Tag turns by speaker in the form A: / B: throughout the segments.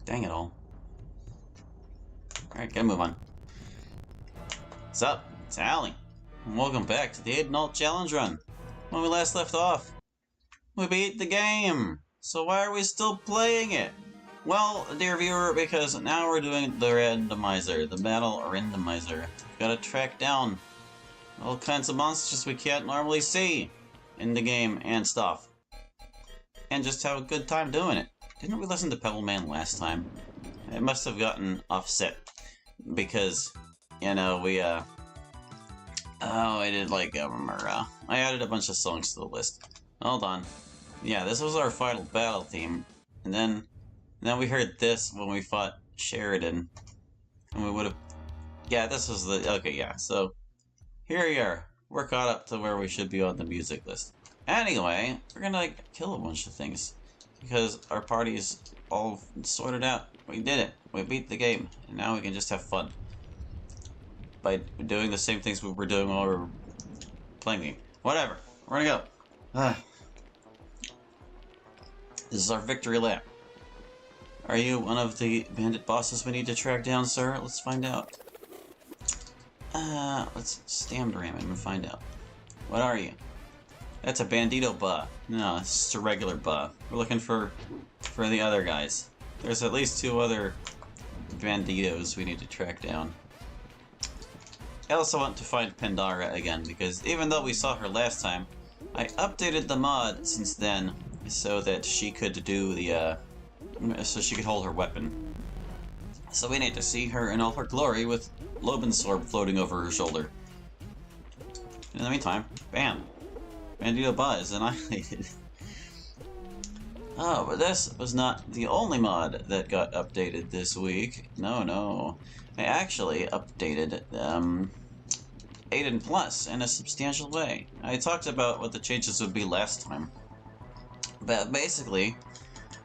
A: Dang it all. Alright, gotta move on. What's up? It's Allie. And welcome back to the Aidyn Challenge Run. When we last left off, we beat the game. So why are we still playing it? Well, dear viewer, because now we're doing the Randomizer, the Battle Randomizer. We've gotta track down all kinds of monsters we can't normally see in the game and stuff. And just have a good time doing it. Didn't we listen to Pebble Man last time? It must have gotten offset because, you know, we, oh, I did like, I added a bunch of songs to the list. Hold on. Yeah, this was our final battle theme. And then we heard this when we fought Sheridan. And we would have, yeah, this was the, okay, yeah, so here we are. We're caught up to where we should be on the music list. Anyway, we're gonna kill a bunch of things because our party's all sorted out. We did it. We beat the game, and now we can just have fun by doing the same things we were doing while we were playing the game. Whatever. We're gonna go. This is our victory lap. Are you one of the bandit bosses we need to track down, sir? Let's find out. Let's stand ram him and find out. What are you? That's a bandito ba. No, it's just a regular ba. We're looking for the other guys. There's at least 2 other banditos we need to track down. I also want to find Pandara again, because even though we saw her last time, I updated the mod since then so that she could do the, so she could hold her weapon. So we need to see her in all her glory with Loben's sword floating over her shoulder. In the meantime, bam! Bandito Ba is annihilated. Oh, but this was not the only mod that got updated this week. No. I actually updated Aidyn Plus in a substantial way. I talked about what the changes would be last time. But basically,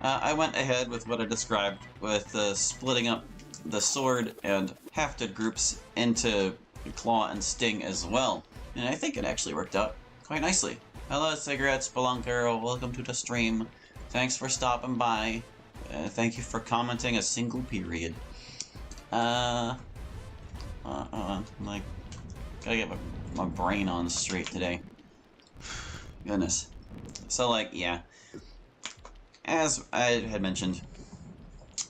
A: I went ahead with what I described with splitting up the sword and hafted groups into claw and sting as well. And I think it actually worked out quite nicely. Hello, Cigarettes, Spelunker, welcome to the stream. Thanks for stopping by. Thank you for commenting a single period. Like, gotta get my brain on straight today. Goodness. So, like, yeah. As I had mentioned,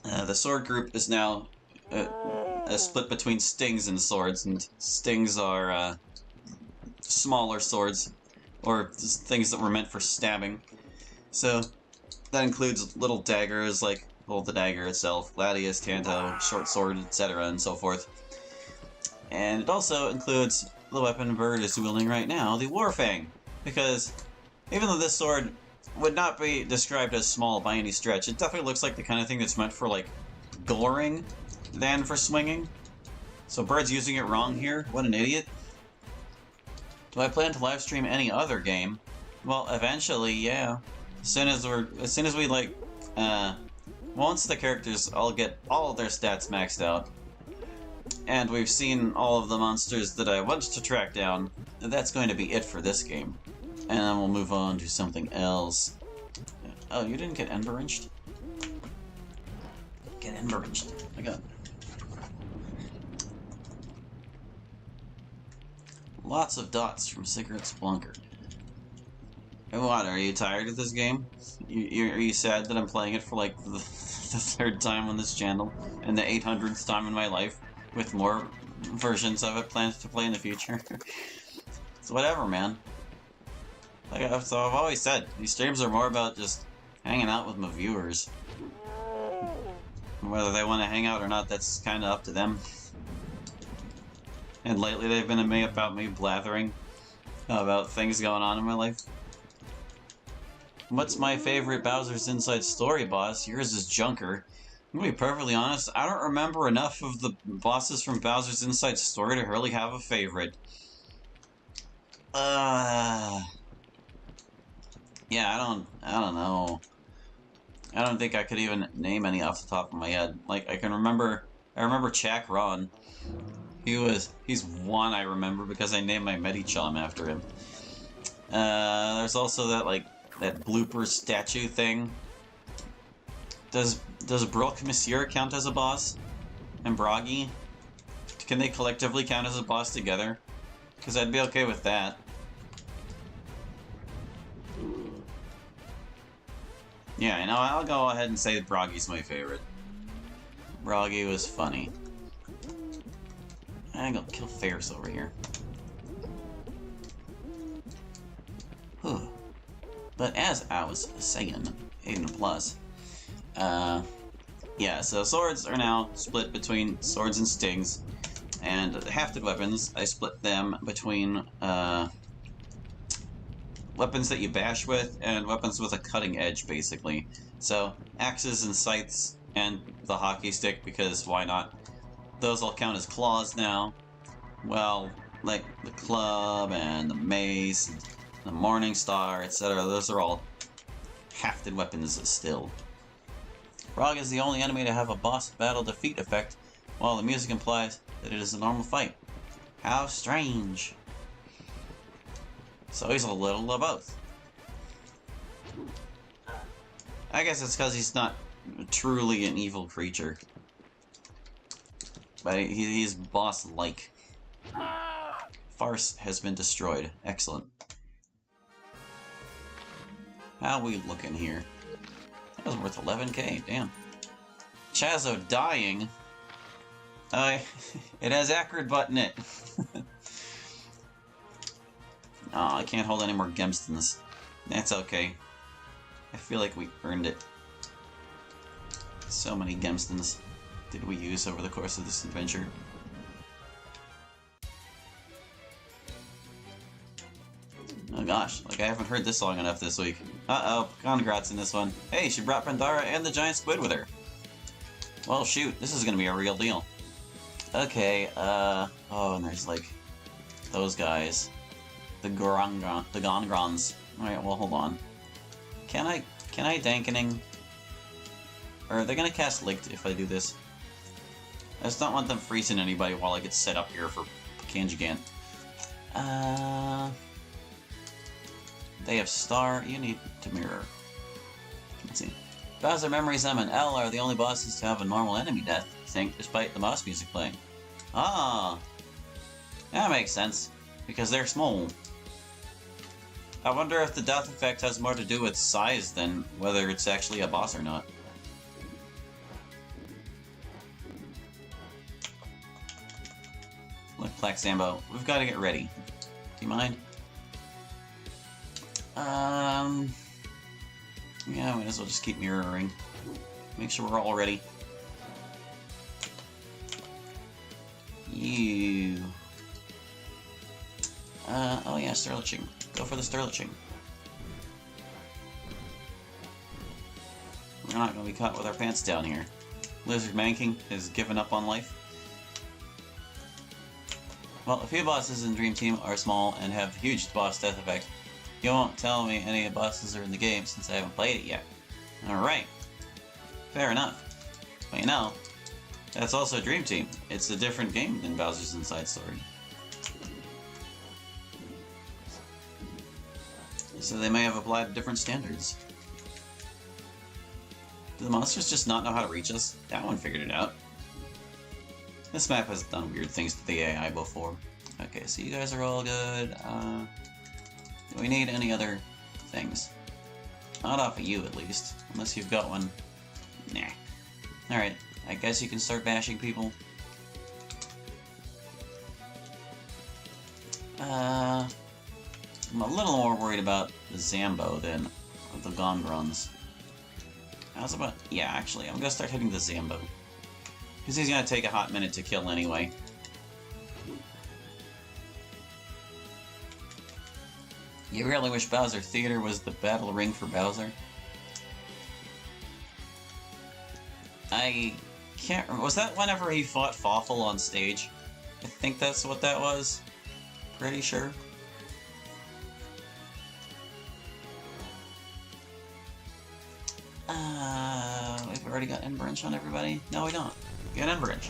A: the sword group is now split between stings and swords, and stings are smaller swords, or things that were meant for stabbing. So that includes little daggers like, well, the dagger itself, gladius, tanto, short sword, etc., and so forth. And it also includes the weapon Bird is wielding right now, the Warfang, because even though this sword would not be described as small by any stretch, it definitely looks like the kind of thing that's meant for, like, goring than for swinging. So Bird's using it wrong here. What an idiot. Do I plan to live stream any other game? Well, eventually, yeah. As soon as we, like, once the characters all get all of their stats maxed out, and we've seen all of the monsters that I want to track down, that's going to be it for this game. And then we'll move on to something else. Oh, you didn't get Emberinched? Get Emberinched. My god. Lots of dots from Cigarettes Blunker. And what, are you tired of this game? Are you sad that I'm playing it for like the 3rd time on this channel? And the 800th time in my life? With more versions of it planned to play in the future? It's whatever, man. Like I've always said, these streams are more about just hanging out with my viewers. Whether they want to hang out or not, that's kind of up to them. And lately they've been about me blathering about things going on in my life. What's my favorite Bowser's Inside Story boss? Yours is Junker. I'm gonna be perfectly honest, I don't remember enough of the bosses from Bowser's Inside Story to really have a favorite. Yeah, I don't know. I don't think I could even name any off the top of my head. Like, I remember Chak Ron. He's one I remember because I named my Medichom after him. There's also that blooper statue thing Does Brook Monsieur count as a boss? And Broggy? Can they collectively count as a boss together? Because I'd be okay with that. Yeah, you know, I'll go ahead and say Broggy's my favorite. Broggy was funny. I'm gonna kill Ferris over here. Whew. But as I was saying, Aidyn Plus, yeah, so swords are now split between swords and stings, and hafted weapons, I split them between weapons that you bash with and weapons with a cutting edge, basically. So axes and scythes and the hockey stick, because why not? Those all count as claws now. Well, like the club and the mace, and the morning star, etc. Those are all hafted weapons still. Frog is the only enemy to have a boss battle defeat effect, while the music implies that it is a normal fight. How strange. So he's a little of both. I guess it's because he's not truly an evil creature. But he's boss-like. Farce has been destroyed. Excellent. How we looking here? That was worth 11k, damn. Chazo dying? It has Acrid Butt in it. Oh, I can't hold any more gemstones. That's okay. I feel like we earned it. So many gemstones did we use over the course of this adventure. Oh gosh, like I haven't heard this long enough this week. Uh-oh, congrats in this one. Hey, she brought Pandara and the giant squid with her. Well, shoot, this is gonna be a real deal. Okay, oh, and there's like those guys. The Gongrons. Alright, well, hold on. Can I Dankening? Or are they gonna cast Licked if I do this? I just don't want them freezing anybody while I get set up here for Kanjigant. They have Star. You need to mirror. Let's see. Bowser, Memory, Zem, and L are the only bosses to have a normal enemy death, I think, despite the mouse music playing. Ah! That makes sense, because they're small. I wonder if the death effect has more to do with size than whether it's actually a boss or not. Look, Black Sambo, we've got to get ready. Do you mind? Yeah, we might as well just keep mirroring. Make sure we're all ready. You. Oh yeah, Sterliching. Go for the Sterliching. We're not gonna be caught with our pants down here. Lizard Manking has given up on life. Well, a few bosses in Dream Team are small and have huge boss death effect. You won't tell me any of the bosses are in the game since I haven't played it yet. Alright. Fair enough. But you know, that's also Dream Team. It's a different game than Bowser's Inside Story. So they may have applied different standards. Do the monsters just not know how to reach us? That one figured it out. This map has done weird things to the AI before. Okay, so you guys are all good. Do we need any other things? Not off of you, at least. Unless you've got one. Nah. Alright, I guess you can start bashing people. I'm a little more worried about the Zambo than the Gongrons. How's about... Yeah, actually, I'm gonna start hitting the Zambo. Because he's gonna take a hot minute to kill anyway. You really wish Bowser Theater was the battle ring for Bowser? I can't remember. Was that whenever he fought Fawful on stage? I think that's what that was. Pretty sure. We've already got Emberinch on everybody? No, we don't. We got Emberinch.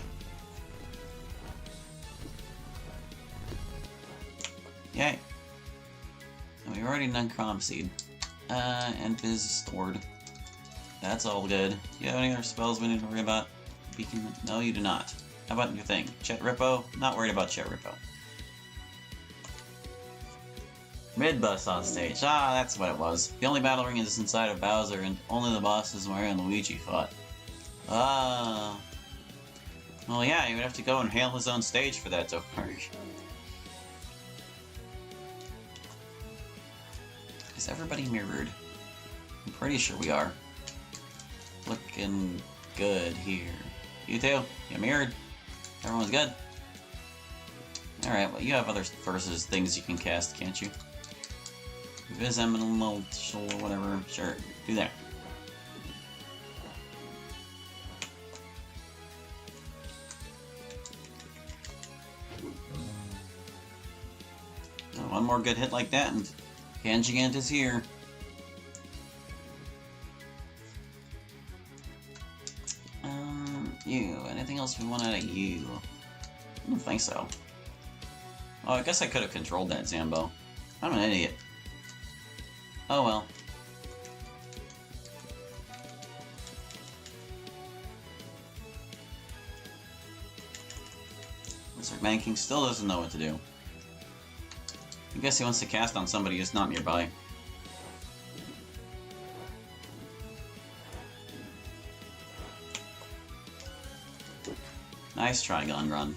A: Yay. And we've already done Crom Seed. And Viz stored. That's all good. Do you have any other spells we need to worry about? Beacon? No, you do not. How about your thing? Chet Rippo? Not worried about Chet Rippo. Mid-bus on stage. Ah, that's what it was. The only battle ring is inside of Bowser, and only the bosses Mario and Luigi fought. Ah. Well, yeah, he would have to go and hail his own stage for that to work. Is everybody mirrored? I'm pretty sure we are. Looking good here. You two? You mirrored? Everyone's good? Alright, well, you have other versus things you can cast, can't you? Vis Eminal, whatever. Sure, do that. One more good hit like that, and Gigant is here. You. Anything else we want out of you? I don't think so. Oh, I guess I could have controlled that Zambo. I'm an idiot. Oh well. Mr. Banking still doesn't know what to do. I guess he wants to cast on somebody who's not nearby. Nice try, Gunrun.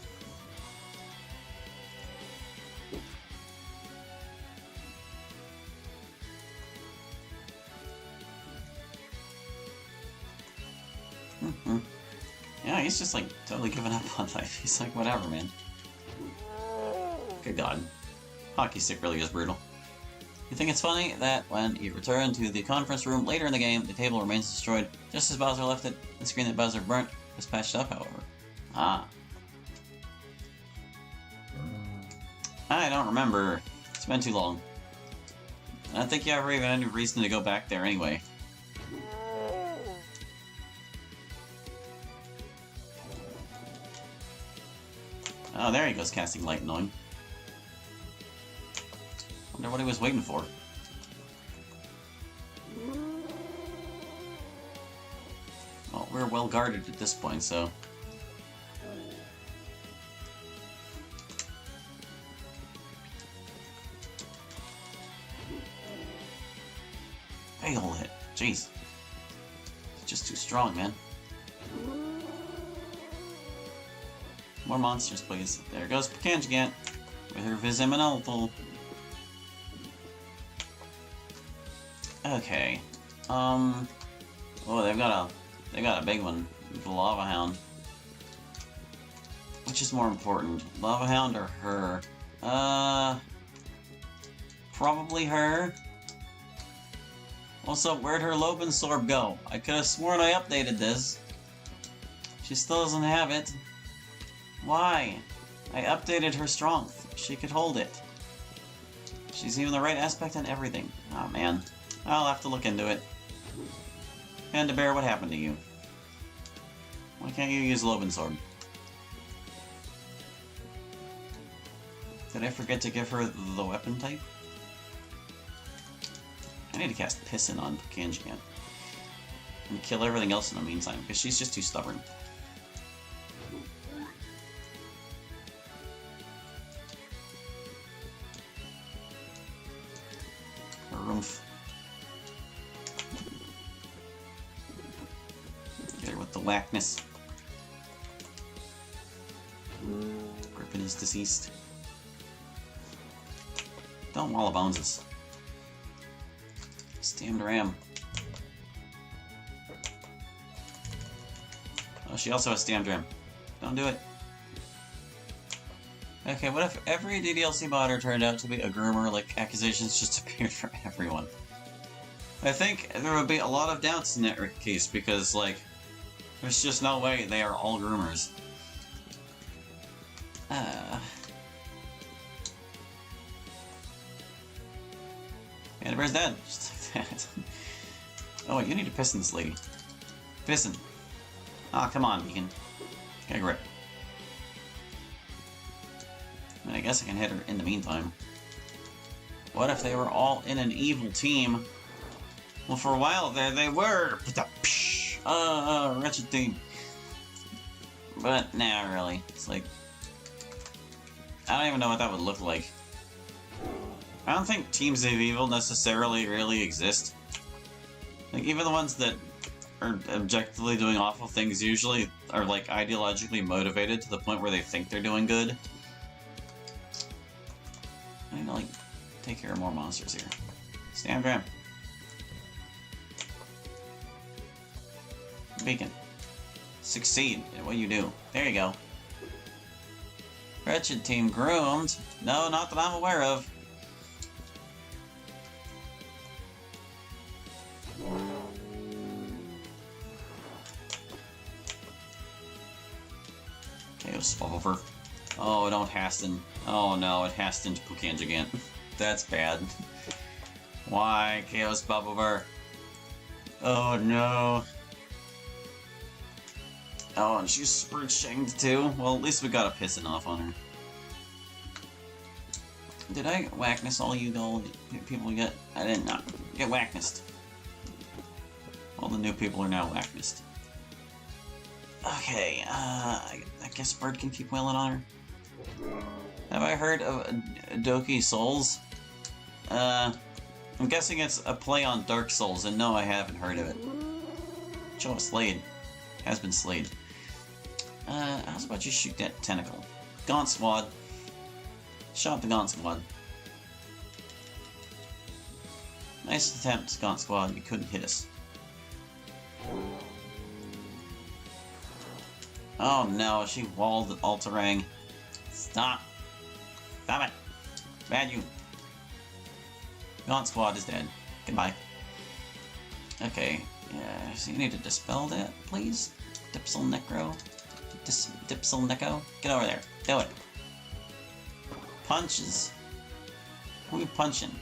A: Yeah, he's just like totally giving up on life. He's like, whatever, man. Good God. Hockey stick really is brutal. You think it's funny that when you return to the conference room later in the game, the table remains destroyed just as Bowser left it? The screen that Bowser burnt was patched up, however. Ah. I don't remember. It's been too long. I don't think you ever even had any reason to go back there anyway. Oh, there he goes, casting Lightning. Wonder what he was waiting for. Well, we're well guarded at this point, so... Fail hit. Jeez. It's just too strong, man. More monsters, please. There goes Gigant with her Visiminal. Okay. Oh, they've got a big one. The Lava Hound. Which is more important, Lava Hound or her? Probably her. Also, where'd her Lobensorb go? I could have sworn I updated this. She still doesn't have it. Why? I updated her strength. She could hold it. She's even the right aspect and everything. Oh man. I'll have to look into it. Panda Bear, what happened to you? Why can't you use Lobensorb? Did I forget to give her the weapon type? I need to cast Pissin on Gigant. And kill everything else in the meantime, because she's just too stubborn. Rumph. Get her with the whackness. Griffin is deceased. Don't Wall of Boneses. Damned Ram. Oh, she also has Damned Ram. Don't do it. Okay, what if every DDLC modder turned out to be a groomer, like accusations just appeared for everyone? I think there would be a lot of doubts in that case, because, like, there's just no way they are all groomers. And where's dead? Just like that. Oh, wait, you need to pissin this lady. Pissin. Ah, come on, Beacon. Get a grip. I mean, I guess I can hit her in the meantime. What if they were all in an evil team? Well, for a while there, they were. Wretched team. But nah, really. It's like, I don't even know what that would look like. I don't think teams of evil necessarily really exist. Like, even the ones that are objectively doing awful things usually are, like, ideologically motivated to the point where they think they're doing good. I need to, like, take care of more monsters here. Stand Graham. Beacon. Succeed at what you do. There you go. Wretched team groomed. No, not that I'm aware of. Chaos over. Oh, don't hasten. Oh no, it hastened Pukan Gigant. That's bad. Why, Chaos Bubblever? Oh no. Oh, and she's Spurt Shanked too? Well, at least we got a pissing off on her. Did I whackness all you gold people get? I did not get whacknessed. All the new people are now whacknessed. Okay, I guess Bird can keep wailing on her. Have I heard of Doki Souls? I'm guessing it's a play on Dark Souls, and no, I haven't heard of it. Show us Slade. Has been slayed. How's about you shoot that tentacle? Gaunt Squad. Shot the Gaunt Squad. Nice attempt, Gaunt Squad. You couldn't hit us. Oh no, she walled Alterang. Stop. Stop it. Bad you. Gaunt Squad is dead. Goodbye. Okay. Yeah, so you need to dispel that, please? Dipsel Necro? Dipsel Necro? Get over there. Do it. Punches. Who are you punching?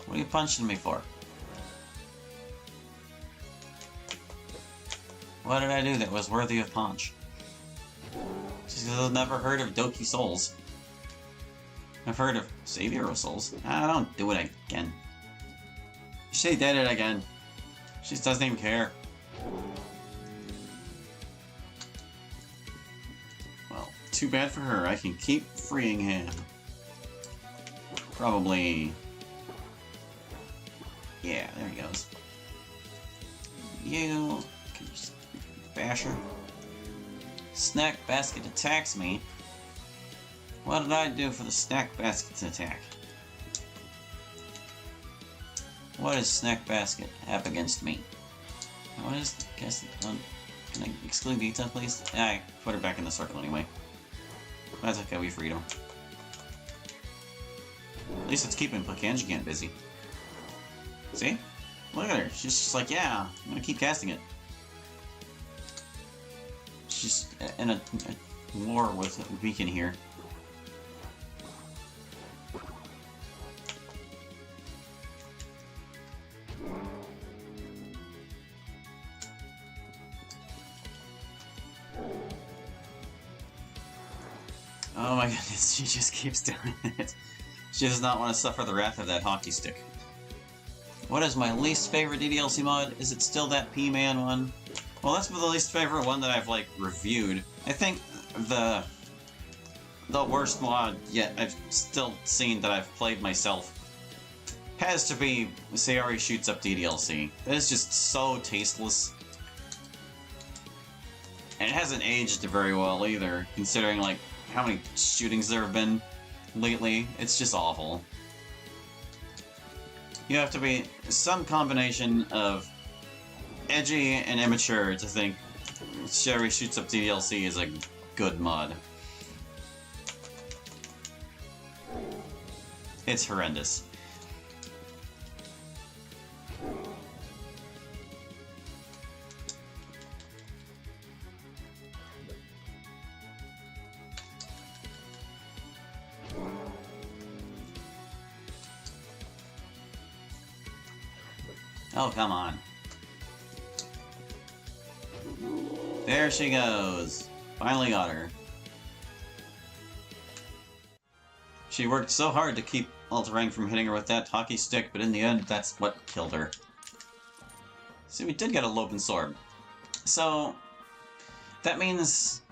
A: What are you punching me for? What did I do that was worthy of punch? Just because I've never heard of Doki Souls. I've heard of Savior of Souls. I don't do it again. She did it again. She just doesn't even care. Well, too bad for her. I can keep freeing him. Probably. Yeah, there he goes. You can just bash her. Snack Basket attacks me. What did I do for the Snack Basket's attack? What does Snack Basket have against me? What is... Can I exclude Vita, please? Yeah, I put her back in the circle anyway. That's okay, we freed him. At least it's keeping Pukan busy. See? Look at her. She's just like, yeah, I'm gonna keep casting it. She's in a war with Beacon here. Oh my goodness, she just keeps doing it. She does not want to suffer the wrath of that hockey stick. What is my least favorite DDLC mod? Is it still that P-Man one? Well, that's the least favorite one that I've, like, reviewed. I think the worst mod yet I've still seen that I've played myself has to be Sayori Shoots Up DDLC. That is just so tasteless. And it hasn't aged very well either, considering, like, how many shootings there have been lately. It's just awful. You have to be some combination of edgy and immature to think Sayori Shoots Up DDLC is a good mod. It's horrendous. Oh, come on. There she goes. Finally got her. She worked so hard to keep altering from hitting her with that hockey stick, but in the end, that's what killed her. See, we did get a Lopen Sword. So, that means...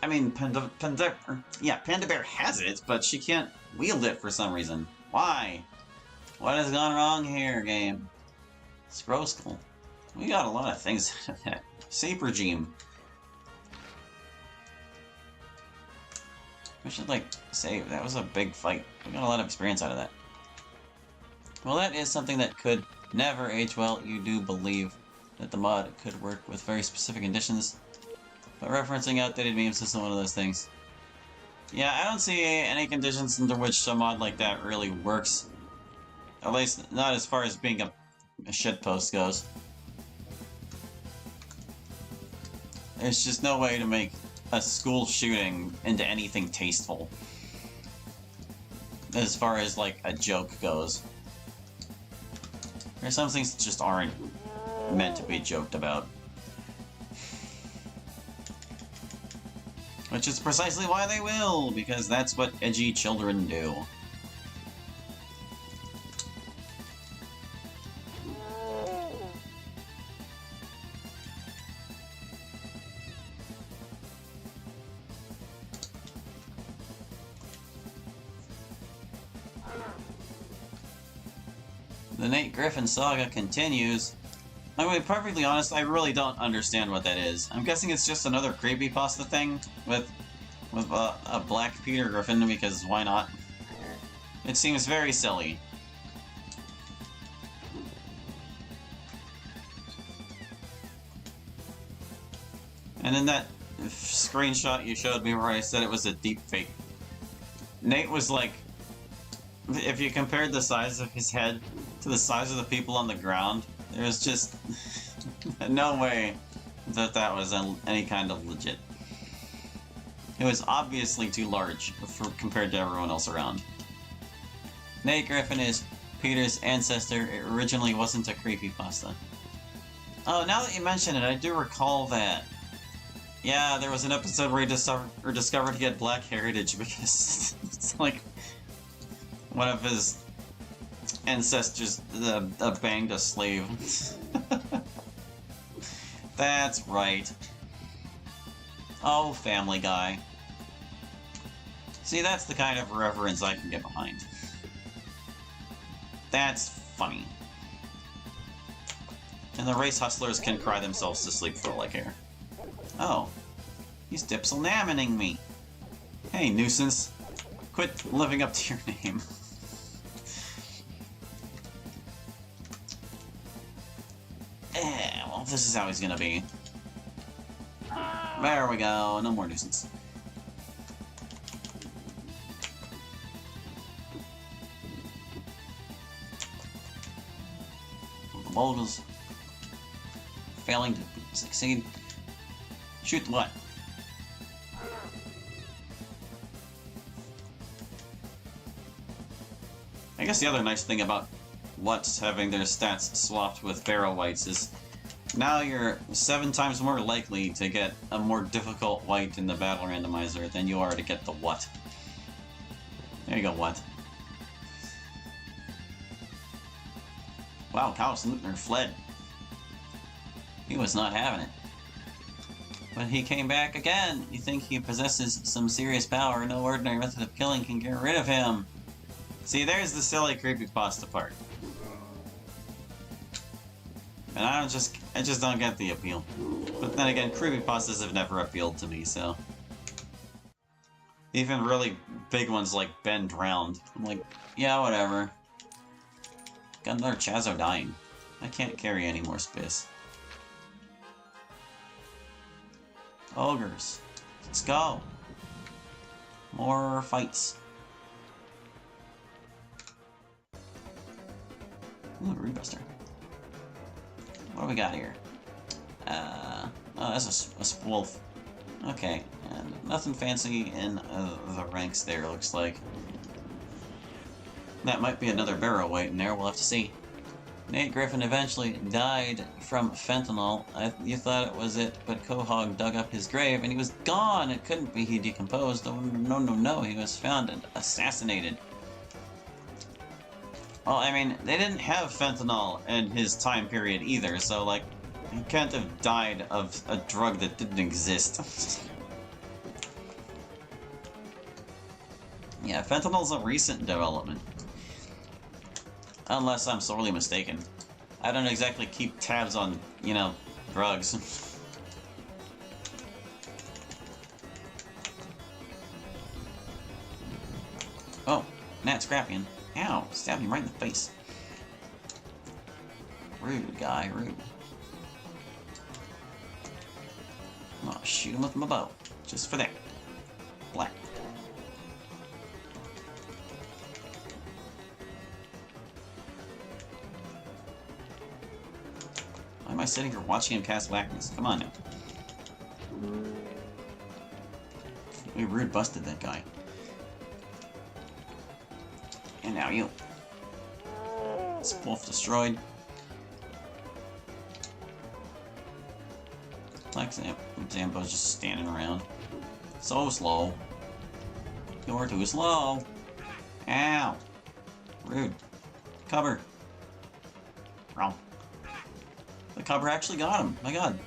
A: I mean, Panda Bear has it, but she can't wield it for some reason. Why? What has gone wrong here, game? Scroll. We got a lot of things out of that. Saber Gym. We should, like, say that was a big fight. We got a lot of experience out of that. Well, that is something that could never age well. You do believe that the mod could work with very specific conditions, but referencing outdated memes isn't one of those things. Yeah, I don't see any conditions under which a mod like that really works. At least, not as far as being a shitpost goes. There's just no way to make a school shooting into anything tasteful. As far as, like, a joke goes. There's some things that just aren't meant to be joked about. Which is precisely why they will, because that's what edgy children do. The Nate Griffin saga continues. I'm going to be perfectly honest, I really don't understand what that is. I'm guessing it's just another creepypasta thing with a black Peter Griffin, because why not? It seems very silly. And in that screenshot you showed me where I said it was a deep fake, Nate was like, if you compared the size of his head to the size of the people on the ground, there's just no way that that was any kind of legit. It was obviously too large compared to everyone else around. Nate Griffin is Peter's ancestor. It originally wasn't a creepypasta. Oh, now that you mention it, I do recall that. Yeah, there was an episode where he discovered he had black heritage because it's like one of his ancestors banged a slave. That's right. Oh, Family Guy. See, that's the kind of reverence I can get behind. That's funny. And the race hustlers can cry themselves to sleep for all I care. Oh. He's dipsel-namining me. Hey, nuisance. Quit living up to your name. Well, this is how he's gonna be. There we go, no more nuisance. The Bulgles failing to succeed. Shoot what? I guess the other nice thing about what's having their stats swapped with Barrow Whites is now you're 7 times more likely to get a more difficult white in the battle randomizer than you are to get the what. There you go, what. Wow, Callus Lutner fled. He was not having it. But he came back again. You think he possesses some serious power, no ordinary method of killing can get rid of him. See, there's the silly creepypasta part. And I just don't get the appeal. But then again, creepypastas have never appealed to me, so... Even really big ones like Ben Drowned. I'm like, yeah, whatever. Got another Chazo dying. I can't carry any more space. Ogres. Let's go. More fights. Ooh, Rebuster. What do we got here? Oh, that's a wolf. Okay, and nothing fancy in the ranks there, looks like. That might be another barrow weight in there, we'll have to see. Nate Griffin eventually died from fentanyl. You thought it was it, but Quahog dug up his grave and he was gone! It couldn't be he decomposed. Oh, no, he was found and assassinated. Well, I mean, they didn't have fentanyl in his time period either, so, like, he can't have died of a drug that didn't exist. Yeah, fentanyl's a recent development. Unless I'm sorely mistaken. I don't exactly keep tabs on, you know, drugs. Oh, Nat Scrapian. Ow, stabbed me right in the face. Rude guy, rude. Oh, shoot him with my bow. Just for that. Black. Why am I sitting here watching him cast blackness? Come on now. We rude busted that guy. And now you. Wolf destroyed. Like Zambo's just standing around. So slow. You're too slow. Ow. Rude. Cover. Wrong. The cover actually got him. My god.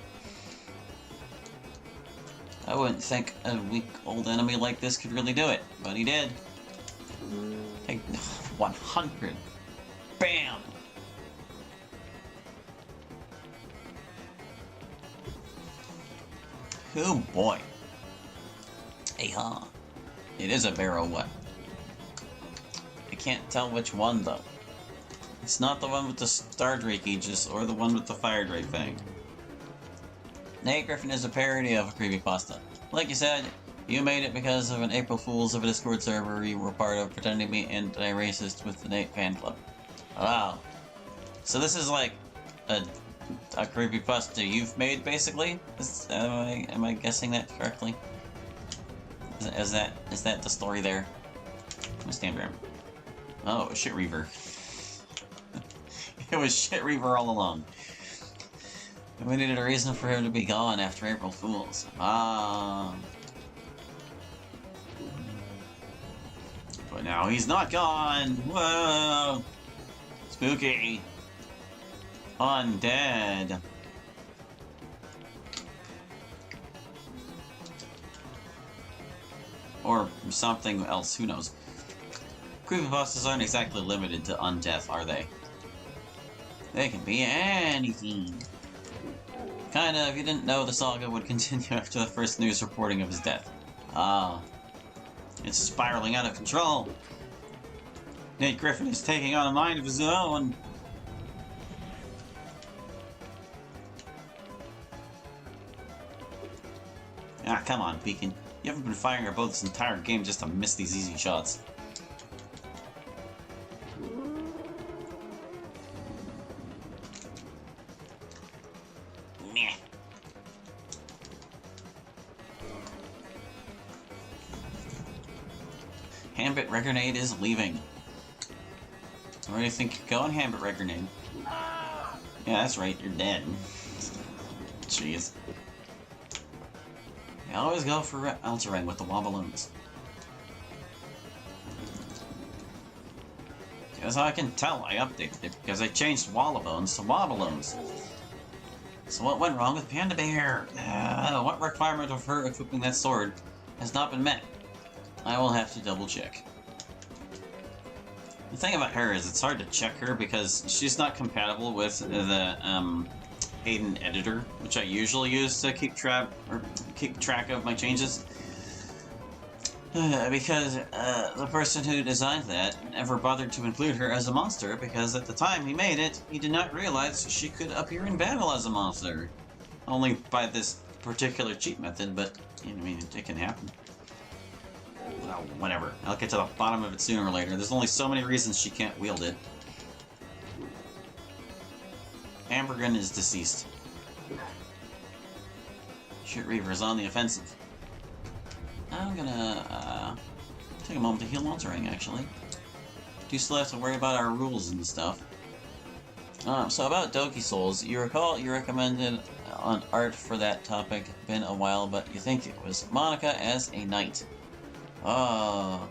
A: I wouldn't think a weak old enemy like this could really do it, but he did. Take 100. Bam! Oh boy. Hey-ha. It is a barrow what? I can't tell which one though. It's not the one with the Star Drake Aegis or the one with the Fire Drake thing. Nate Griffin is a parody of a creepypasta. Like you said, you made it because of an April Fool's of a Discord server you were part of pretending to be anti-racist with the Nate fan club. Wow. So this is like a creepypasta you've made, basically? Am I guessing that correctly? Is that the story there? I'm gonna stand around. Oh, Shit Reaver. It was Shit Reaver all along. We needed a reason for him to be gone after April Fool's. Ah. But now he's not gone! Whoa! Spooky! Undead! Or something else, who knows? Creepypastas aren't exactly limited to undeath, are they? They can be anything. Kinda, if you didn't know, the saga would continue after the first news reporting of his death. Ah. It's spiraling out of control. Nate Griffin is taking on a mind of his own. Ah, come on, Beacon. You haven't been firing your bow this entire game just to miss these easy shots. Meh. Hambit Regrenade is leaving. Where do you think you're going, Hambit Regrenade? Yeah, that's right, you're dead. Jeez. I always go for Alterang with the Wobaloons. As I can tell, I updated it because I changed Wallabones to Wobaloons. So what went wrong with Panda Bear? What requirement of her equipping that sword has not been met? I will have to double check. The thing about her is it's hard to check her because she's not compatible with the Aidyn editor, which I usually use to keep track of my changes. Because the person who designed that never bothered to include her as a monster because at the time he made it, he did not realize she could appear in battle as a monster. Only by this particular cheat method, but I mean, it can happen. Well, whatever. I'll get to the bottom of it sooner or later. There's only so many reasons she can't wield it. Ambergun is deceased. Shit Reaver is on the offensive. I'm gonna take a moment to heal Alterang, actually. Do still have to worry about our rules and stuff. So about Doki Souls, you recall you recommended on art for that topic. Been a while, but you think it was Monica as a knight. Oh.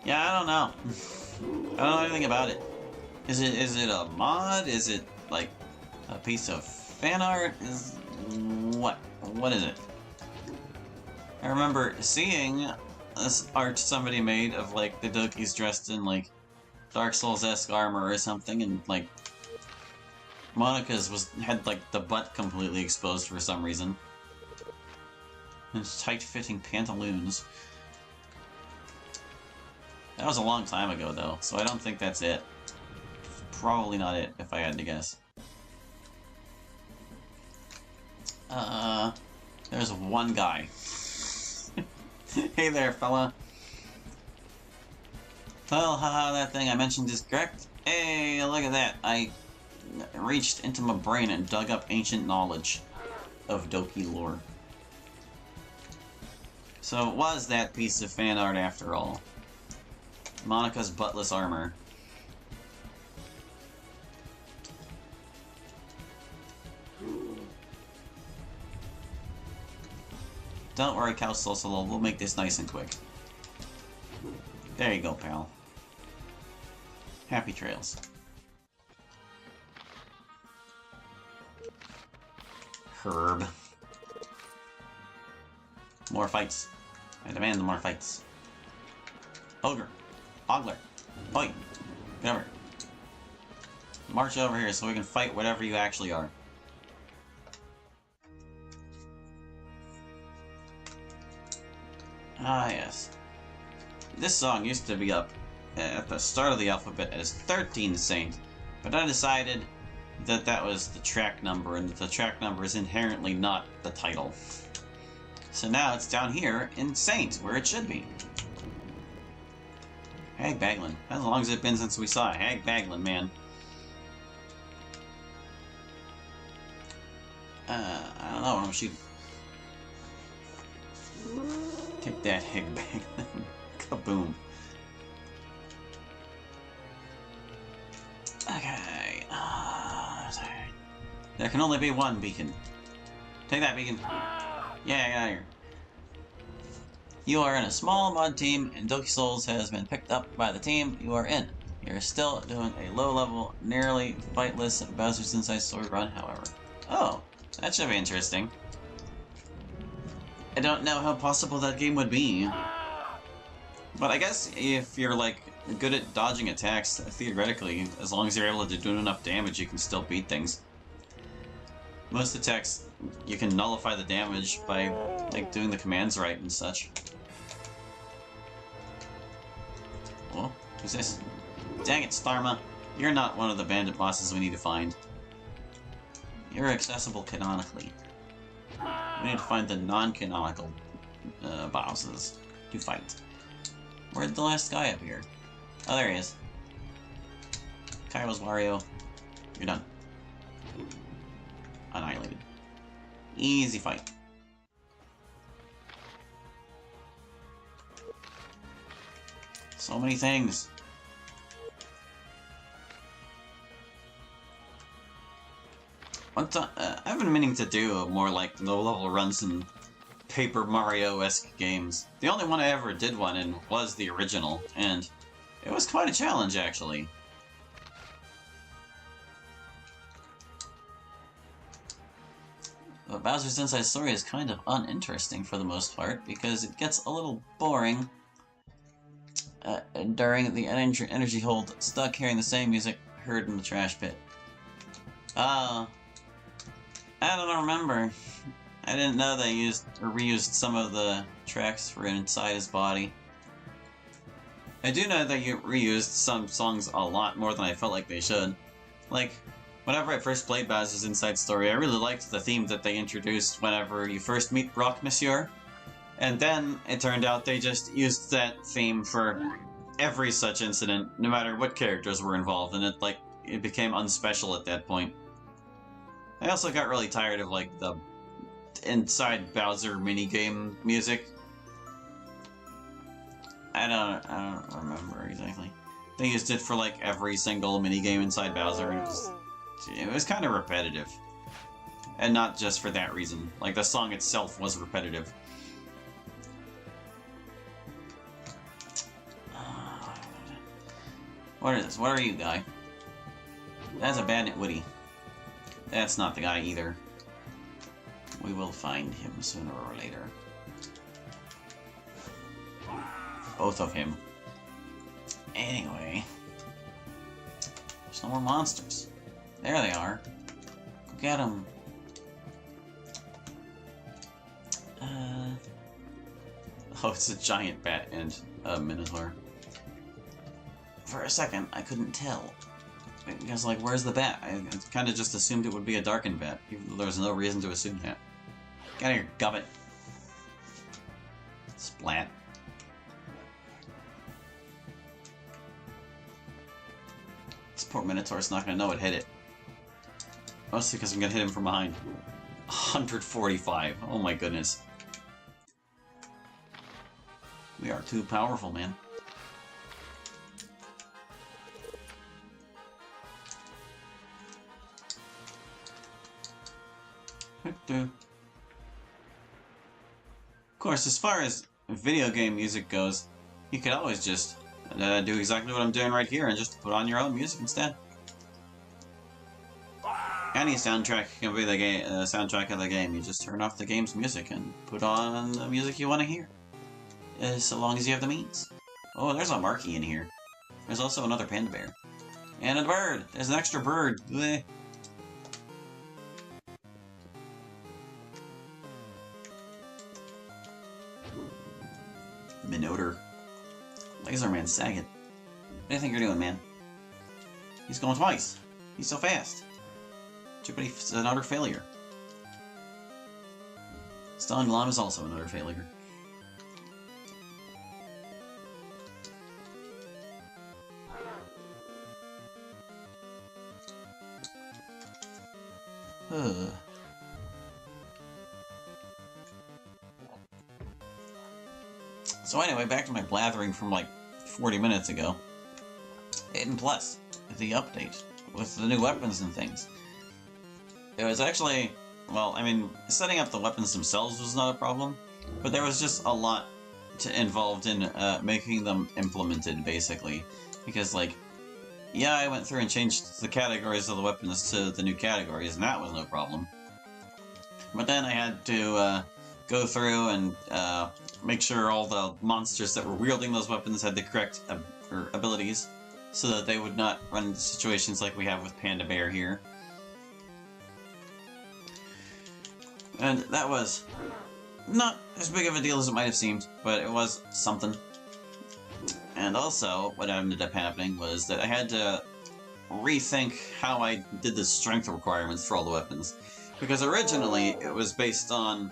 A: Yeah, I don't know. I don't know anything about it. Is it a mod? Is it like a piece of fan art? What is it? I remember seeing this art somebody made of like the Dokis dressed in like Dark Souls-esque armor or something, and like Monica's had like the butt completely exposed for some reason. And tight-fitting pantaloons. That was a long time ago though, so I don't think that's it. Probably not it, if I had to guess. There's one guy. Hey there, fella. Well, haha, that thing I mentioned is correct. Hey, look at that. I reached into my brain and dug up ancient knowledge of Doki lore. So it was that piece of fan art after all. Monica's buttless armor. Don't worry, Couch Solo, we'll make this nice and quick. There you go, pal. Happy trails. Herb. More fights. I demand more fights. Ogre. Ogler. Fight. Get over. March over here so we can fight whatever you actually are. Ah, yes. This song used to be up at the start of the alphabet as 13 Saint, but I decided that that was the track number, and that the track number is inherently not the title. So now it's down here in Saint, where it should be. Hag Baglin. How long has it been since we saw Hag Baglin, man? I don't know, I'm shooting. Take that, Hag Baglin. Kaboom. Okay. There can only be one beacon. Take that, beacon. Yeah, get out of here. You are in a small mod team, and Doki Souls has been picked up by the team you are in. You're still doing a low-level, nearly fightless Bowser's Inside Story run, however. Oh, that should be interesting. I don't know how possible that game would be. But I guess if you're, like, good at dodging attacks, theoretically, as long as you're able to do enough damage, you can still beat things. Most attacks, you can nullify the damage by, like, doing the commands right and such. Whoa, who's this? Dang it, Starma. You're not one of the bandit bosses we need to find. You're accessible canonically. We need to find the non-canonical bosses to fight. Where'd the last guy appear? Oh, there he is. Kairos Wario. You're done. Annihilated. Easy fight. So many things. I've been meaning to do more like low-level runs in Paper Mario-esque games. The only one I ever did one in was the original, and it was quite a challenge, actually. But Bowser's Inside Story is kind of uninteresting for the most part, because it gets a little boring during the energy hold, stuck hearing the same music heard in the trash pit. I don't remember. I didn't know they used or reused some of the tracks for Inside His Body. I do know that you reused some songs a lot more than I felt like they should. Like, whenever I first played Bowser's Inside Story, I really liked the theme that they introduced whenever you first meet Brock Monsieur. And then it turned out they just used that theme for every such incident, no matter what characters were involved, and it became unspecial at that point. I also got really tired of, like, the Inside Bowser minigame music. I don't remember exactly. They used it for, like, every single minigame Inside Bowser, and it was kind of repetitive. And not just for that reason. Like, the song itself was repetitive. What is this? What are you, guy? That's a bandit Woody. That's not the guy either. We will find him sooner or later. Both of him. Anyway. There's no more monsters. There they are. Go get them. Oh, it's a giant bat and a minotaur. For a second, I couldn't tell. Because, like, where's the bat? I kind of just assumed it would be a darkened bat. Even though there was no reason to assume that. Get out of here, gubbit. Splat. This poor minotaur's not gonna know it hit it. Mostly because I'm gonna hit him from behind. 145. Oh my goodness. We are too powerful, man. Of course, as far as video game music goes, you could always just do exactly what I'm doing right here and just put on your own music instead. Any soundtrack can be the game, soundtrack of the game. You just turn off the game's music and put on the music you want to hear. So long as you have the means. Oh, there's a Marky in here. There's also another panda bear. And a bird! There's an extra bird! Blech. Minotaur. Laserman Saget. What do you think you're doing, man? He's going twice. He's so fast. Jupiter's an utter failure. Stalin Glom is also an utter failure. So anyway, back to my blathering from like 40 minutes ago. Aidyn Plus, the update, with the new weapons and things. It was actually, well, I mean, setting up the weapons themselves was not a problem, but there was just a lot involved in making them implemented, basically. Because, like, yeah, I went through and changed the categories of the weapons to the new categories, and that was no problem. But then I had to go through and make sure all the monsters that were wielding those weapons had the correct abilities, so that they would not run into situations like we have with Panda Bear here. And that was not as big of a deal as it might have seemed, but it was something. And also, what ended up happening was that I had to rethink how I did the strength requirements for all the weapons. Because originally, it was based on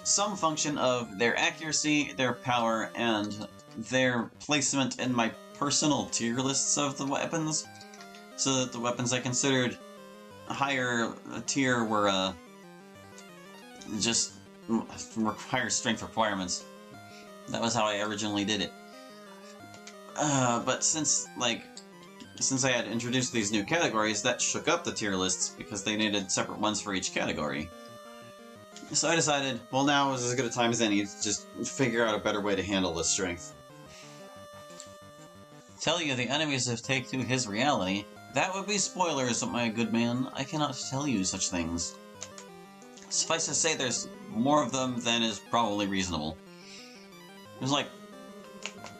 A: some function of their accuracy, their power, and their placement in my personal tier lists of the weapons. So that the weapons I considered higher tier were, just higher strength requirements. That was how I originally did it. But since I had introduced these new categories, that shook up the tier lists because they needed separate ones for each category. So I decided, well, now is as good a time as any to just figure out a better way to handle this strength. Tell you the enemies of Take-Two his reality, that would be spoilers, my good man. I cannot tell you such things. Suffice to say, there's more of them than is probably reasonable. There's like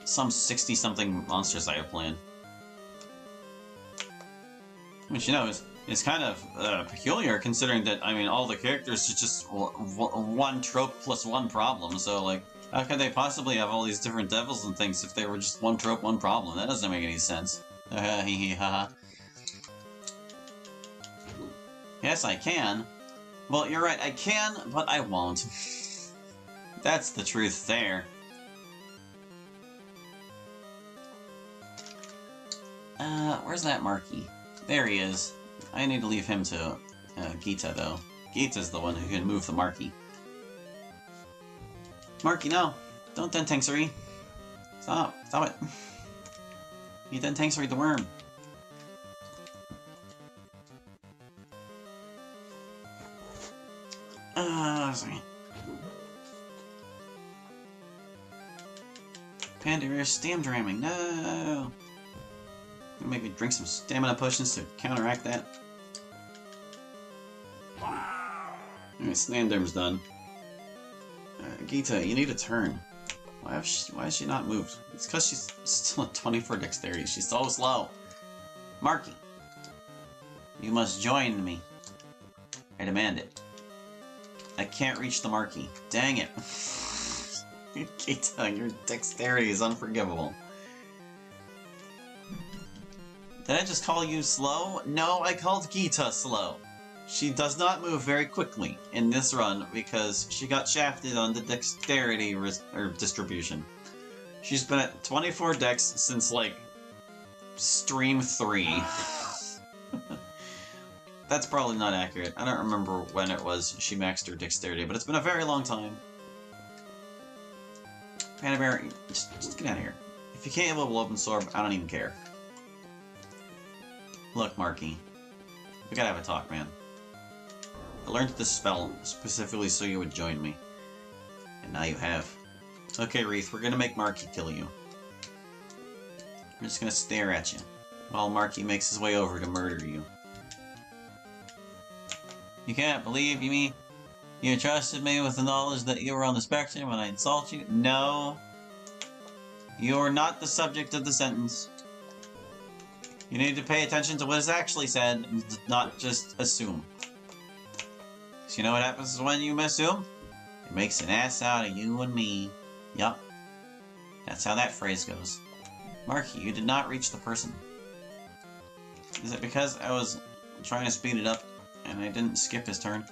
A: some 60-something monsters I have planned. Which, you know, is kind of peculiar, considering that, I mean, all the characters are just one trope plus one problem, so, like, how could they possibly have all these different devils and things if they were just one trope, one problem? That doesn't make any sense. Yes, I can. Well, you're right, I can, but I won't. That's the truth there. Where's that Marky? There he is. I need to leave him to Gita, though. Gita's the one who can move the Marky. Marky, no! Don't Dentangsery! Stop! Stop it! You Dentangsery the worm! Sorry. Panda Bear stamp dramming, no! Gonna make me drink some stamina potions to counteract that. Alright, Snanderm's done. Gita, you need a turn. Why has she not moved? It's because she's still at 24 dexterity. She's so slow. Marky, you must join me. I demand it. I can't reach the Marky. Dang it. Gita, your dexterity is unforgivable. Did I just call you slow? No, I called Gita slow. She does not move very quickly in this run because she got shafted on the dexterity distribution. She's been at 24 dex since, like, stream 3. That's probably not accurate. I don't remember when it was she maxed her dexterity, but it's been a very long time. Panda Bear, just get out of here. If you can't level up Absorb, I don't even care. Look, Marky. We gotta have a talk, man. I learned this spell specifically so you would join me. And now you have. Okay, Wreath, we're gonna make Marky kill you. We're just gonna stare at you while Marky makes his way over to murder you. You can't believe me? You trusted me with the knowledge that you were on the spectrum when I insult you? No. You're not the subject of the sentence. You need to pay attention to what is actually said, and not just assume. So you know what happens when you assume? It makes an ass out of you and me. Yup. That's how that phrase goes. Marky, you did not reach the person. Is it because I was trying to speed it up and I didn't skip his turn?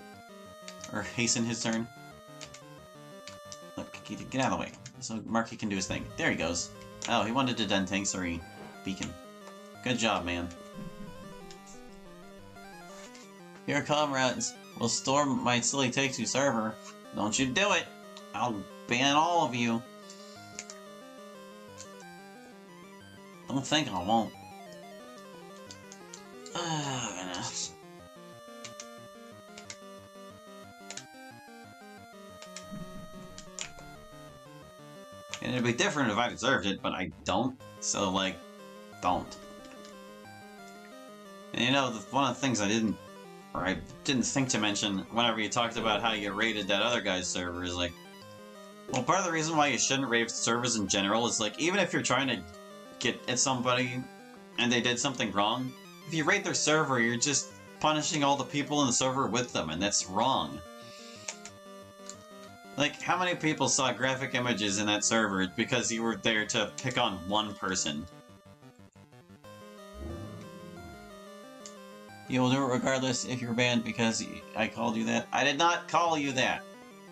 A: Or hasten his turn? Look, get out of the way. So Marky can do his thing. There he goes. Oh, he wanted to Dentangsory beacon. Good job, man. Your comrades will storm my silly Take-Two server. Don't you do it! I'll ban all of you. Don't think I won't. Oh, goodness. And it'd be different if I deserved it, but I don't. So, like, don't. And you know, one of the things I didn't think to mention whenever you talked about how you rated that other guy's server is like, well, part of the reason why you shouldn't raid servers in general is like, even if you're trying to get at somebody and they did something wrong, if you raid their server, you're just punishing all the people in the server with them, and that's wrong. Like, how many people saw graphic images in that server because you were there to pick on one person? You will do it regardless if you're banned because I called you that. I did not call you that!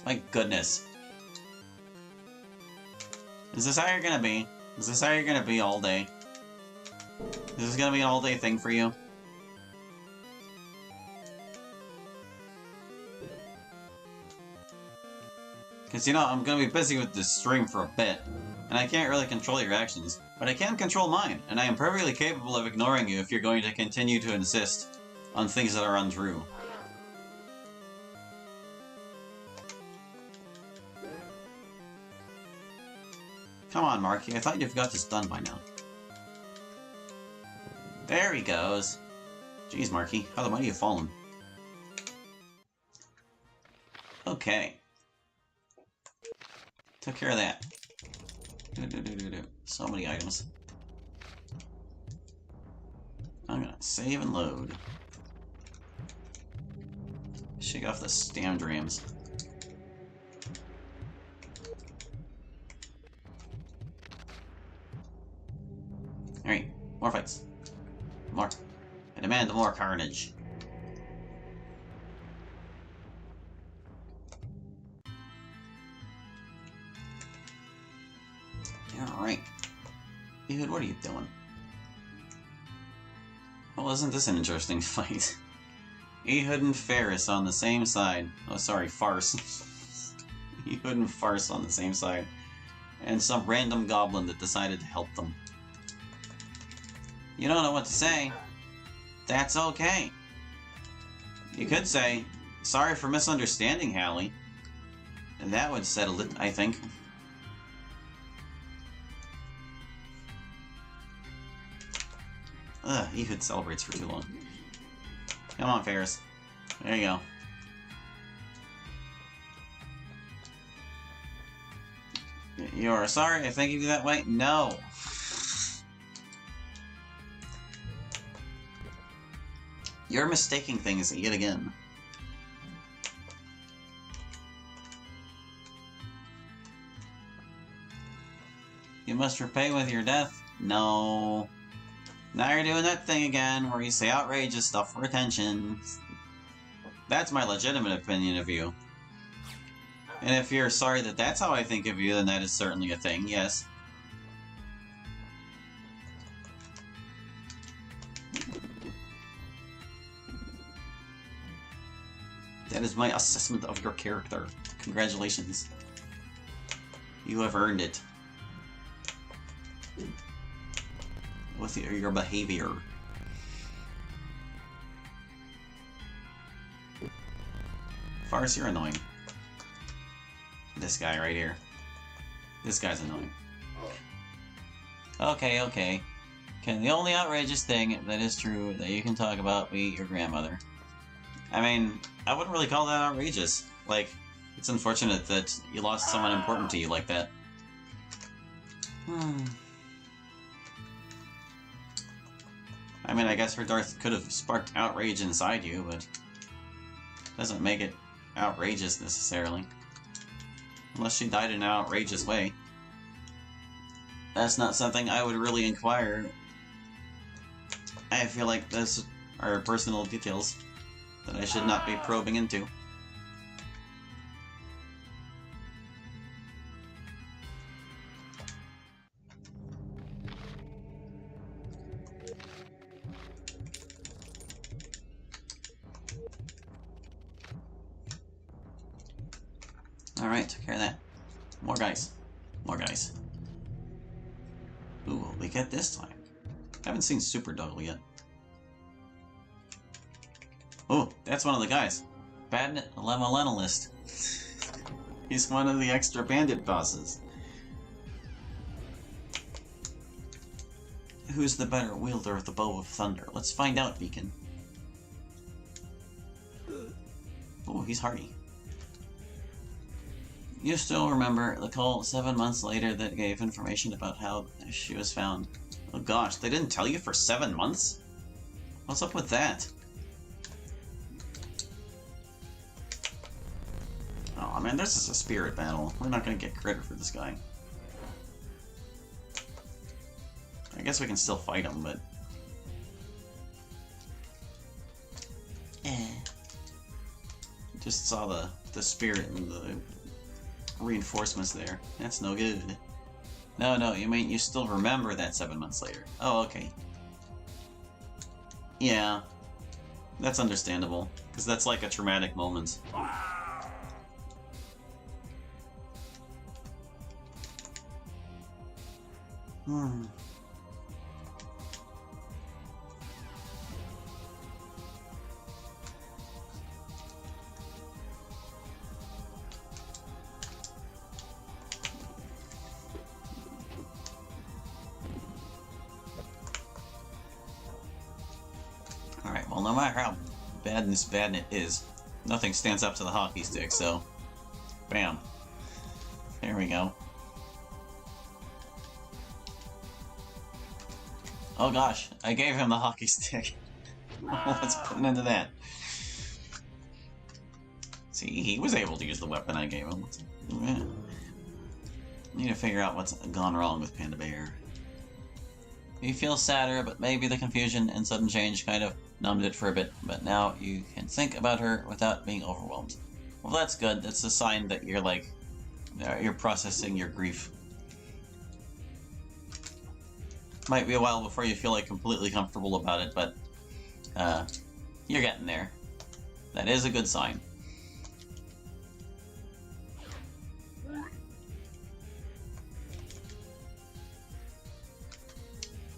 A: My goodness. Is this how you're gonna be? Is this how you're gonna be all day? Is this gonna be an all-day thing for you? Because, you know, I'm gonna be busy with this stream for a bit, and I can't really control your actions, but I can control mine, and I am perfectly capable of ignoring you if you're going to continue to insist on things that are untrue. Come on, Marky, I thought you've got this done by now. There he goes. Jeez, Marky, how the mighty have fallen. Okay. Took care of that. So many items. I'm gonna save and load. Shake off the Stamdrams. Alright, more fights. More. I demand more carnage. Alright. Dude, what are you doing? Well, isn't this an interesting fight? Ehud and Ferris on the same side. Oh, sorry, Farce. Ehud and Farce on the same side. And some random goblin that decided to help them. You don't know what to say. That's okay. You could say, sorry for misunderstanding, Hallie. And that would settle it, I think. Ugh, Ehud celebrates for too long. Come on, Ferris. There you go. You're sorry I think of you that way? No. You're mistaking things yet again. You must repay with your death? No. Now you're doing that thing again where you say outrageous stuff for attention. That's my legitimate opinion of you. And if you're sorry that that's how I think of you, then that is certainly a thing, yes. That is my assessment of your character. Congratulations. You have earned it. With your behavior. Farce, you're annoying. This guy right here. This guy's annoying. Okay, okay. Can the only outrageous thing that is true that you can talk about be your grandmother? I mean, I wouldn't really call that outrageous. Like, it's unfortunate that you lost someone important to you like that. I mean, I guess her death could have sparked outrage inside you, but doesn't make it outrageous necessarily. Unless she died in an outrageous way. That's not something I would really inquire. I feel like those are personal details that I should not be probing into. Alright, took care of that. More guys. More guys. Who will we get this time? I haven't seen Super Double yet. Oh, that's one of the guys. Bandit Lemolenalist. He's one of the extra bandit bosses. Who's the better wielder of the Bow of Thunder? Let's find out, Beacon. Oh, he's hardy. You still remember the call 7 months later that gave information about how she was found. Oh gosh, they didn't tell you for 7 months? What's up with that? Oh man, this is a spirit battle. We're not gonna get credit for this guy. I guess we can still fight him, but... Just saw the spirit and the reinforcements there. That's no good. No, you mean you still remember that 7 months later. Oh, okay. Yeah. That's understandable. Because that's like a traumatic moment. Alright, well, no matter how bad this bandit is, nothing stands up to the hockey stick, so... Bam. There we go. Oh gosh, I gave him the hockey stick. Let's put an end to that. See, he was able to use the weapon I gave him. Yeah. Need to figure out what's gone wrong with Panda Bear. You feel sadder, but maybe the confusion and sudden change kind of numbed it for a bit, but now you can think about her without being overwhelmed. Well, that's good. That's a sign that you're like, you're processing your grief. Might be a while before you feel like completely comfortable about it, but you're getting there. That is a good sign.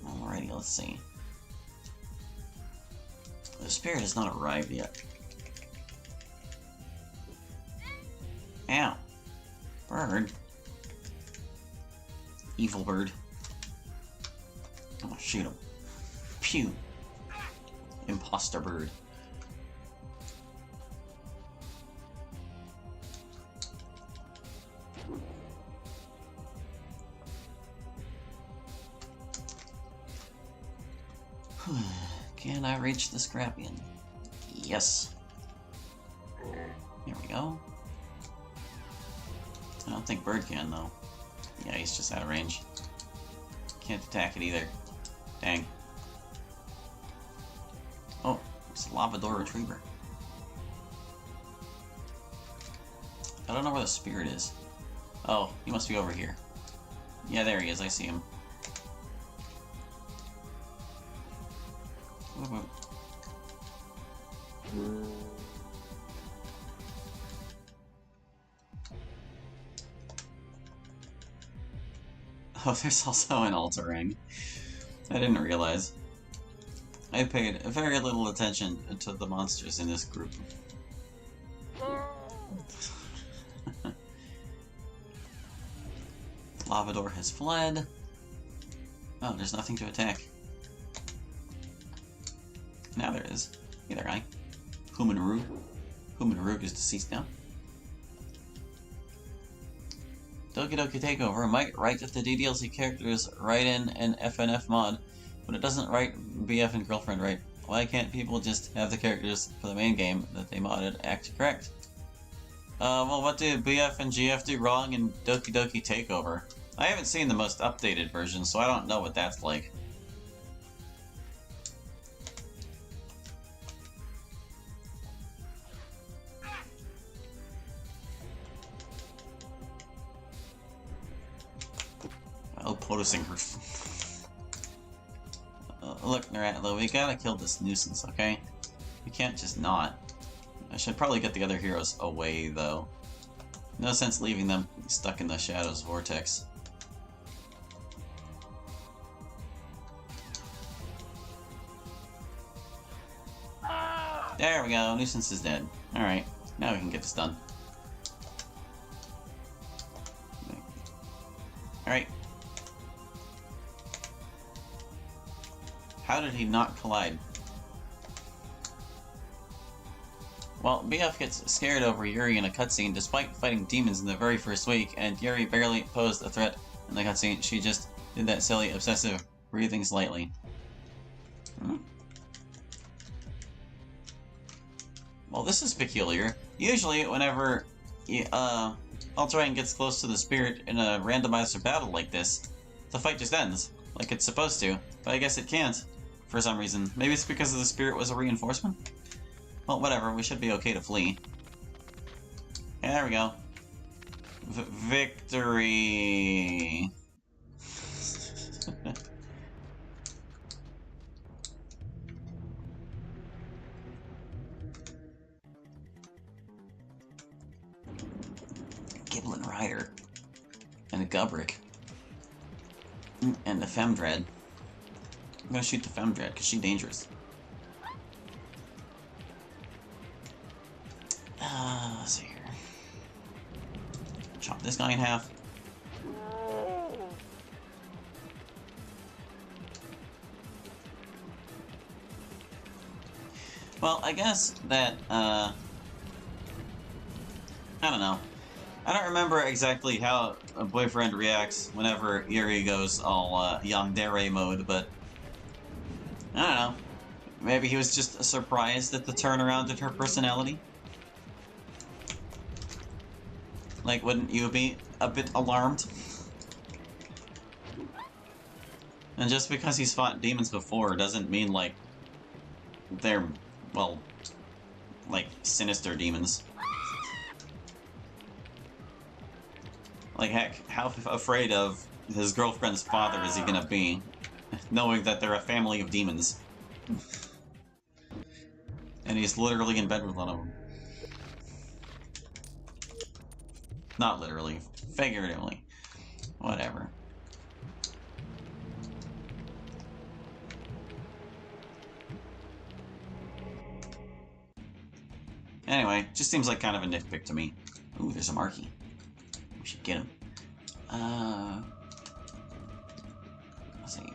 A: Alrighty, let's see. The spirit has not arrived yet. Ow. Bird. Evil bird. I'm gonna shoot him. Phew. Imposter bird. Can I reach the Scrapian? Yes. Here we go. I don't think Bird can, though. Yeah, he's just out of range. Can't attack it either. Dang. Oh, it's a Lavador Retriever. I don't know where the spirit is. Oh, he must be over here. Yeah, there he is. I see him. Whoop, whoop. Oh, there's also an altar ring. I didn't realize. I paid very little attention to the monsters in this group. Lavador has fled. Oh, there's nothing to attack. Now there is. Hey there, guy. Humanarug. Humanarug is deceased now. Doki Doki Takeover might write the DDLC characters right in an FNF mod, but it doesn't write BF and Girlfriend right. Why can't people just have the characters for the main game that they modded act correct? Well, what did BF and GF do wrong in Doki Doki Takeover? I haven't seen the most updated version, so I don't know what that's like. Oh, Potosynchro. Look, Naratlo, we gotta kill this nuisance, okay? We can't just not. I should probably get the other heroes away, though. No sense leaving them stuck in the Shadow's vortex. There we go, nuisance is dead. Alright, now we can get this done. Alright. How did he not collide? Well, BF gets scared over Yuri in a cutscene despite fighting demons in the very first week, and Yuri barely posed a threat in the cutscene. She just did that silly, obsessive breathing slightly. Well, this is peculiar. Usually, whenever Alterine gets close to the spirit in a randomizer battle like this, the fight just ends, like it's supposed to. But I guess it can't, for some reason. Maybe it's because the spirit was a reinforcement? Well, whatever, we should be okay to flee. Yeah, there we go. Victory! Giblin Rider. And a Gubrick. And a Femdread. I'm gonna shoot the Femdread, because she's dangerous. Let's see here. Chop this guy in half. Well, I guess that, I don't know. I don't remember exactly how a boyfriend reacts whenever Yuri goes all, yandere mode, but I don't know. Maybe he was just surprised at the turnaround in her personality? Like, wouldn't you be a bit alarmed? And just because he's fought demons before doesn't mean, like, they're, well, like, sinister demons. Like, heck, how afraid of his girlfriend's father is he gonna be, knowing that they're a family of demons? And he's literally in bed with one of them. Not literally, figuratively. Whatever. Anyway, just seems like kind of a nitpick to me. Ooh, there's a Marquee. We should get him. Let's see here.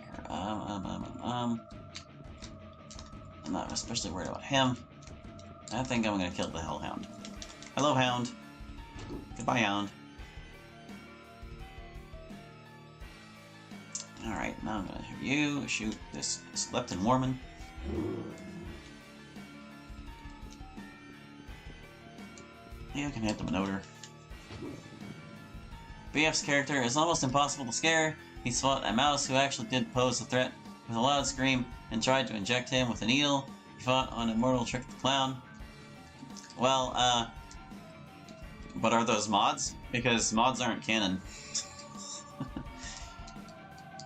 A: I'm not especially worried about him. I think I'm gonna kill the Hellhound. Hello, Hound. Goodbye, Hound. Alright, now I'm gonna have you shoot this Lepton Warman. You can hit the Minotaur. BF's character is almost impossible to scare. He fought a mouse who actually did pose a threat with a loud scream and tried to inject him with a needle. He fought on Immortal Trick the Clown. Well, but are those mods? Because mods aren't canon.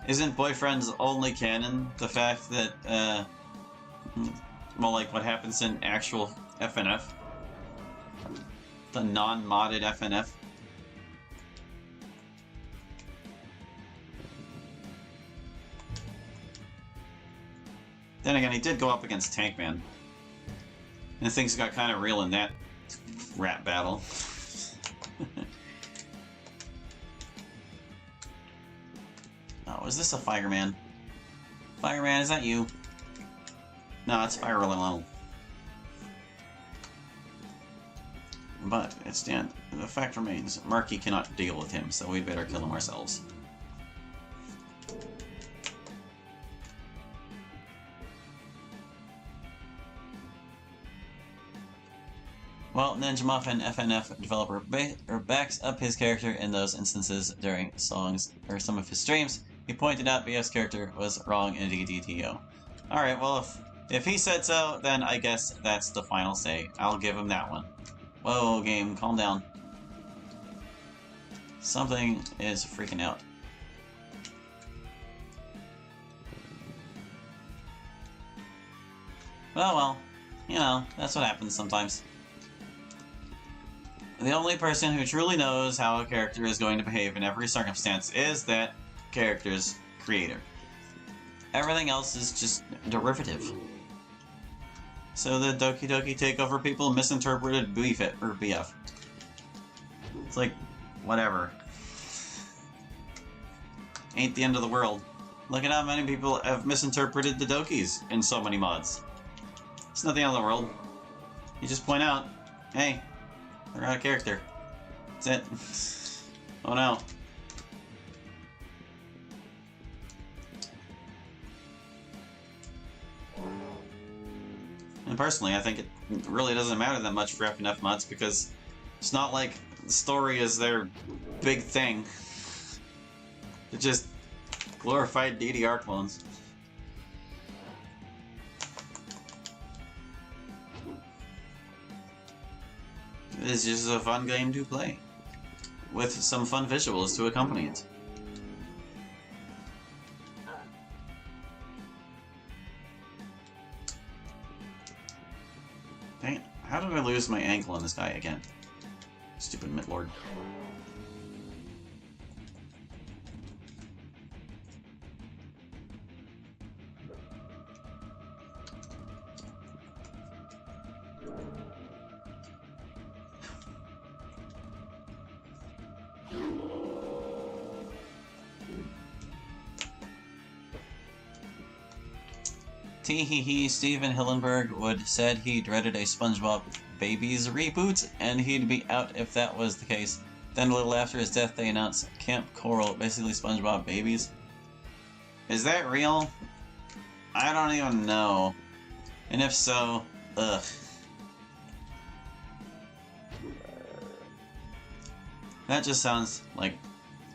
A: Isn't Boyfriend's only canon the fact that, well, like what happens in actual FNF? The non-modded FNF? Then again, he did go up against Tankman. And things got kind of real in that rap battle. Oh, is this a Fireman? Fireman, is that you? No, it's Fire Alone. But the fact remains, Marky cannot deal with him, so we'd better kill him ourselves. Well, Ninja Muffin FNF developer backs up his character in those instances during songs or some of his streams. He pointed out BF's character was wrong in DDTO. Alright, well, if he said so, then I guess that's the final say. I'll give him that one. Whoa, game, calm down. Something is freaking out. Well, you know, that's what happens sometimes. The only person who truly knows how a character is going to behave in every circumstance is that character's creator. Everything else is just derivative. So the Doki Doki Takeover people misinterpreted BF. It's like, whatever. Ain't the end of the world. Look at how many people have misinterpreted the Dokis in so many mods. It's not the end of the world. You just point out, hey, they're out of character. That's it. Oh no. And personally, I think it really doesn't matter that much for FNF mods because it's not like the story is their big thing. It's just glorified DDR clones. It's just a fun game to play, with some fun visuals to accompany it. Dang it, how did I lose my ankle on this guy again? Stupid Midlord. Teehee, Steven Hillenberg said he dreaded a SpongeBob Babies reboot, and he'd be out if that was the case. Then a little after his death, they announced Camp Coral, basically SpongeBob Babies. Is that real? I don't even know. And if so, ugh. That just sounds like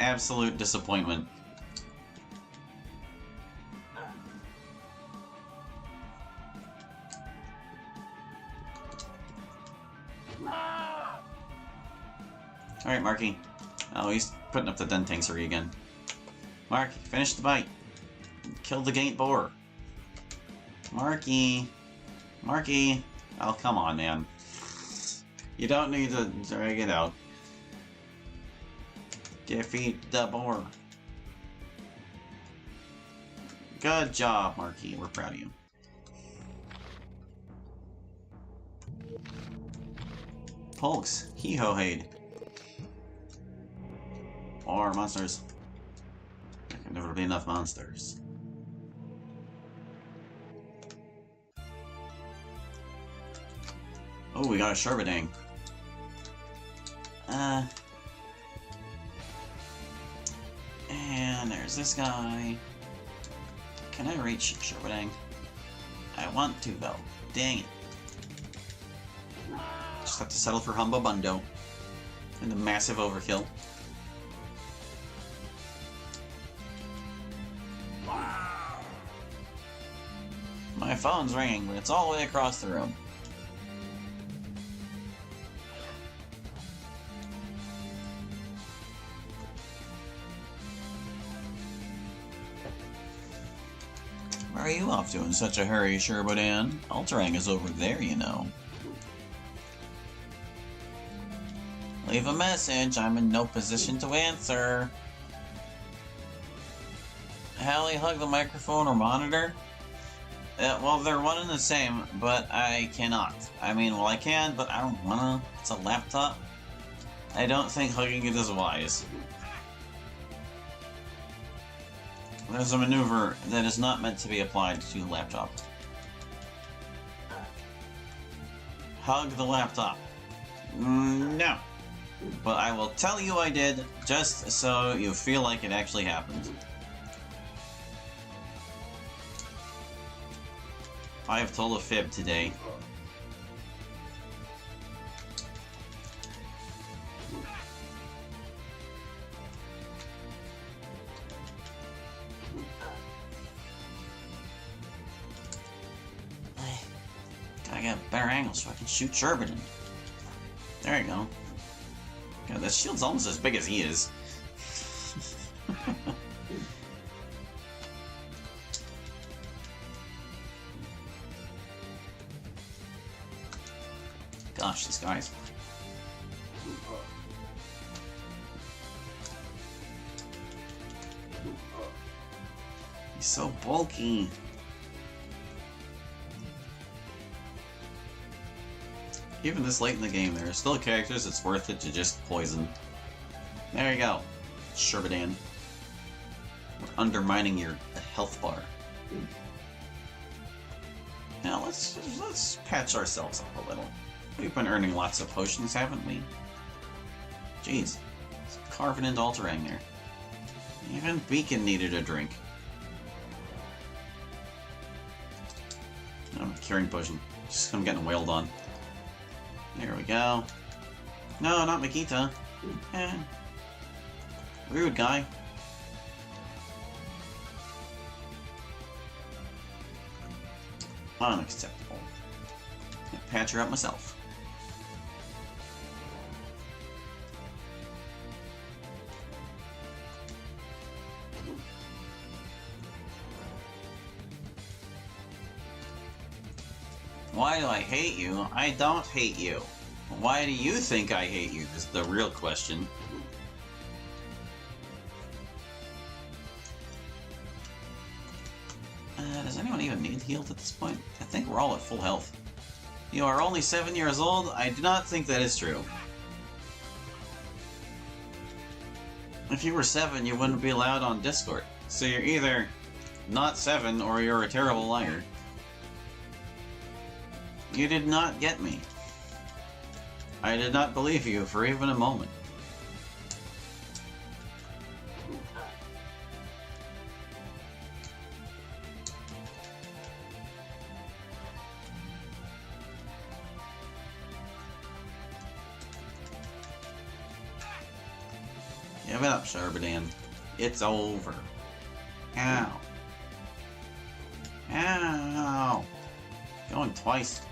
A: absolute disappointment. Alright, Marky. Oh, he's putting up the Dentancery again. Mark, finish the bite. Kill the Gate Boar. Marky. Marky. Oh, come on, man. You don't need to drag it out. Defeat the boar. Good job, Marky. We're proud of you. Polks. Hee-ho-hayed. More monsters. There can never be enough monsters. Oh, we got a Sherbadang. And there's this guy. Can I reach Sherbadang? I want to, though. Dang it. Just have to settle for Humba Bundo. And the massive overkill. My phone's ringing, but it's all the way across the room. Where are you off to in such a hurry, Sherbodan? Alterang is over there, you know. Leave a message. I'm in no position to answer. Hallie, hug the microphone or monitor? Well, they're one and the same, but I cannot. I mean, well, I can, but I don't wanna. It's a laptop. I don't think hugging it is wise. There's a maneuver that is not meant to be applied to the laptop. Hug the laptop. No. But I will tell you I did, just so you feel like it actually happened. I have told a fib today. Gotta get a better angle so I can shoot Sherbadang. There you go. God, that shield's almost as big as he is. Gosh, these guys. He's so bulky. Even this late in the game, there are still characters it's worth it to just poison. There you go, Sherbadang. We're undermining your health bar. Now let's patch ourselves up a little. We've been earning lots of potions, haven't we? Jeez, carving into Alterang there. Even Beacon needed a drink. Oh, curing potion. Just I'm getting wailed on. There we go. No, not Makita. Eh. Rude guy. Unacceptable. Patch her up myself. Why do I hate you? I don't hate you. Why do you think I hate you is the real question. Does anyone even need healed at this point? I think we're all at full health. You are only 7 years old? I do not think that is true. If you were 7, you wouldn't be allowed on Discord. So you're either not 7 or you're a terrible liar. You did not get me. I did not believe you for even a moment. Give it up, Sherbadang. It's over. Ow. Ow. Going twice.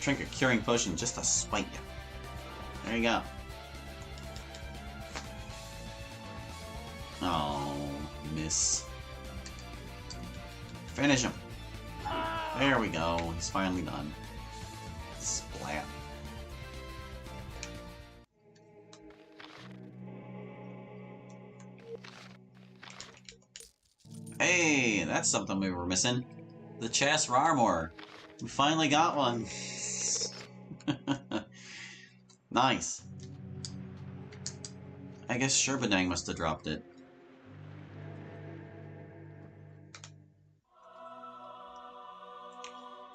A: Drink a curing potion just to spite you. There you go. Oh, miss. Finish him. There we go. He's finally done. Splat. Hey, that's something we were missing. The chest armor. We finally got one. Nice. I guess Sherbadang must have dropped it.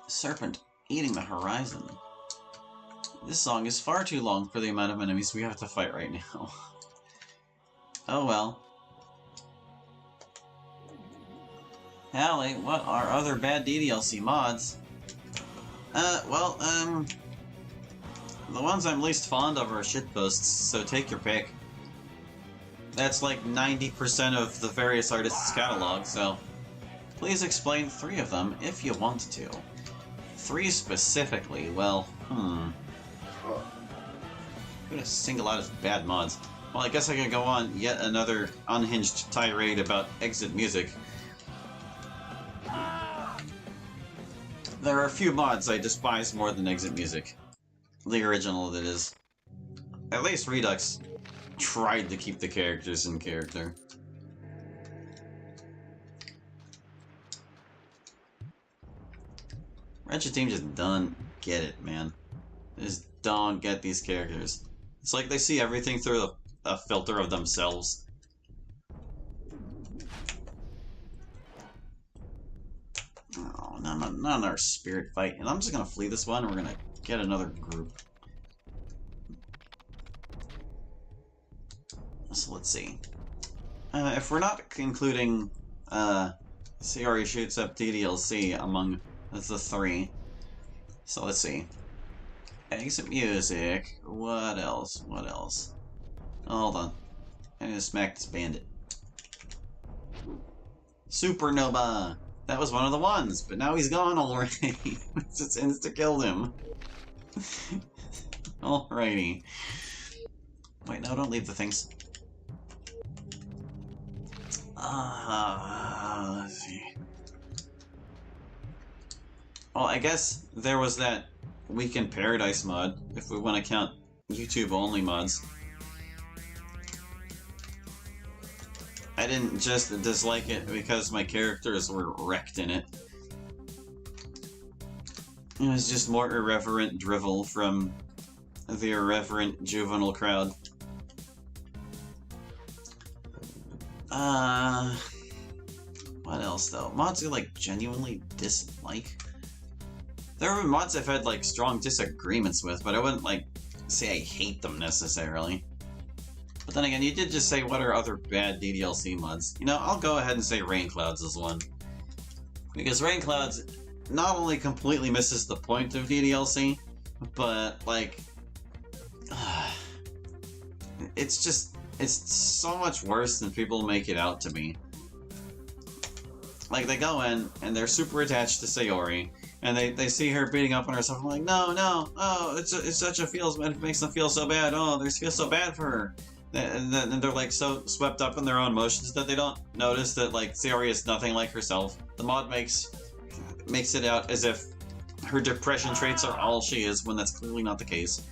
A: Serpent eating the horizon. This song is far too long for the amount of enemies we have to fight right now. Oh well. Hallie, what are other bad DDLC mods? The ones I'm least fond of are shitposts, so take your pick. That's like 90% of the various artists' catalog, so please explain 3 of them if you want to. 3 specifically, well, I'm gonna single out as bad mods. Well, I guess I could go on yet another unhinged tirade about exit music. There are a few mods I despise more than exit music. The original, that is. At least Redux tried to keep the characters in character. Reagent team just don't get it, man. They just don't get these characters. It's like they see everything through a filter of themselves. Oh, not another spirit fight. And I'm just gonna flee this one and we're gonna get another group. So let's see. If we're not including Sayori shoots up DDLC among the 3. So let's see. Exit music. What else? What else? Oh, hold on. I need to smack this bandit. Supernova! That was one of the ones, but now he's gone already. Just insta-killed him. Alrighty. Wait, no, don't leave the things. Let's see. Well, I guess there was that Week in Paradise mod, if we want to count YouTube-only mods. I didn't just dislike it because my characters were wrecked in it. It was just more irreverent drivel from the irreverent juvenile crowd. What else though? Mods I like genuinely dislike? There have been mods I've had like strong disagreements with, but I wouldn't like say I hate them necessarily. But then again, you did just say what are other bad DDLC mods. You know, I'll go ahead and say Rain Clouds is one. Because Rain Clouds not only completely misses the point of DDLC, but like it's so much worse than people make it out to be. Like, they go in, and they're super attached to Sayori, and they see her beating up on herself, and like, no, oh, it's such a feels, it makes them feel so bad, oh, they feel so bad for her. And they're, like, so swept up in their own emotions that they don't notice that, like, Sayori is nothing like herself. The mod makes it out as if her depression traits are all she is, when that's clearly not the case.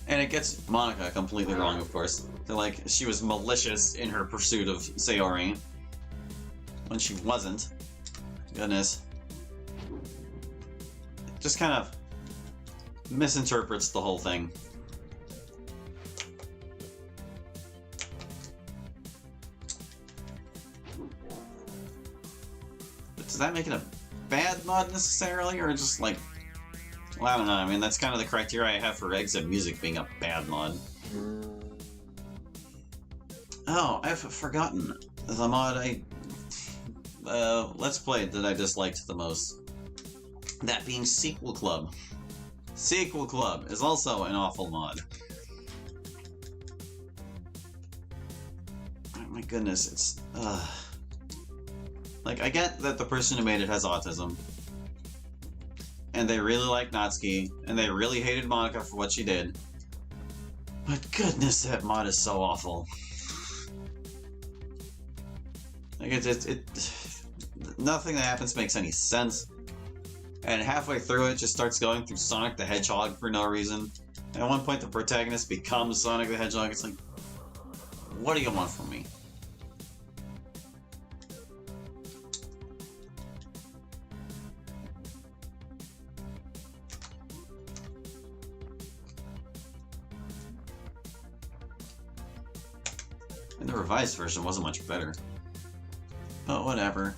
A: And it gets Monika completely wrong, of course. They're like, she was malicious in her pursuit of Sayori. When she wasn't. Goodness. It just kind of misinterprets the whole thing. But does that make it a bad mod necessarily, or just like... Well, I don't know, I mean, that's kind of the criteria I have for exit music being a bad mod. Oh, I've forgotten the mod Let's Play that I disliked the most. That being Sequel Club. Sequel Club is also an awful mod. Oh my goodness, it's... Like, I get that the person who made it has autism. And they really like Natsuki, and they really hated Monika for what she did. But goodness, that mod is so awful. Like, nothing that happens makes any sense. And halfway through it just starts going through Sonic the Hedgehog for no reason. And at one point the protagonist becomes Sonic the Hedgehog. It's like, what do you want from me? And the revised version wasn't much better. But whatever.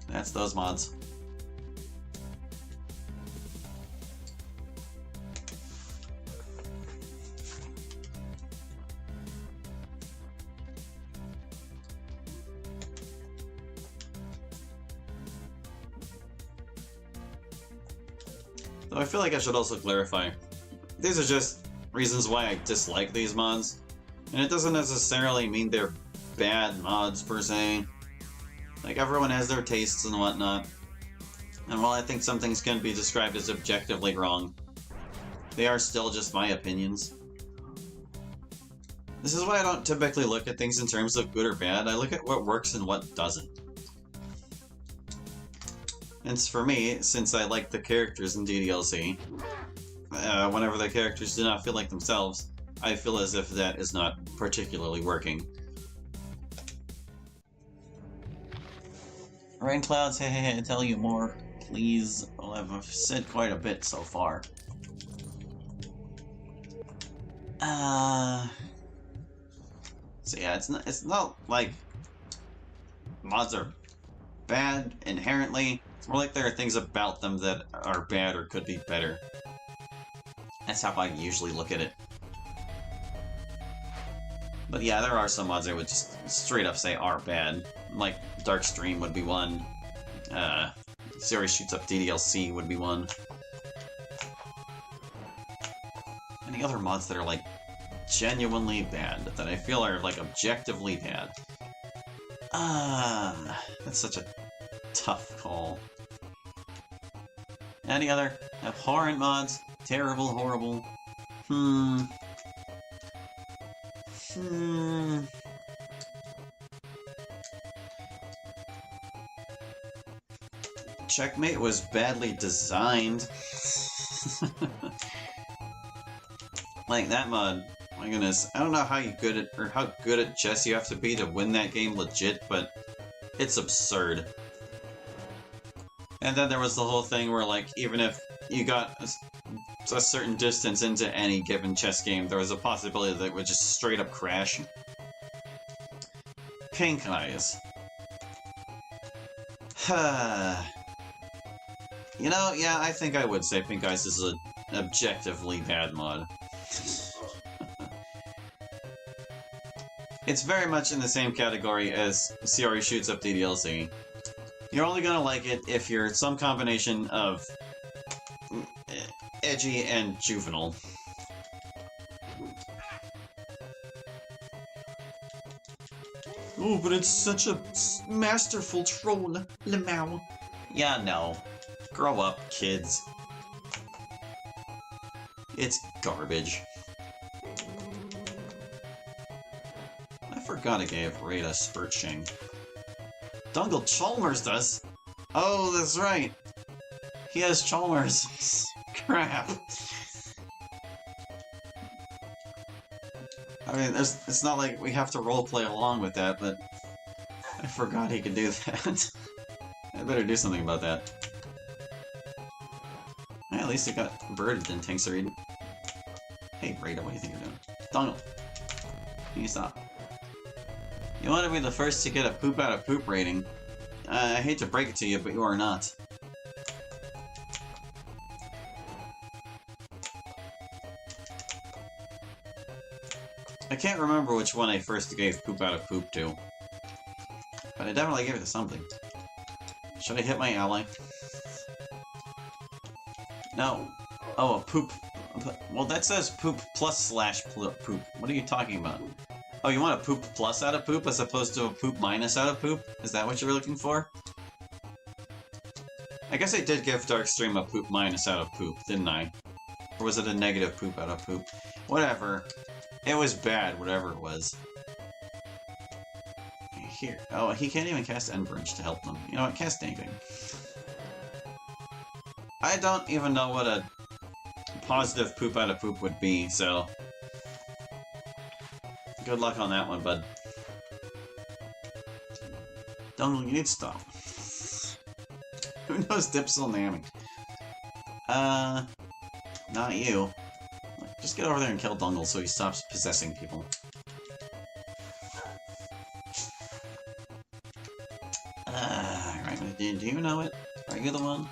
A: That's those mods. Though I feel like I should also clarify, these are just reasons why I dislike these mods, and it doesn't necessarily mean they're bad mods per se. Like, everyone has their tastes and whatnot, and while I think some things can be described as objectively wrong, they are still just my opinions. This is why I don't typically look at things in terms of good or bad. I look at what works and what doesn't. And for me, since I like the characters in DDLC, whenever the characters do not feel like themselves, I feel as if that is not particularly working. Rain clouds, hey, tell you more, please. Well, I've said quite a bit so far. So yeah, it's not like mods are bad inherently. It's more like there are things about them that are bad or could be better. That's how I usually look at it. But yeah, there are some mods I would just straight up say are bad. Like Dark Stream would be one. Series Shoots Up DDLC would be one. Any other mods that are like genuinely bad, that I feel are like objectively bad? That's such a tough call. Any other abhorrent mods? Terrible, horrible. Checkmate was badly designed. Like that mod, my goodness, I don't know how good at chess you have to be to win that game legit, but it's absurd. And then there was the whole thing where, like, even if you got a certain distance into any given chess game, there was a possibility that it would just straight up crash. Pink Eyes. You know, yeah, I think I would say Pink Eyes is an objectively bad mod. It's very much in the same category as Series Shoots Up DDLC. You're only gonna like it if you're some combination of edgy and juvenile. Oh, but it's such a masterful troll, Lemao. Yeah, no. Grow up, kids. It's garbage. I forgot I gave Raid a Spurt Shing. Dungle Chalmers does? Oh, that's right. He has Chalmers. Crap. I mean, it's not like we have to roleplay along with that, but I forgot he could do that. I better do something about that. At least it got birded in Tanksareed. Hey, Rada, what do you think you're doing? Dongle! Can you stop? You want to be the first to get a poop out of poop rating. I hate to break it to you, but you are not. I can't remember which one I first gave poop out of poop to. But I definitely gave it to something. Should I hit my ally? No. Oh, a poop. Well, that says poop plus / poop. What are you talking about? Oh, you want a poop plus out of poop as opposed to a poop minus out of poop? Is that what you were looking for? I guess I did give Darkstream a poop minus out of poop, didn't I? Or was it a negative poop out of poop? Whatever. It was bad, whatever it was. Here. Oh, he can't even cast Endbridge to help them. You know what? Cast anything. I don't even know what a positive poop out of poop would be, so... good luck on that one, bud. Dungle, you need to stop. Who knows Dipsel Naming? Not you. Just get over there and kill Dungle so he stops possessing people. Right, do you know it? Are you the one?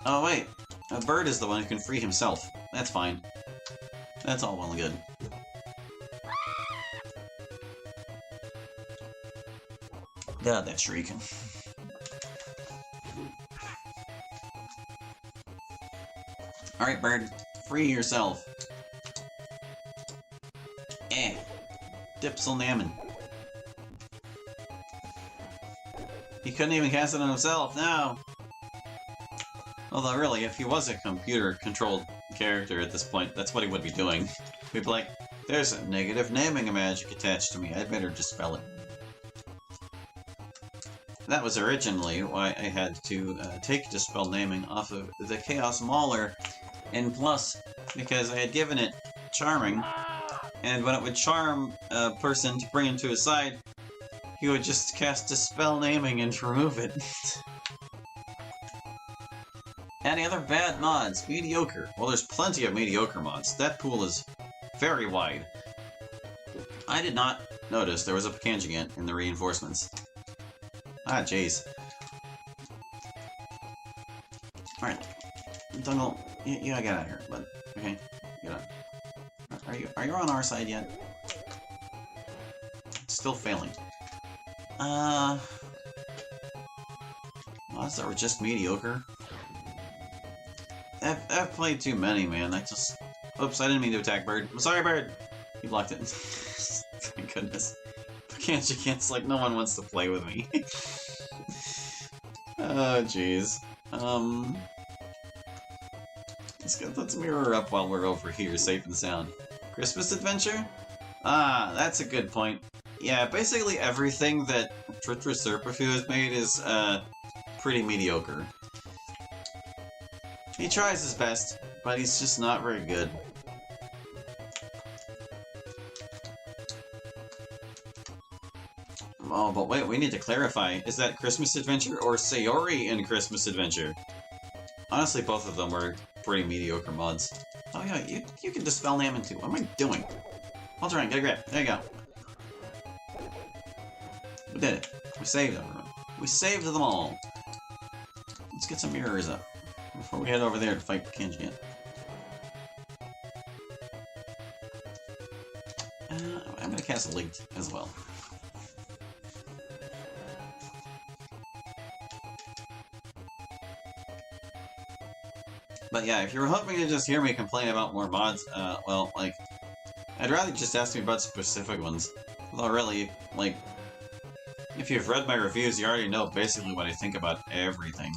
A: Oh wait, a bird is the one who can free himself. That's fine. That's all well and good. God, that shriek. Alright, bird. Free yourself. Dipselnamen. He couldn't even cast it on himself, no! Although really, if he was a computer-controlled character at this point, that's what he would be doing. He'd be like, there's a negative naming magic attached to me, I'd better dispel it. That was originally why I had to take Dispel Naming off of the Chaos Mauler in Plus, because I had given it Charming, and when it would charm a person to bring him to his side, he would just cast Dispel Naming and remove it. Any other bad mods? Mediocre. Well, there's plenty of mediocre mods. That pool is very wide. I did not notice there was a Pekanjigant in the reinforcements. Ah, jeez. Alright. Dungle, you gotta get out of here, bud. Okay? Get out. Are you on our side yet? Still failing. Mods that were just mediocre? I've played too many, man. Oops, I didn't mean to attack Bird. I'm sorry, Bird! He blocked it. Thank goodness. Pekanjigant's like, no one wants to play with me. Oh, jeez. Let's mirror up while we're over here, safe and sound. Christmas Adventure? Ah, that's a good point. Yeah, basically everything that Serpifu has made is, pretty mediocre. He tries his best, but he's just not very good. Oh, but wait, we need to clarify. Is that Christmas Adventure or Sayori in Christmas Adventure? Honestly, both of them were pretty mediocre mods. Oh yeah, you can Dispel Namen too. What am I doing? Hold on, get a grip. There you go. We did it. We saved everyone. We saved them all. Let's get some mirrors up before we head over there to fight Pekanjigant. I'm gonna cast Linked as well. But yeah, if you were hoping to just hear me complain about more mods, well, like, I'd rather just ask me about specific ones. Although really, like, if you've read my reviews, you already know basically what I think about everything.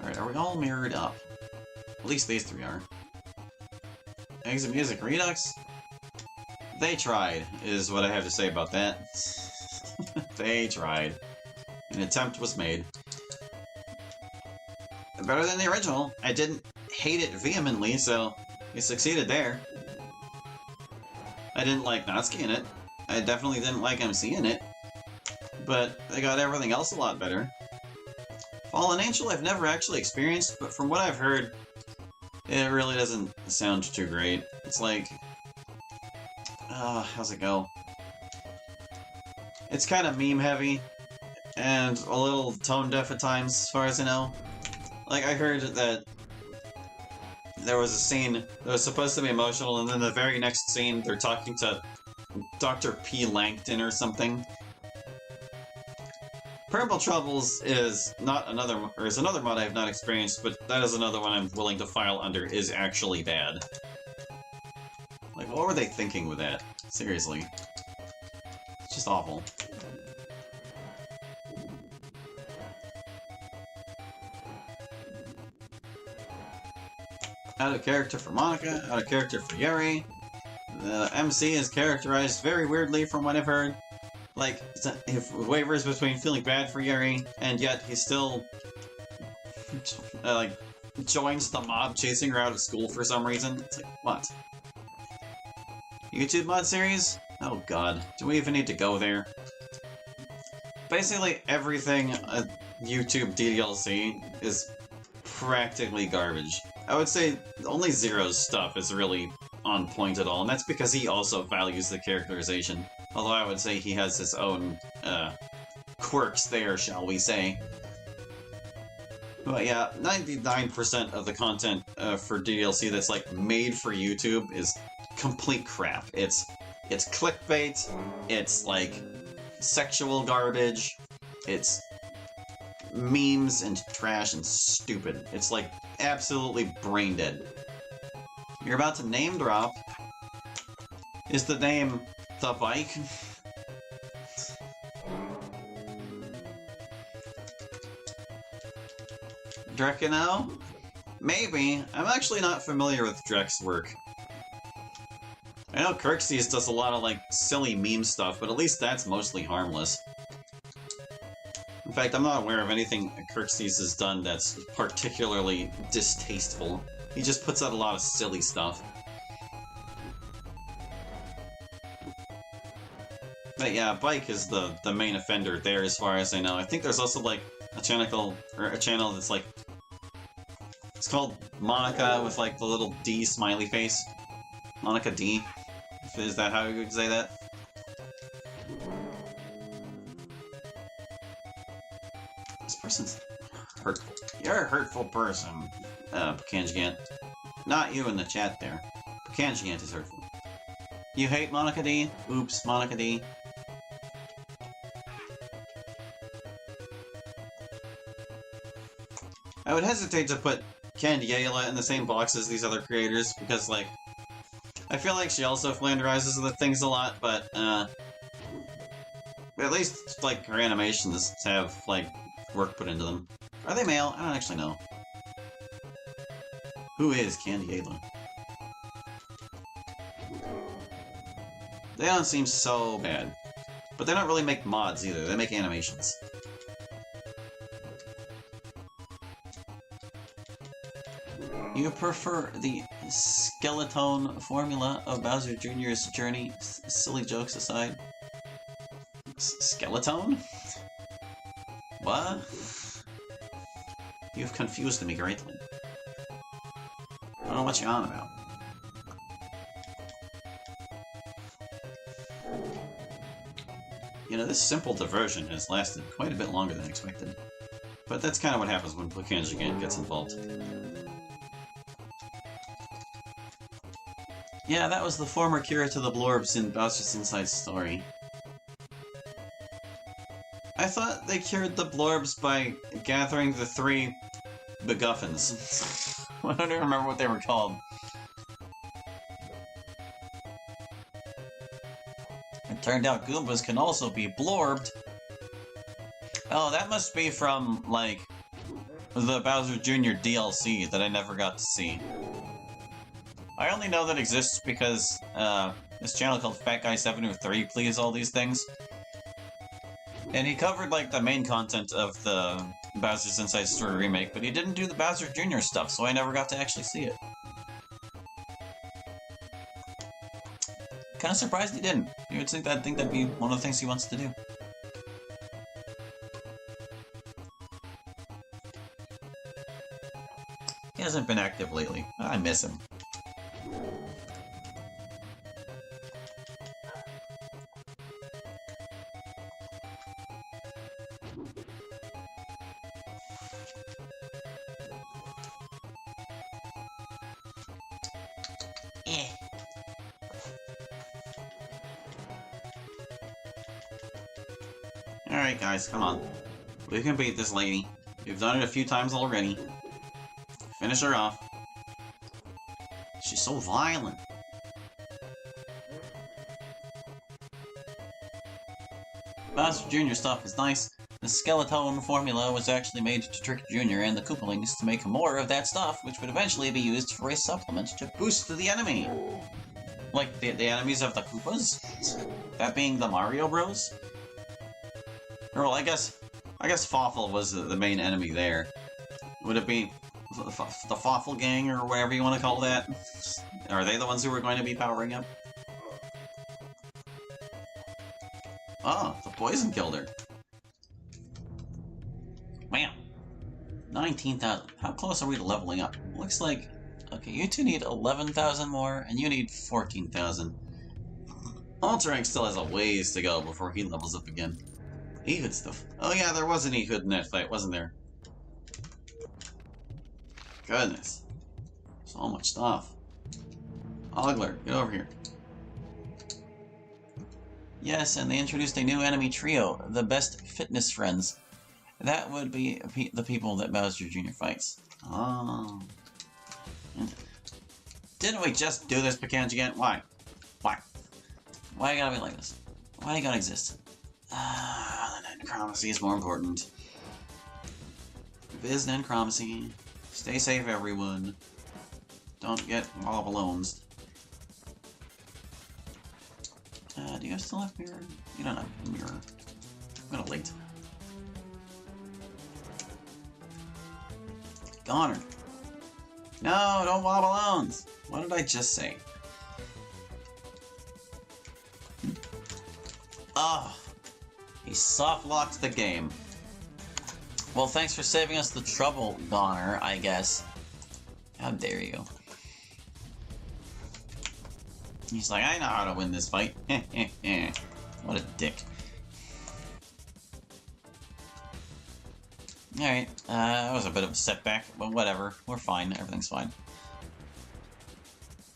A: Alright, are we all mirrored up? At least these three are. Exit Music Redux? They tried, is what I have to say about that. They tried. An attempt was made. Better than the original. I didn't hate it vehemently, so they succeeded there. I didn't like Natsuki in it. I definitely didn't like MC in it. But they got everything else a lot better. Fallen Angel I've never actually experienced, but from what I've heard, it really doesn't sound too great. It's like... how's it go? It's kind of meme-heavy, and a little tone-deaf at times, as far as I know. Like, I heard that there was a scene that was supposed to be emotional, and then the very next scene, they're talking to Dr. P. Langton or something. Purple Troubles is another mod I have not experienced, but that is another one I'm willing to file under is actually bad. Like, what were they thinking with that? Seriously. It's just awful. Out of character for Monica, out of character for Yuri. The MC is characterized very weirdly from what I've heard. Like, he wavers between feeling bad for Yuri, and yet he still, like, joins the mob chasing her out of school for some reason. It's like, what? YouTube mod series? Oh god, do we even need to go there? Basically everything YouTube DDLC is practically garbage. I would say only Zero's stuff is really on point at all, and that's because he also values the characterization. Although I would say he has his own, quirks there, shall we say. But yeah, 99% of the content for DLC that's, like, made for YouTube is complete crap. It's clickbait, it's, like, sexual garbage, it's memes and trash and stupid. It's like absolutely brain dead. You're about to name drop. Is the name the bike? Drekino? Maybe. I'm actually not familiar with Drek's work. I know Kirksey's does a lot of, like, silly meme stuff, but at least that's mostly harmless. In fact, I'm not aware of anything Kirksey's has done that's particularly distasteful. He just puts out a lot of silly stuff. But yeah, Bike is the main offender there as far as I know. I think there's also, like, a channel that's, like... It's called Monica with, like, the little D smiley face. Monica D. Is that how you would say that? This person's hurtful. You're a hurtful person, Pekangiant. Not you in the chat there. Pekangiant is hurtful. You hate Monica D? Oops, Monica D. I would hesitate to put Candiela in the same box as these other creators, because, like, I feel like she also flanderizes the things a lot, but, at least, like, her animations have, like, work put into them. Are they male? I don't actually know. Who is Candiela? They don't seem so bad. But they don't really make mods either, they make animations. You prefer the skeleton formula of Bowser Jr.'s journey, silly jokes aside? Skeleton? What? You've confused me greatly. I don't know what you're on about. You know, this simple diversion has lasted quite a bit longer than expected. But that's kind of what happens when Pekangiant gets involved. Yeah, that was the former cure to the Blorbs in Bowser's Inside Story. I thought they cured the Blorbs by gathering the 3 MacGuffins. I don't even remember what they were called. It turned out Goombas can also be blorbed. Oh, that must be from, like, the Bowser Jr. DLC that I never got to see. I only know that exists because, this channel called Fat Guy 703 plays all these things. And he covered, like, the main content of the Bowser's Inside Story remake, but he didn't do the Bowser Jr. stuff, so I never got to actually see it. Kinda surprised he didn't. You would think that'd be one of the things he wants to do. He hasn't been active lately. I miss him. Alright guys, come on. We can beat this lady. We've done it a few times already. Finish her off. She's so violent. Bowser Jr. stuff is nice. The skeleton formula was actually made to trick Jr. and the Koopalings to make more of that stuff, which would eventually be used for a supplement to boost the enemy. Like, the enemies of the Koopas? That being the Mario Bros? Or, well, I guess Fawful was the main enemy there. Would it be the Fawful Gang, or whatever you want to call that? Are they the ones who were going to be powering up? Oh, the poison killed her. Bam! 19,000. How close are we to leveling up? Looks like... Okay, you two need 11,000 more, and you need 14,000. Alterank still has a ways to go before he levels up again. Ehud stuff. Oh yeah, there was an Ehud in that fight, wasn't there? Goodness. So much stuff. Ogler, get over here. Yes, and they introduced a new enemy trio, the Best Fitness Friends. That would be the people that Bowser Jr. fights. Oh. Didn't we just do this, Pecan again? Why? Why? Why you gotta be like this? Why you gotta exist? Necromancy is more important. Biz necromancy. Stay safe, everyone. Don't get all balloons. Do you guys still have mirror? You don't have a mirror. I'm gonna late. Goner. No, don't wall balloons! What did I just say? Oh, he soft-locked the game. Well, thanks for saving us the trouble, Goner, I guess. How dare you. He's like, I know how to win this fight. What a dick. Alright, that was a bit of a setback, but whatever. We're fine. Everything's fine.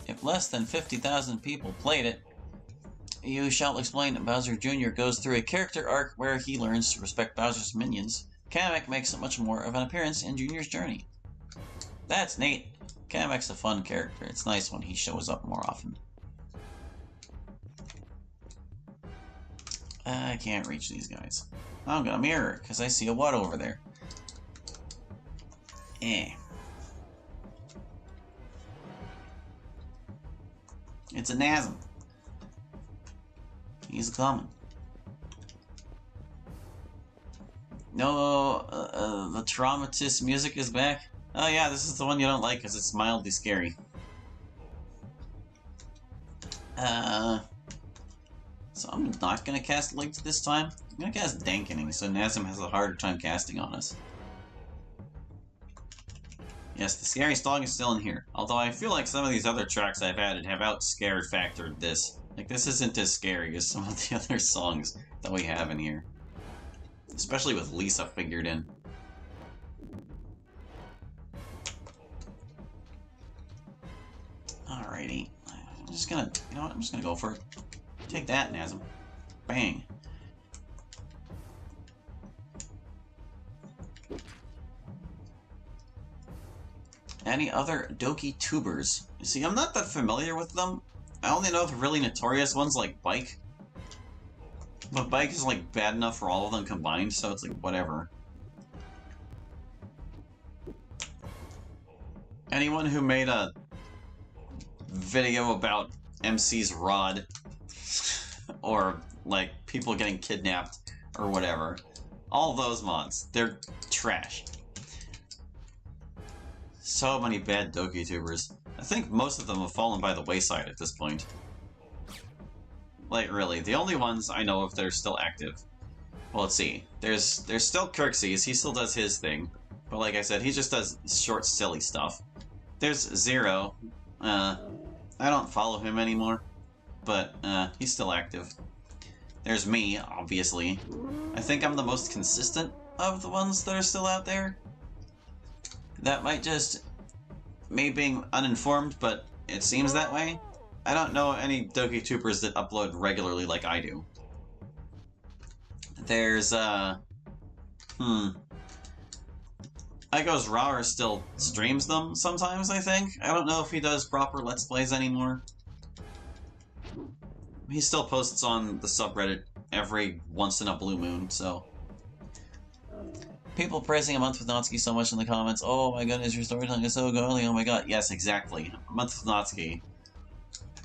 A: If less than 50,000 people played it, you shall explain that Bowser Jr. goes through a character arc where he learns to respect Bowser's minions. Kamek makes much more of an appearance in Junior's journey. That's neat. Kamek's a fun character. It's nice when he shows up more often. I can't reach these guys. I'm gonna mirror, because I see a what over there. It's a Nasm. He's coming. No, the traumatist music is back. Oh yeah, this is the one you don't like because it's mildly scary. So I'm not gonna cast Linked this time. I'm gonna cast Dankening, so Nasm has a harder time casting on us. Yes, the scary song is still in here. Although I feel like some of these other tracks I've added have out-scared factored this. Like, this isn't as scary as some of the other songs that we have in here. Especially with Lisa figured in. Alrighty. I'm just gonna, you know what, I'm just gonna go for it. Take that, Nasm. Bang. Any other Doki tubers? You see, I'm not that familiar with them. I only know the really notorious ones like Bike. But Bike is like bad enough for all of them combined, so it's like whatever. Anyone who made a video about MC's Rod or like people getting kidnapped or whatever, all those mods, they're trash. So many bad Doki tubers. I think most of them have fallen by the wayside at this point. Like, really, the only ones I know of that are still active. Well, let's see. There's still Kirksey's, he still does his thing. But like I said, he just does short, silly stuff. There's Zero. I don't follow him anymore. But, he's still active. There's me, obviously. I think I'm the most consistent of the ones that are still out there. That might just me being uninformed, but it seems that way. I don't know any Doki tubers that upload regularly like I do. There's, Igo's Rawr still streams them sometimes, I think. I don't know if he does proper Let's Plays anymore. He still posts on the subreddit every once in a blue moon, so... People praising A Month with Natsuki so much in the comments. Oh my goodness, your storytelling is so girly. Oh my god. Yes, exactly. A Month with Natsuki.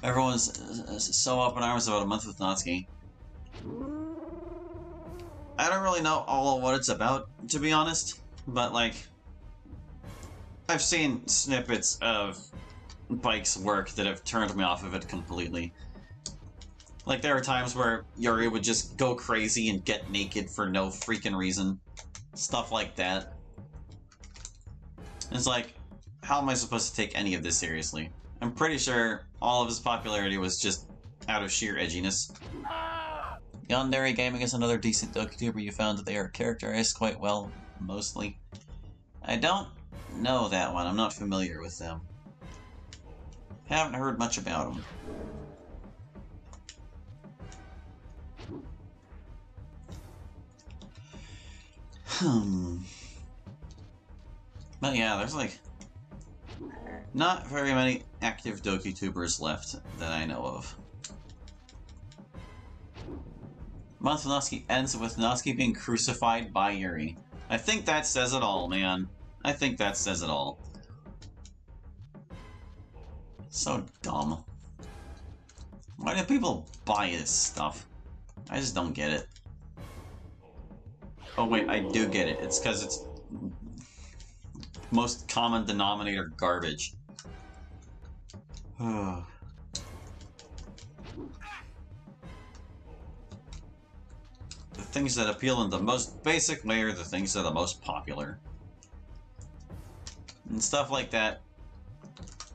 A: Everyone's so up in arms about A Month with Natsuki. I don't really know all of what it's about, to be honest. But, like... I've seen snippets of Bike's work that have turned me off of it completely. Like, there are times where Yuri would just go crazy and get naked for no freaking reason. Stuff like that. It's like, how am I supposed to take any of this seriously? I'm pretty sure all of his popularity was just out of sheer edginess. Yandere Gaming is another decent DokiTuber. You found that they are characterized quite well, mostly. I don't know that one. I'm not familiar with them. Haven't heard much about them. But yeah, there's like not very many active DokuTubers left that I know of. Month of Natsuki ends with Natsuki being crucified by Yuri. I think that says it all, man. I think that says it all. So dumb. Why do people buy this stuff? I just don't get it. Oh wait, I do get it. It's because it's most common denominator garbage. The things that appeal in the most basic way are the things that are the most popular. And stuff like that,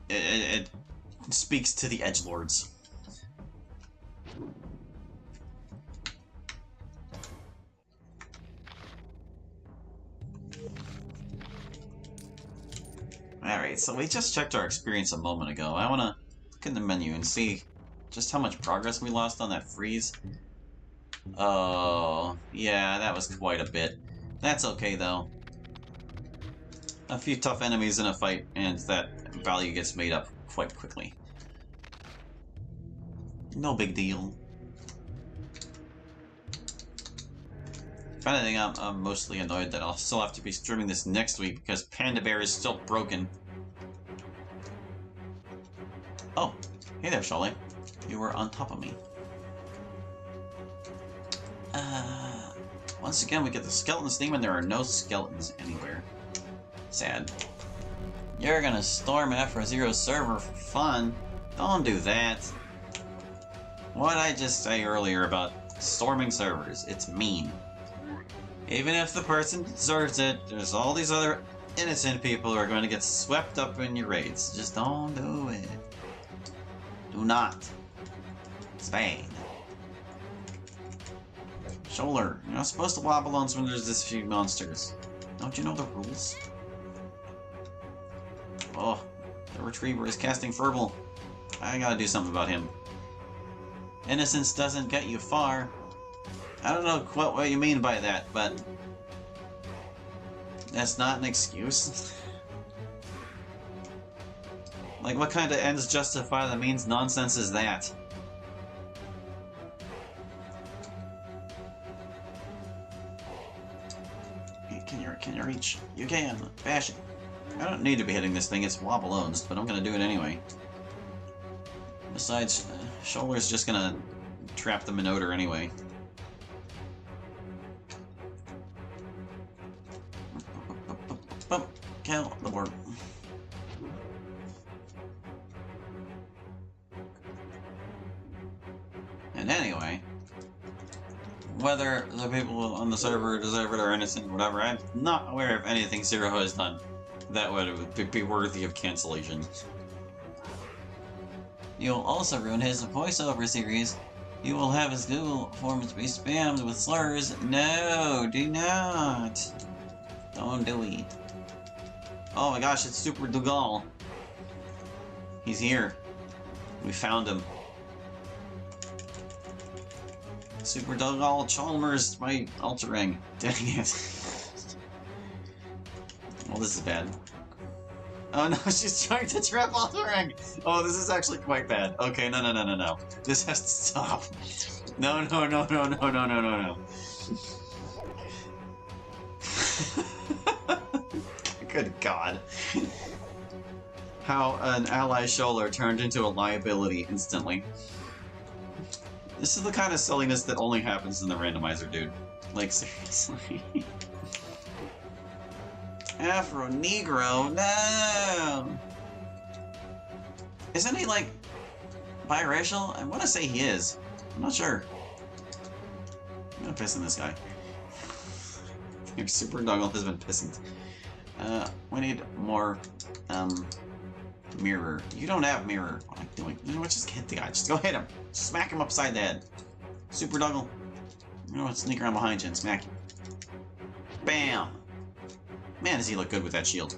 A: it speaks to the edgelords. Alright, so we just checked our experience a moment ago. I want to look in the menu and see just how much progress we lost on that freeze. Oh, yeah, that was quite a bit. That's okay, though. A few tough enemies in a fight, and that value gets made up quite quickly. No big deal. If anything, I'm mostly annoyed that I'll still have to be streaming this next week because Panda Bear is still broken. Oh, hey there, Shole. You were on top of me. Once again, we get the skeleton's theme and there are no skeletons anywhere. Sad. You're gonna storm Afro-Zero's server for fun? Don't do that. What did I just say earlier about storming servers? It's mean. Even if the person deserves it, there's all these other innocent people who are going to get swept up in your raids. Just don't do it. Do not. It's bad. Shoulder, you're not supposed to wobble on when there's this few monsters. Don't you know the rules? Oh, the Retriever is casting Furball. I gotta do something about him. Innocence doesn't get you far. I don't know quite what you mean by that, but that's not an excuse. Like, what kind of ends justify the means nonsense is that? Can you reach? You can. Bash it. I don't need to be hitting this thing, it's wobble-owns, but I'm gonna do it anyway. Besides, Shoulder's just gonna trap the Minotaur anyway. Kill the board. And anyway, whether the people on the server deserve it or innocent or whatever, I'm not aware of anything Zero has done that would be worthy of cancellation. You'll also ruin his voiceover series. You will have his Google forms be spammed with slurs. No, do not. Don't do it. Oh my gosh, it's Super Dougal. He's here. We found him. Super Dougal Chalmers, my Ultra Ring. Dang it. Well, this is bad. Oh no, she's trying to trap Ultra Ring! Oh, this is actually quite bad. Okay, no. This has to stop. No. Good God. How an ally shoulder turned into a liability instantly. This is the kind of silliness that only happens in the randomizer, dude. Like, seriously. Afro-Negro, no! Isn't he, like, biracial? I want to say he is. I'm not sure. I'm gonna piss in this guy. Your Super Doggle has been pissing. We need more, mirror. You don't have mirror. What am I doing? You know what? Just hit the guy. Just go hit him. Smack him upside the head. Super Doggle. You know what? Sneak around behind you and smack him. Bam! Man, does he look good with that shield.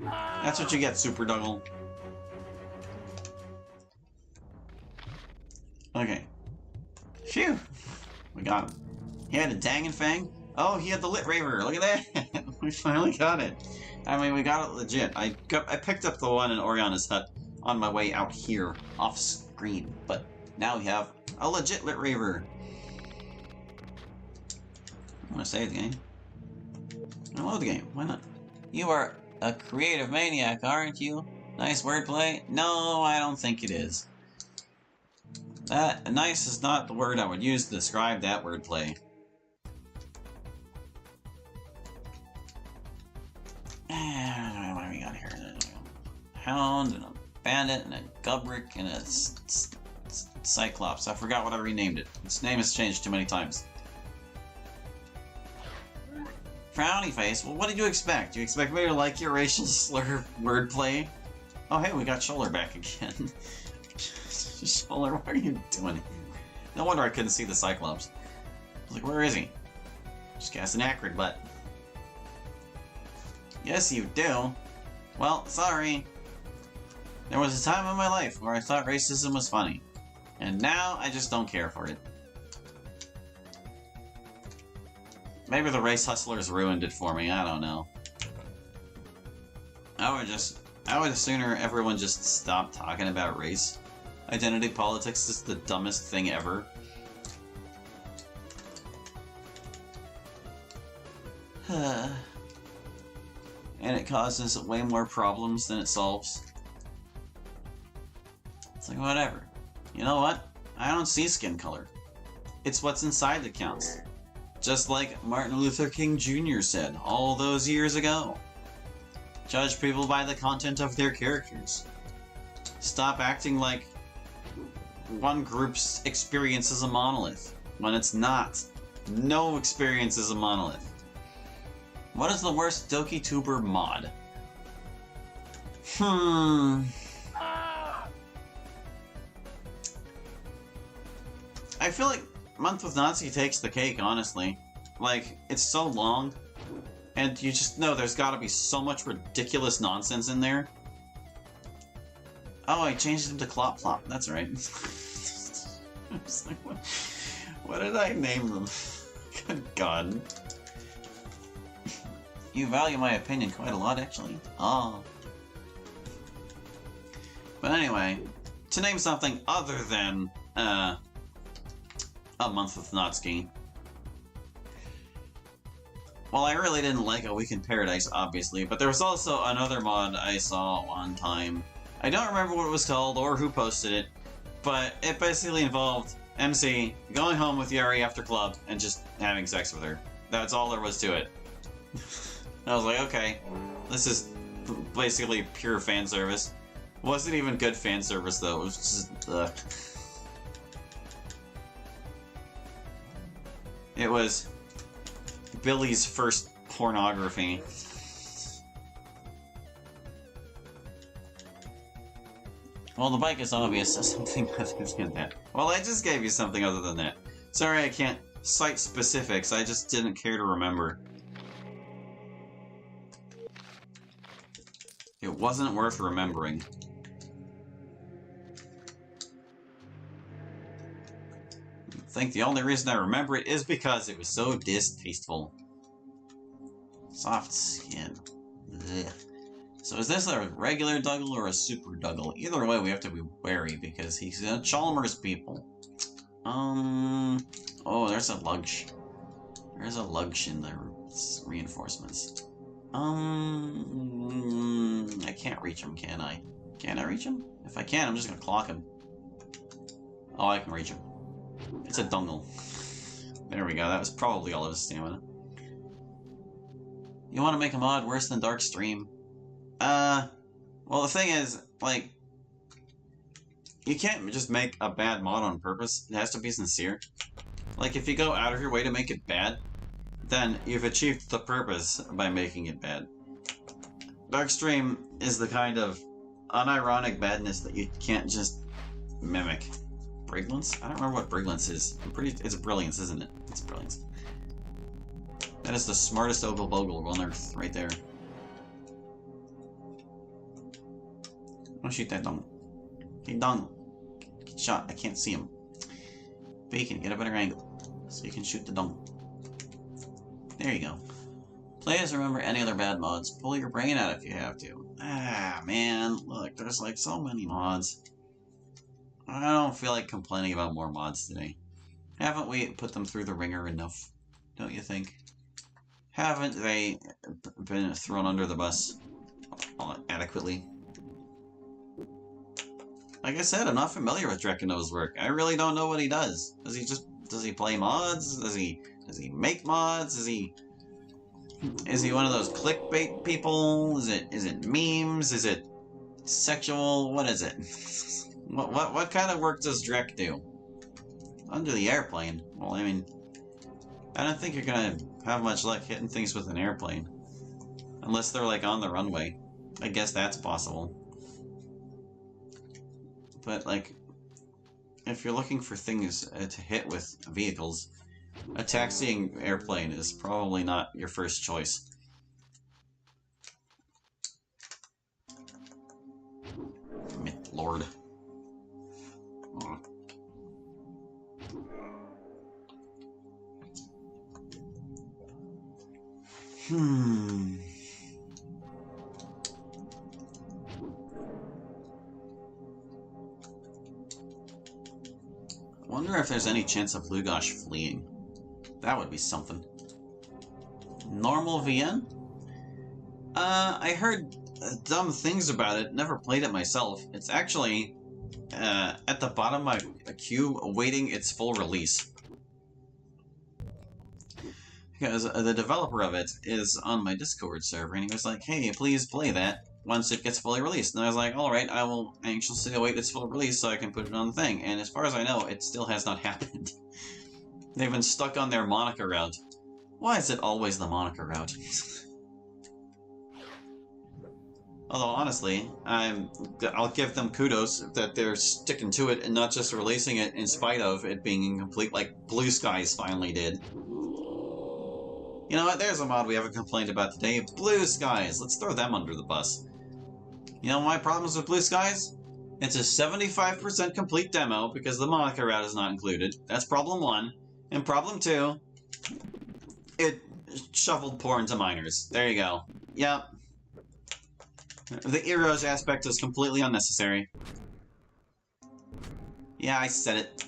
A: That's what you get, Super Doggle. Okay. Phew! We got him. He had a Dangin' Fang. Oh, he had the lit raver. Look at that. We finally got it. I mean, we got it legit. I picked up the one in Oriana's hut on my way out here, off screen. But now we have a legit lit raver. I want to save the game. I love the game. Why not? You are a creative maniac, aren't you? Nice wordplay? No, I don't think it is. That nice is not the word I would use to describe that wordplay. What do we got here? A hound and a bandit and a gubrick and a cyclops. I forgot what I renamed it. Its name has changed too many times. Frowny face? Well, what did you expect? You expect me to like your racial slur wordplay? Oh, hey, we got Shoulder back again. Shoulder, what are you doing? No wonder I couldn't see the Cyclops. I was like, where is he? Just cast an acrid butt. Yes, you do. Well, sorry. There was a time in my life where I thought racism was funny. And now I just don't care for it. Maybe the race hustlers ruined it for me, I don't know. I would sooner everyone just stop talking about race. Identity politics is the dumbest thing ever. And it causes way more problems than it solves. It's like, whatever. You know what? I don't see skin color. It's what's inside that counts. Just like Martin Luther King Jr. said all those years ago. Judge people by the content of their characters. Stop acting like one group's experience is a monolith, when it's not. No experience is a monolith. What is the worst DokiTuber mod? I feel like Month with Nazi takes the cake, honestly. Like, it's so long, and you just know there's gotta be so much ridiculous nonsense in there. Oh, I changed him to Clop Plop, that's right. I was like, what did I name them? Good God. You value my opinion quite a lot, actually. Oh. But anyway, to name something other than, A Month with Natsuki. Well, I really didn't like A Week in Paradise, obviously, but there was also another mod I saw one time. I don't remember what it was called or who posted it, but it basically involved MC going home with Yuri after club and just having sex with her. That's all there was to it. I was like, okay, this is basically pure fan service. It wasn't even good fan service, though. It was just, It was Billy's first pornography. Well, the bike is obvious, so something other than that. Well, I just gave you something other than that. Sorry I can't cite specifics, I just didn't care to remember. It wasn't worth remembering. I think the only reason I remember it is because it was so distasteful. Soft skin. Ugh. So is this a regular Dougal or a super Dougal? Either way, we have to be wary because he's a Chalmers people. Oh, there's a Lugsh. There's a Lugsh in the reinforcements. I can't reach him, can I? Can I reach him? If I can, I'm just gonna clock him. Oh, I can reach him. It's a Dungle. There we go, that was probably all of his stamina. You want to make a mod worse than Dark Stream? Well, the thing is, like, you can't just make a bad mod on purpose. It has to be sincere. Like, if you go out of your way to make it bad, then you've achieved the purpose by making it bad. Darkstream is the kind of unironic badness that you can't just mimic. Brilliance? I don't remember what Brilliance is. It's Brilliance, isn't it? It's Brilliance. That is the smartest Ogle Bogle on Earth, right there. Don't shoot that Dongle. Hey, Dongle. Get shot. I can't see him. Bacon, get a better angle so you can shoot the Dongle. There you go. Please remember any other bad mods. Pull your brain out if you have to. Ah, man. Look, there's like so many mods. I don't feel like complaining about more mods today. Haven't we put them through the ringer enough? Don't you think? Haven't they been thrown under the bus adequately? Like I said, I'm not familiar with Drekano's work. I really don't know what he does. Does he play mods? Does he make mods? Is he one of those clickbait people? Is it memes? Is it sexual? What is it? what kind of work does Drek do? Under the airplane? Well, I mean, I don't think you're gonna have much luck hitting things with an airplane. Unless they're like on the runway. I guess that's possible. But like, if you're looking for things to hit with vehicles, a taxiing airplane is probably not your first choice. Myth Lord. I wonder if there's any chance of Lugosh fleeing. That would be something. Normal VN? I heard dumb things about it, never played it myself. It's actually at the bottom of a queue awaiting its full release. Because the developer of it is on my Discord server, and he was like, hey, please play that once it gets fully released. And I was like, alright, I will anxiously await its full release so I can put it on the thing. And as far as I know, it still has not happened. They've been stuck on their Monica route. Why is it always the Monica route? Although, honestly, I'll give them kudos that they're sticking to it and not just releasing it in spite of it being incomplete, like Blue Skies finally did. You know what? There's a mod we haven't complained about today. Blue Skies. Let's throw them under the bus. You know my problems with Blue Skies? It's a 75% complete demo because the Monica route is not included. That's problem 1. And problem 2, it shuffled porn to minors. There you go. Yep. The Eros aspect is completely unnecessary. Yeah, I said it.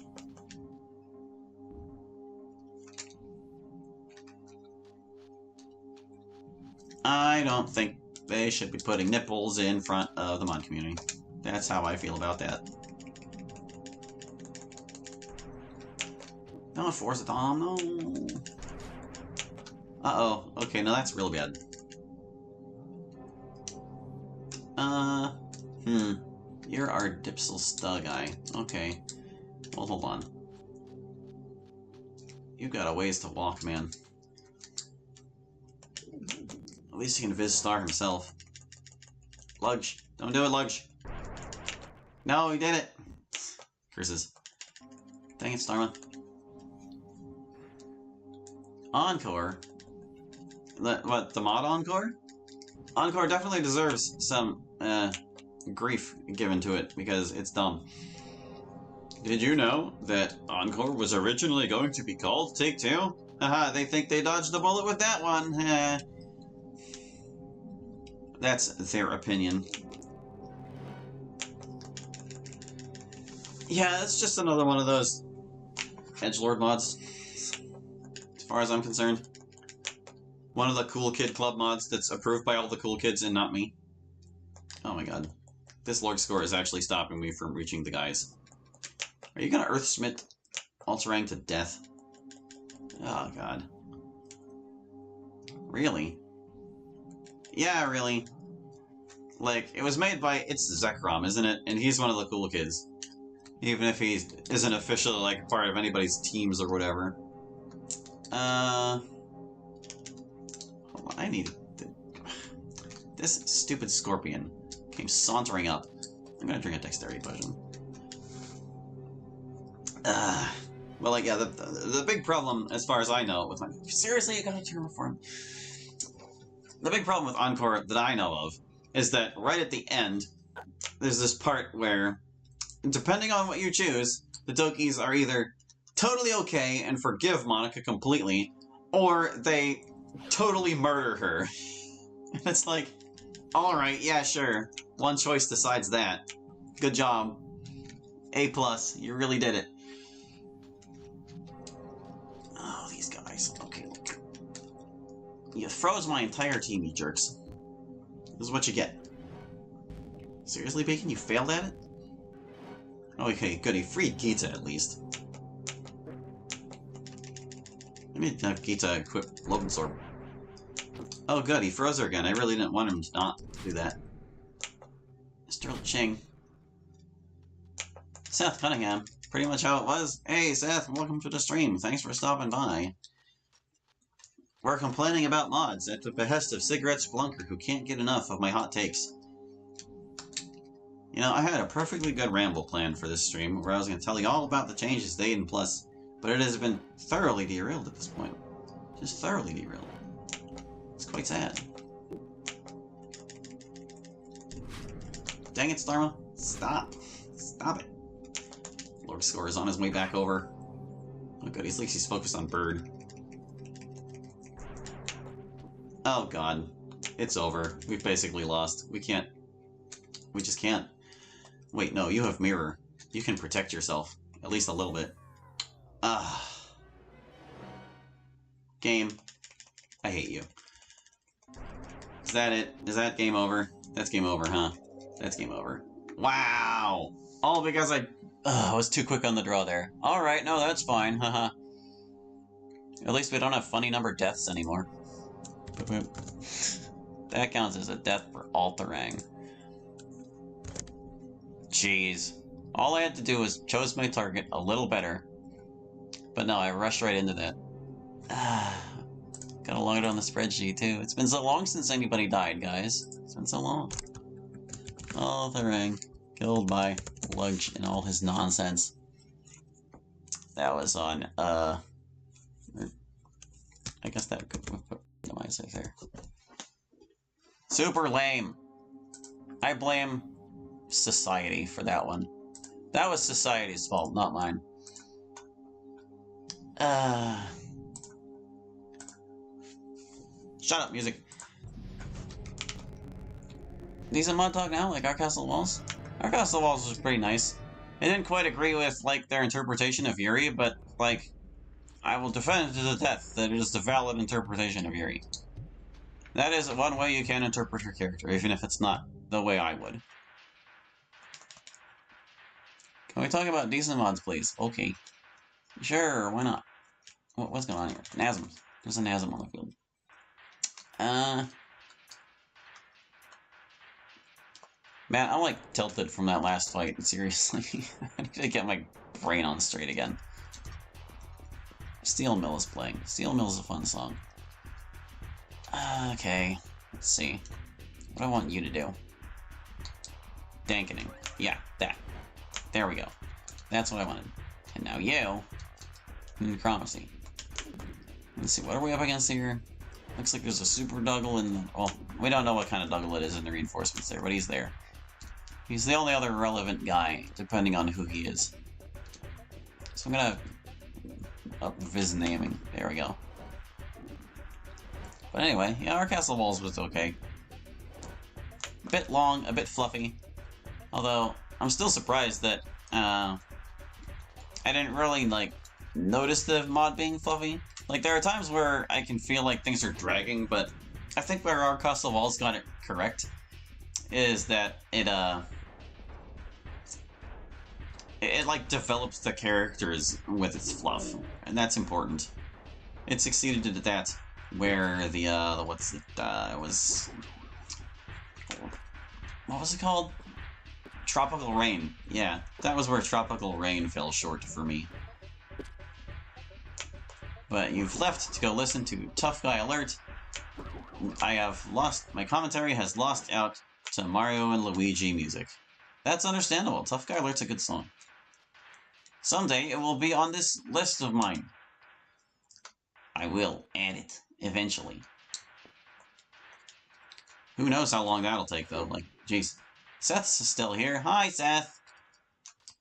A: I don't think they should be putting nipples in front of the mod community. That's how I feel about that. Don't force it on, no. Uh-oh. Okay, no, that's real bad. You're our Dipsel Stu guy. Okay. Well, hold on. You've got a ways to walk, man. At least he can Viz Star himself. Ludge. Don't do it, Ludge. No, he did it. Curses. Dang it, Starman. Encore? What, the mod Encore? Encore definitely deserves some, grief given to it, because it's dumb. Did you know that Encore was originally going to be called Take-Two? Haha, they think they dodged the bullet with that one. That's their opinion. Yeah, it's just another one of those edgelord mods, as far as I'm concerned. One of the Cool Kid Club mods that's approved by all the cool kids and not me. Oh my god. This Lord score is actually stopping me from reaching the guys. Are you gonna Earthsmith Ultrang to death? Oh god. Really? Yeah, really. Like, it was made by It's Zekrom, isn't it? And he's one of the cool kids. Even if he isn't officially, like, part of anybody's teams or whatever. Hold on, I need... This stupid scorpion came sauntering up. I'm gonna drink a dexterity potion. Well, like, yeah, the big problem, as far as I know, with my... Seriously, you gotta turn before him? The big problem with Encore that I know of is that right at the end, there's this part where, depending on what you choose, the Dokis are either totally okay and forgive Monica completely, or they totally murder her. And it's like, alright, yeah, sure. One choice decides that. Good job. A+, you really did it. Oh, these guys. Okay. You froze my entire team, you jerks. This is what you get. Seriously, Bacon? You failed at it? Okay, good. He freed Gita, at least. I need to have Gita equip Logan Sword. Oh, good. He froze her again. I really didn't want him to not do that. Mr. Ching. Seth Cunningham. Pretty much how it was. Hey, Seth, welcome to the stream. Thanks for stopping by. We're complaining about mods at the behest of Cigarette Splunker, who can't get enough of my hot takes. You know, I had a perfectly good ramble planned for this stream, where I was going to tell you all about the changes to Aidyn Plus, but it has been thoroughly derailed at this point. Just thoroughly derailed. It's quite sad. Dang it, Starma. Stop. Stop it. Lord Score is on his way back over. Oh good, at least he's focused on Bird. Oh god. It's over. We've basically lost. We can't. We just can't. Wait, no, you have Mirror. You can protect yourself. At least a little bit. Ah. Game. I hate you. Is that it? Is that game over? That's game over, huh? That's game over. Wow! All because I was too quick on the draw there. Alright, no, that's fine, haha. At least we don't have funny number deaths anymore. That counts as a death for Alterang. Jeez. All I had to do was chose my target a little better. But no, I rushed right into that. Gotta log it on the spreadsheet, too. It's been so long since anybody died, guys. It's been so long. Alterang. Killed by Lugge and all his nonsense. That was on, I guess that could put Randomizer there. Super lame. I blame society for that one. That was society's fault, not mine. Shut up, music. Decent mod talk now, like Our Castle Walls? Our Castle Walls was pretty nice. I didn't quite agree with, like, their interpretation of Yuri, but, like, I will defend it to the death that it is the valid interpretation of Yuri. That is one way you can interpret her character, even if it's not the way I would. Can we talk about decent mods, please? Okay. Sure, why not? What's going on here? Nasm. There's a Nasm on the field. Man, I'm like tilted from that last fight, seriously. I need to get my brain on straight again. Steel Mill is playing. Steel Mill is a fun song. Okay, let's see. What do I want you to do? Dankening. Yeah, that. There we go. That's what I wanted. And now you... Necromancy. Let's see, what are we up against here? Looks like there's a super Duggle in the... Well, we don't know what kind of Duggle it is in the reinforcements there, but he's there. He's the only other relevant guy, depending on who he is. So I'm gonna up his naming. There we go. But anyway, yeah, Our Castle Walls was okay. A bit long, a bit fluffy. Although, I'm still surprised that I didn't really, like, notice the mod being fluffy. Like, there are times where I can feel like things are dragging, but I think where Our Castle Walls got it correct is that it like develops the characters with its fluff, and that's important. It succeeded at that, where the what's it, was... What was it called? Tropical Rain. Yeah, that was where Tropical Rain fell short for me. But you've left to go listen to Tough Guy Alert. I have lost... My commentary has lost out to Mario and Luigi music. That's understandable. Tough Guy Alert's a good song. Someday it will be on this list of mine. I will add it, eventually. Who knows how long that'll take, though. Like, jeez. Seth's still here. Hi, Seth!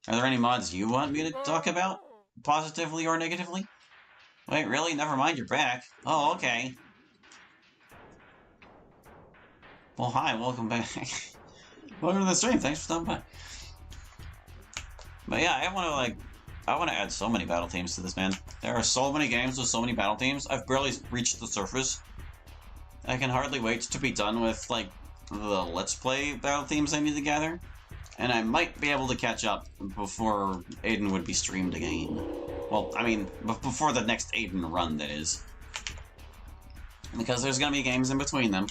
A: Are there any mods you want me to talk about? Positively or negatively? Wait, really? Never mind, you're back. Oh, okay. Well, hi, welcome back. Welcome to the stream. Thanks for stopping by. But yeah, I want to add so many battle teams to this, man. There are so many games with so many battle teams. I've barely reached the surface. I can hardly wait to be done with, like, the Let's Play battle themes I need to gather. And I might be able to catch up before Aidyn would be streamed again. Well, I mean, before the next Aidyn run, that is. Because there's gonna be games in between them.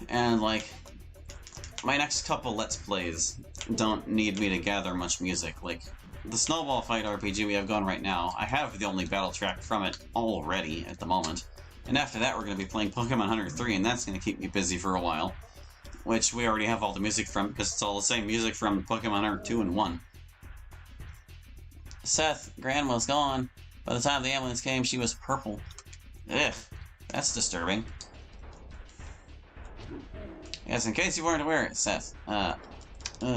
A: And, like, my next couple Let's Plays don't need me to gather much music. Like, the Snowball Fight RPG we have going right now, I have the only battle track from it already at the moment. And after that, we're going to be playing Pokemon Hunter 3, and that's going to keep me busy for a while. Which we already have all the music from, because it's all the same music from Pokemon Hunter 2 and 1. Seth, Grandma's gone. By the time the ambulance came, she was purple. Ugh, that's disturbing. Yes, in case you weren't aware, Seth,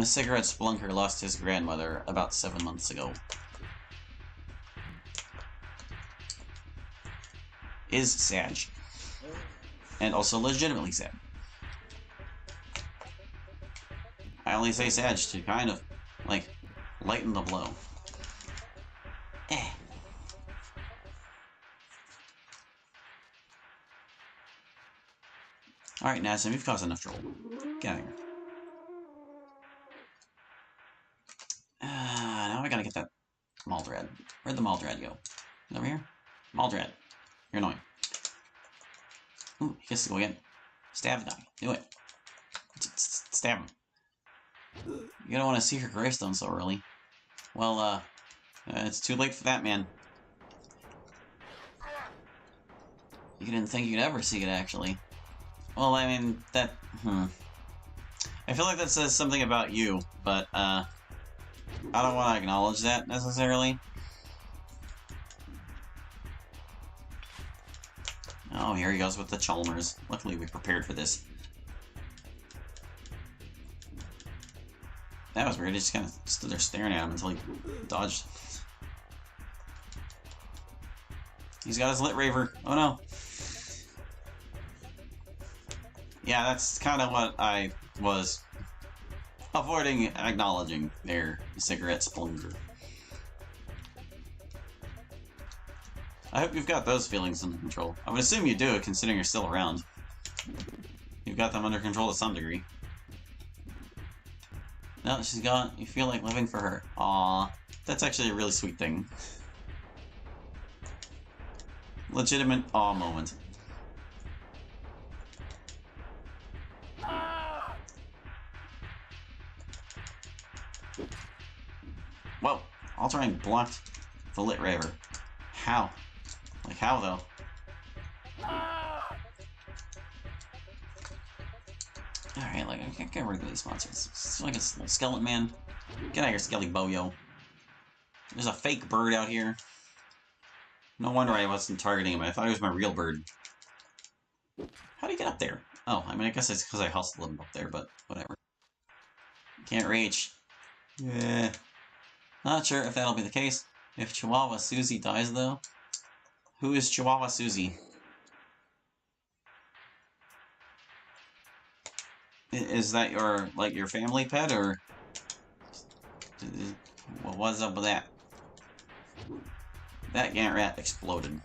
A: Cigarette Splunker lost his grandmother about 7 months ago. Is sad. And also legitimately sad. I only say sad to kind of, like, lighten the blow. Alright, Nassim, you've caused enough trouble. Get out of here. Now I gotta get that Maldred. Where'd the Maldred go? Is it over here? Maldred. You're annoying. Ooh, he gets to go again. Stab the guy. Do it. Stab him. You don't want to see her gravestone so early. Well, it's too late for that, man. You didn't think you'd ever see it, actually. Well, I mean, that... I feel like that says something about you, but, I don't want to acknowledge that, necessarily. Oh, here he goes with the Chalmers. Luckily, we prepared for this. That was weird. He just kind of stood there staring at him until he dodged. He's got his Lit Raver. Oh no. Yeah, that's kind of what I was avoiding acknowledging there, Cigarette Splunker. I hope you've got those feelings under control. I would assume you do, considering you're still around. You've got them under control to some degree. No, she's gone. You feel like living for her. Aww. That's actually a really sweet thing. Legitimate aw moment. Whoa. Altering blocked the Lit Raver. How? Like, how, though? Alright, like, I can't get rid of these monsters. It's like a little skeleton man. Get out of here, Skelly Boyo. There's a fake bird out here. No wonder I wasn't targeting him. I thought he was my real bird. How do you get up there? Oh, I mean, I guess it's because I hustled him up there, but whatever. Can't reach. Yeah. Not sure if that'll be the case. If Chihuahua Susie dies, though. Who is Chihuahua Susie? Is that your, like, your family pet, or... What's up with that? That Gant Rat exploded.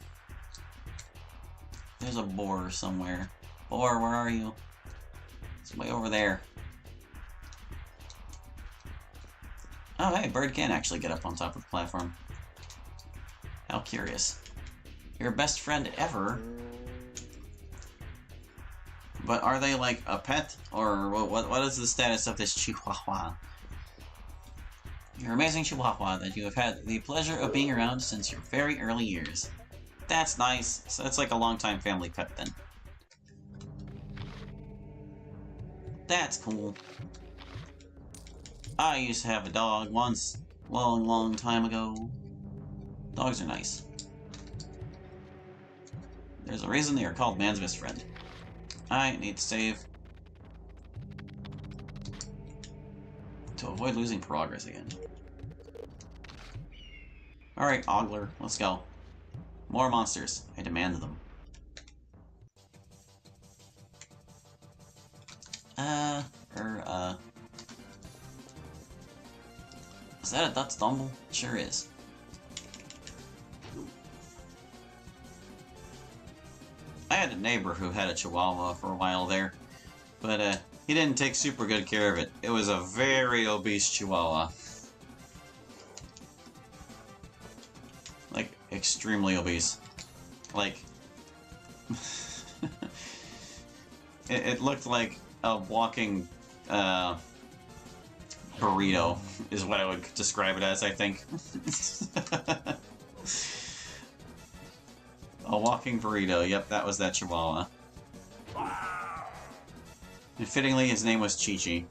A: There's a boar somewhere. Boar, where are you? It's way over there. Oh, hey, bird can actually get up on top of the platform. How curious. Your best friend ever? But are they like a pet? Or what is the status of this Chihuahua? Your amazing Chihuahua that you have had the pleasure of being around since your very early years. That's nice. So that's like a longtime family pet then. That's cool. I used to have a dog once. Long time ago. Dogs are nice. There's a reason they are called man's best friend. I need to save. To avoid losing progress again. Alright, Ogler, let's go. More monsters. I demand them. Is that a Dutch Dumble? It sure is. I had a neighbor who had a Chihuahua for a while there, but he didn't take super good care of it. It was a very obese Chihuahua. Like, extremely obese. Like, it looked like a walking burrito, is what I would describe it as, I think. A walking burrito, yep, that was that Chihuahua. And fittingly, his name was Chi-Chi.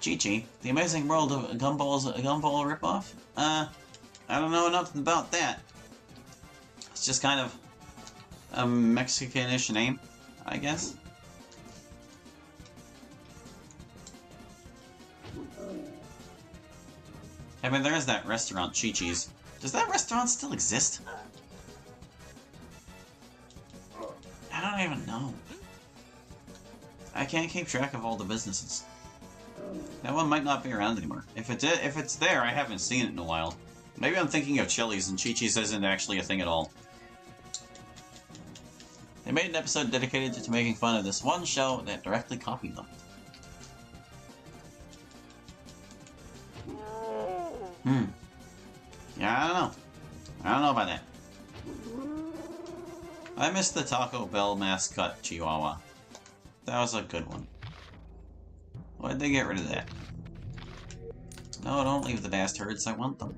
A: Chi-Chi, The Amazing World of Gumball's a Gumball ripoff? I don't know nothing about that. It's just kind of a Mexican-ish name, I guess. I mean, there is that restaurant, Chi-Chi's. Does that restaurant still exist? I don't even know. I can't keep track of all the businesses. That one might not be around anymore. If it's there, I haven't seen it in a while. Maybe I'm thinking of Chili's, and Chi-Chi's isn't actually a thing at all. They made an episode dedicated to making fun of this one show that directly copied them. Yeah, I don't know. I don't know about that. I missed the Taco Bell mascot Chihuahua. That was a good one. Why'd they get rid of that? No, don't leave the bastards. I want them.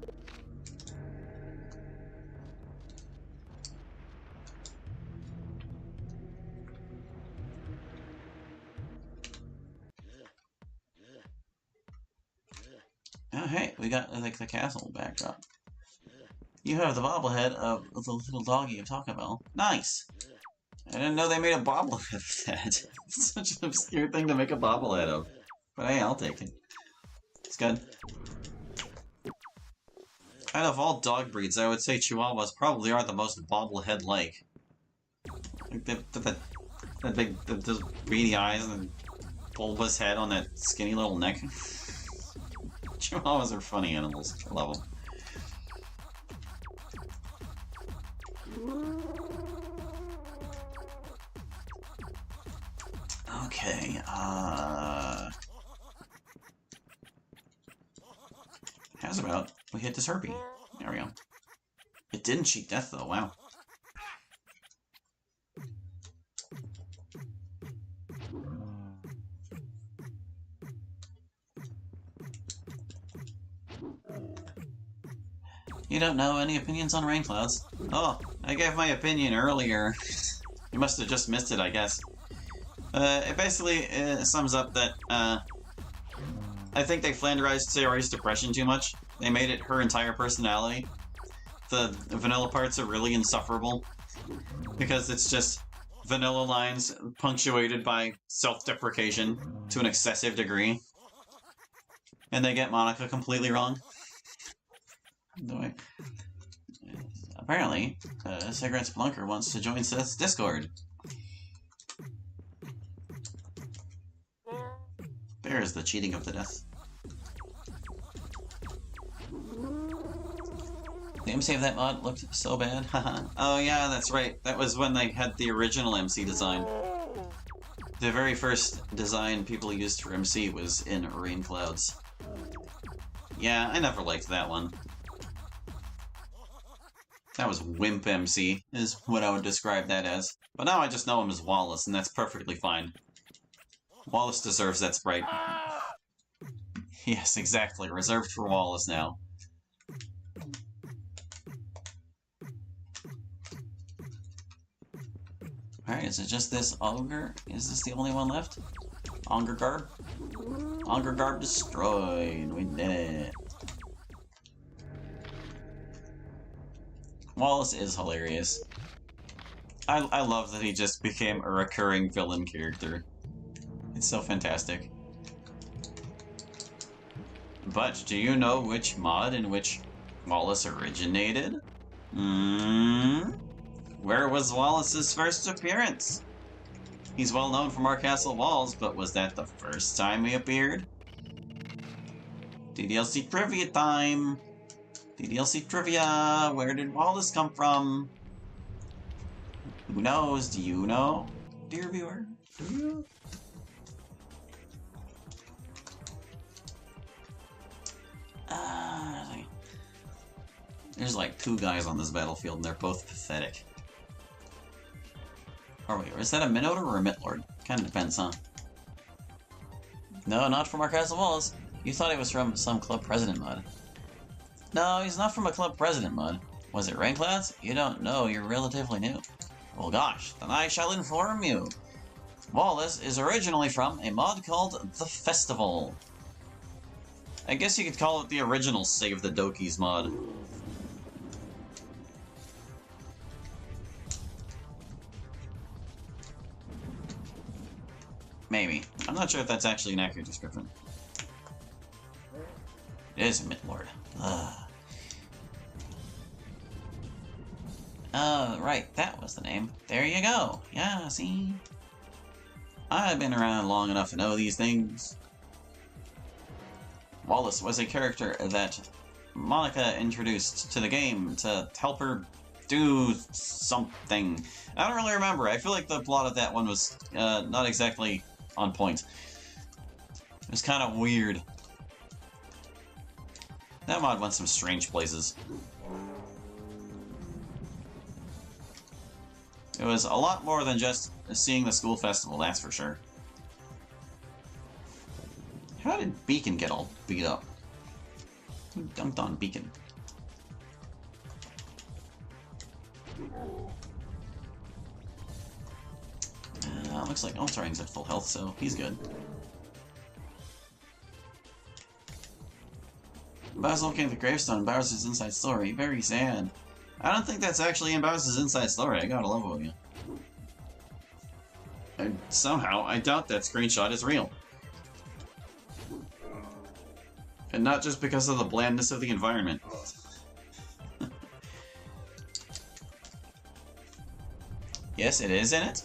A: Oh, hey, we got, like, the castle backdrop. You have the bobblehead of the little doggy of Taco Bell. Nice! I didn't know they made a bobblehead of that. It's such an obscure thing to make a bobblehead of. But hey, I'll take it. It's good. Out of all dog breeds, I would say Chihuahuas probably are the most bobblehead-like. Like that big, those beady eyes and bulbous head on that skinny little neck. Chihuahuas are funny animals. I love them. Okay, how's about we hit this Herpy? There we go. It didn't cheat death though, wow. You don't know any opinions on rain clouds? Oh, I gave my opinion earlier. You must have just missed it, I guess. It basically sums up that, I think they flanderized Sayori's depression too much. They made it her entire personality. The vanilla parts are really insufferable. Because it's just vanilla lines punctuated by self-deprecation to an excessive degree. And they get Monica completely wrong. Apparently, Cigarette Splunker wants to join Seth's Discord. There's the cheating of the death. The MC of that mod looked so bad, haha. Oh yeah, that's right. That was when they had the original MC design. The very first design people used for MC was in Rain Clouds. Yeah, I never liked that one. That was Wimp MC, is what I would describe that as. But now I just know him as Wallace, and that's perfectly fine. Wallace deserves that sprite. Yes, exactly. Reserved for Wallace now. Alright, is it just this Ogre? Is this the only one left? Onger Garb? Onger Garb destroyed. We did it. Wallace is hilarious. I love that he just became a recurring villain character. It's so fantastic. But do you know which mod in which Wallace originated? Where was Wallace's first appearance? He's well known from our castle walls, but was that the first time he appeared? DDLC trivia time! DDLC trivia! Where did Wallace come from? Who knows? Do you know? Dear viewer, do you? There's like 2 guys on this battlefield and they're both pathetic. Or wait, is that a Minotaur or a Mitlord? Kinda depends, huh? No, not from our castle walls. You thought he was from some club president mod. No, he's not from a club president mod. Was it Rain Clouds? You don't know, you're relatively new. Well gosh, then I shall inform you. Wallace is originally from a mod called The Festival. I guess you could call it the original Save the Dokies mod. Maybe. I'm not sure if that's actually an accurate description. It is a Mitlord. Right, that was the name. There you go. Yeah, see? I've been around long enough to know these things. Wallace was a character that Monica introduced to the game to help her do something. I don't really remember. I feel like the plot of that one was not exactly on point. It was kind of weird. That mod went some strange places. It was a lot more than just seeing the school festival, that's for sure. How did Beacon get all beat up? Who dunked on Beacon? Looks like Ultraring's at full health, so he's good. Basil came to Gravestone, Bowser's inside story. Very sad. I don't think that's actually in Bowser's inside story. I gotta love it, you. Somehow, I doubt that screenshot is real. And not just because of the blandness of the environment. Yes, it is in it.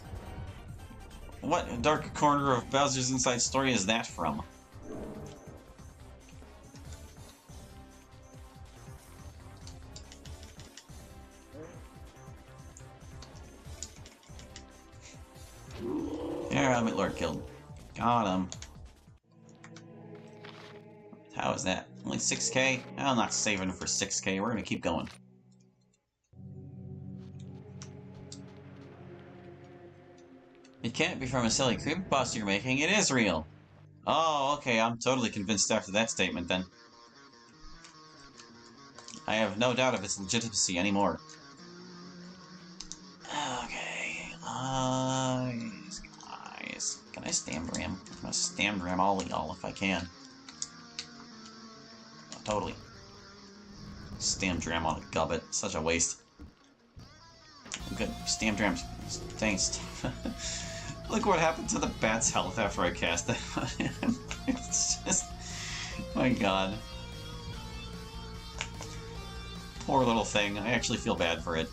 A: What dark corner of Bowser's inside story is that from? Yeah, Mitlord killed. Got him. How is that? Only 6k? I'm not saving for 6k. We're gonna keep going. It can't be from a silly creepypasta you're making. It is real. Oh, okay. I'm totally convinced after that statement, then. I have no doubt of its legitimacy anymore. Okay. Guys. Can I stamp ram? I'm gonna stamp ram all of y'all if I can. Oh, totally. Stamp ram on a gubbet. Such a waste. Good. Stamp rams. Thanks. Look what happened to the bat's health after I cast it. It's just... my god. Poor little thing. I actually feel bad for it.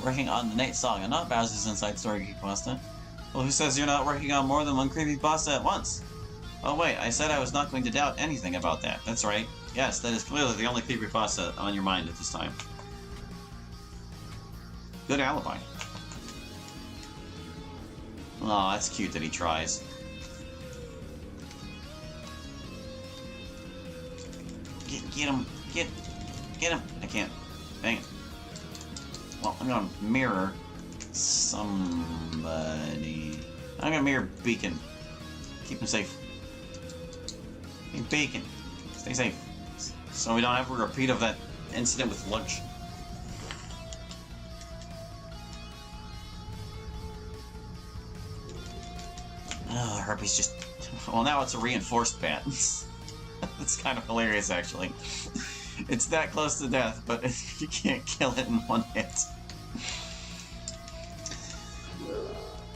A: Working on the Nate song and not Bowser's inside story creepypasta. Well, who says you're not working on more than one creepypasta at once? Oh wait, I said I was not going to doubt anything about that. That's right. Yes, that is clearly the only creepypasta on your mind at this time. Good alibi. Aw, that's cute that he tries. Get him! Get him! I can't. Dang it. Well, I'm gonna mirror somebody. I'm gonna mirror Beacon. Keep him safe. Hey, Beacon, stay safe. So we don't have a repeat of that incident with lunch. Oh, Harpy's just... well, now it's a reinforced bat. That's kind of hilarious, actually. It's that close to death, but you can't kill it in one hit.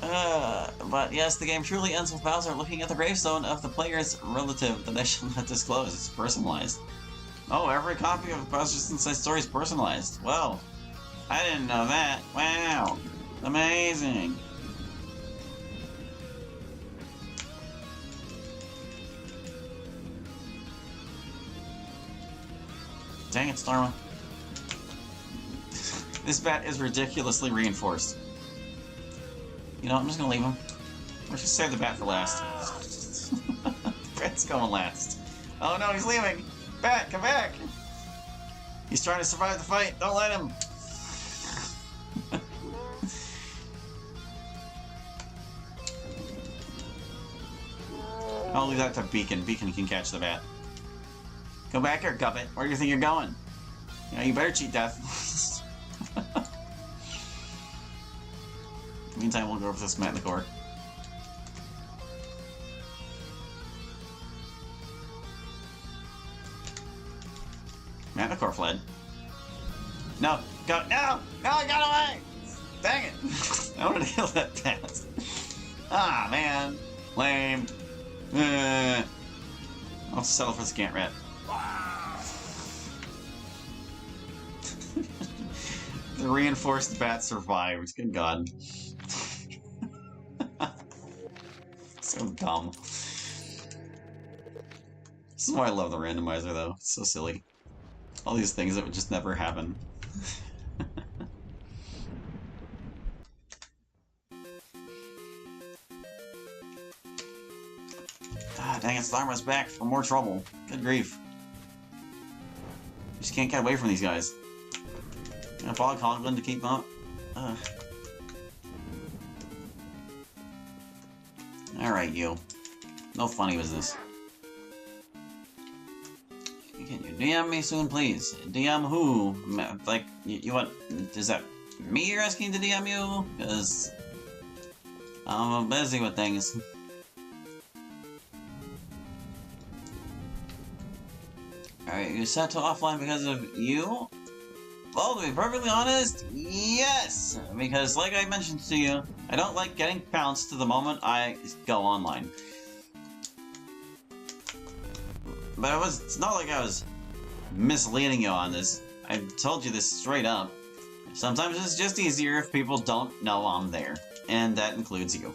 A: But yes, the game truly ends with Bowser looking at the gravestone of the player's relative that I shall not disclose. It's personalized. Oh, every copy of Bowser's Inside Story is personalized. Well, I didn't know that. Wow. Amazing. Dang it, Starma. This bat is ridiculously reinforced. You know, I'm just gonna leave him. We're just save the bat for last. The bat's going last. Oh no, he's leaving! Bat, come back! He's trying to survive the fight. Don't let him! I'll leave that to Beacon. Beacon can catch the bat. Go back here, Guppet. Where do you think you're going? Yeah, you better cheat death. Meantime, we'll go over this Matlicore. Matlicore fled. No! Go! No! No, I got away! Dang it! I wanted to kill that bat. Ah, man. Lame. I'll settle for the Scant Rat. The reinforced bat survived. Good God. So dumb. This is why I love the randomizer, though. It's so silly. All these things that would just never happen. Ah, dang it, Starma's back for more trouble. Good grief. You just can't get away from these guys. Gonna Bog Hoglin to keep up. Alright, you. No funny business. Can you DM me soon, please? DM who? Like, you want... Is that me you're asking to DM you? Because... I'm busy with things. Alright, you set to offline because of you? Well, to be perfectly honest, yes! Because, like I mentioned to you, I don't like getting pounced the moment I go online. But it's not like I was misleading you on this. I told you this straight up. Sometimes it's just easier if people don't know I'm there. And that includes you.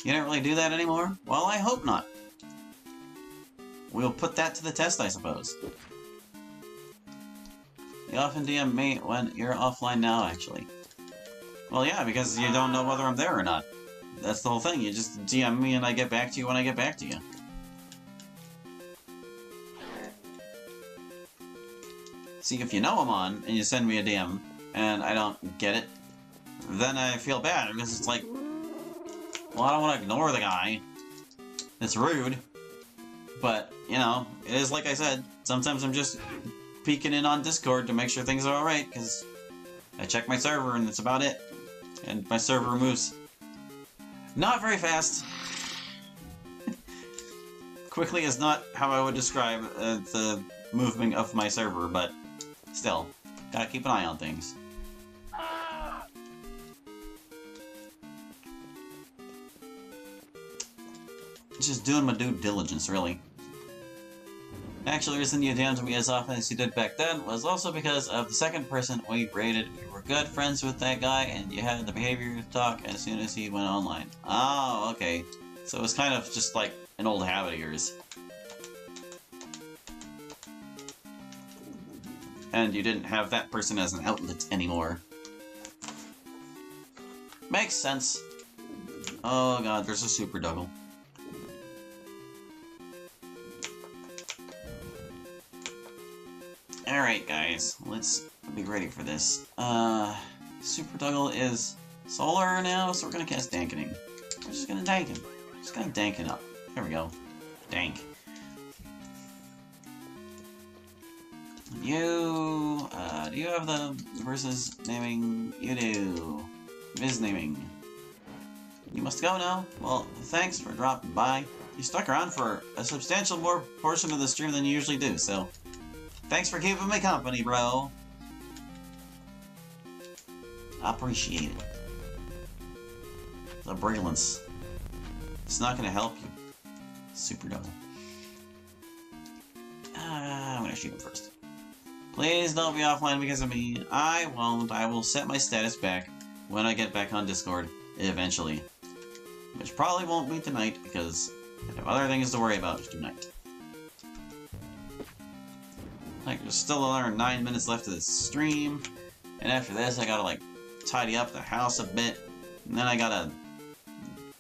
A: You don't really do that anymore? Well, I hope not. We'll put that to the test, I suppose. You often DM me when you're offline now, actually. Well, yeah, because you don't know whether I'm there or not. That's the whole thing. You just DM me and I get back to you when I get back to you. See, if you know I'm on, and you send me a DM, and I don't get it, then I feel bad, because it's like, well, I don't want to ignore the guy. It's rude. But, you know, it is like I said, sometimes I'm just peeking in on Discord to make sure things are alright, because I check my server and that's about it. And my server moves not very fast. Quickly is not how I would describe the movement of my server, but still, gotta keep an eye on things. Just doing my due diligence, really. Actually, the reason you DM'd me as often as you did back then was also because of the second person we raided. You were good friends with that guy, and you had the behavior to talk as soon as he went online. Oh, okay. So it was kind of just like an old habit of yours. And you didn't have that person as an outlet anymore. Makes sense. Oh god, there's a super Duggle. Alright guys, let's be ready for this. Super Duggle is solar now, so we're gonna cast Dankening. We're just gonna dank him. Just gonna dank it up. There we go. Dank. You, do you have the versus naming? You do. Viz naming. You must go now? Well, thanks for dropping by. you stuck around for a substantial more portion of the stream than you usually do, so thanks for keeping me company, bro. Appreciate it. The brilliance. It's not gonna help you. Super double. I'm gonna shoot him first. Please don't be offline because of me. I won't. I will set my status back when I get back on Discord, eventually. Which probably won't be tonight, because I have other things to worry about tonight. Like, there's still another 9 minutes left of this stream, and after this I gotta, like, tidy up the house a bit, and then I gotta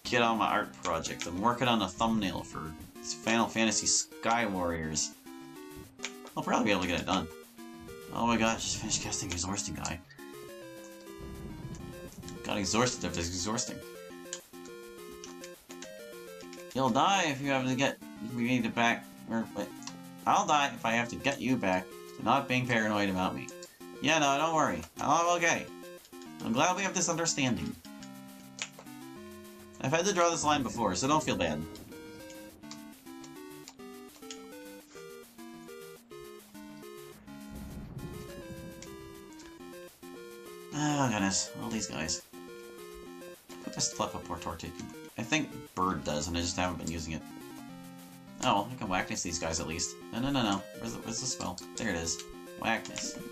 A: get on my art project. I'm working on a thumbnail for Final Fantasy Sky Warriors. I'll probably be able to get it done. Oh my gosh, just finished casting Exhausting Guy. Got exhausted after exhausting. You'll die if you have to get me back. I'll die if I have to get you back to not being paranoid about me. Yeah, no, don't worry. I'm okay. I'm glad we have this understanding. I've had to draw this line before, so don't feel bad. Oh goodness, all these guys. Who does Teleport take? I think Bird does, and I just haven't been using it. Oh, I can whackness these guys at least. No. Where's the spell? There it is. Whackness. There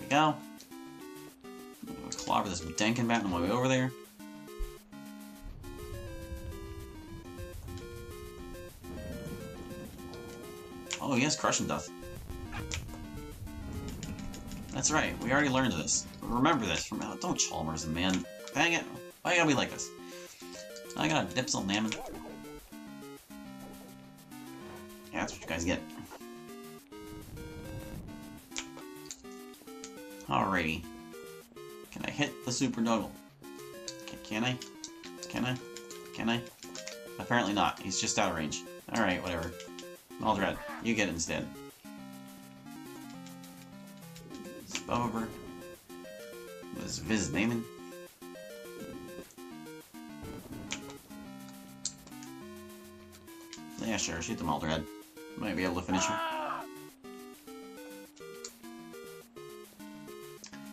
A: we go. I'm gonna clobber this Dankin bat on my way over there. Oh, he has Crushing Death. That's right, we already learned this. Remember this from don't Chalmers, man. Dang it. Why you gotta be like this? I got a Dipsel Nammon. Yeah, that's what you guys get. Alrighty. Can I hit the Super Nuggle? Can I? Can I? Can I? Apparently not. He's just out of range. Alright, whatever. Aldred, you get it instead. Over. What is Viz naming? Yeah, sure, shoot them Aldred. Might be able to finish him.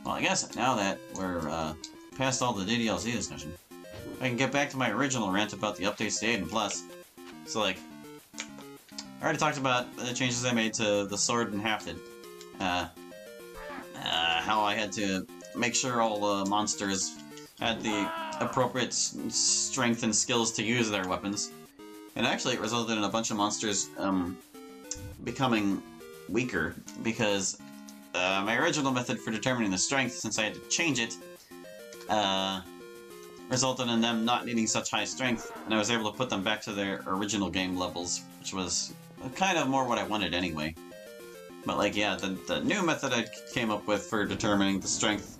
A: Well, I guess now that we're past all the DDLC discussion, I can get back to my original rant about the updates to Aidyn Plus. So, like, I already talked about the changes I made to the sword and hafted. How I had to make sure all the monsters had the appropriate strength and skills to use their weapons. And actually it resulted in a bunch of monsters becoming weaker, because my original method for determining the strength, since I had to change it, resulted in them not needing such high strength, and I was able to put them back to their original game levels, which was kind of more what I wanted anyway. But like, yeah, the new method I came up with for determining the strength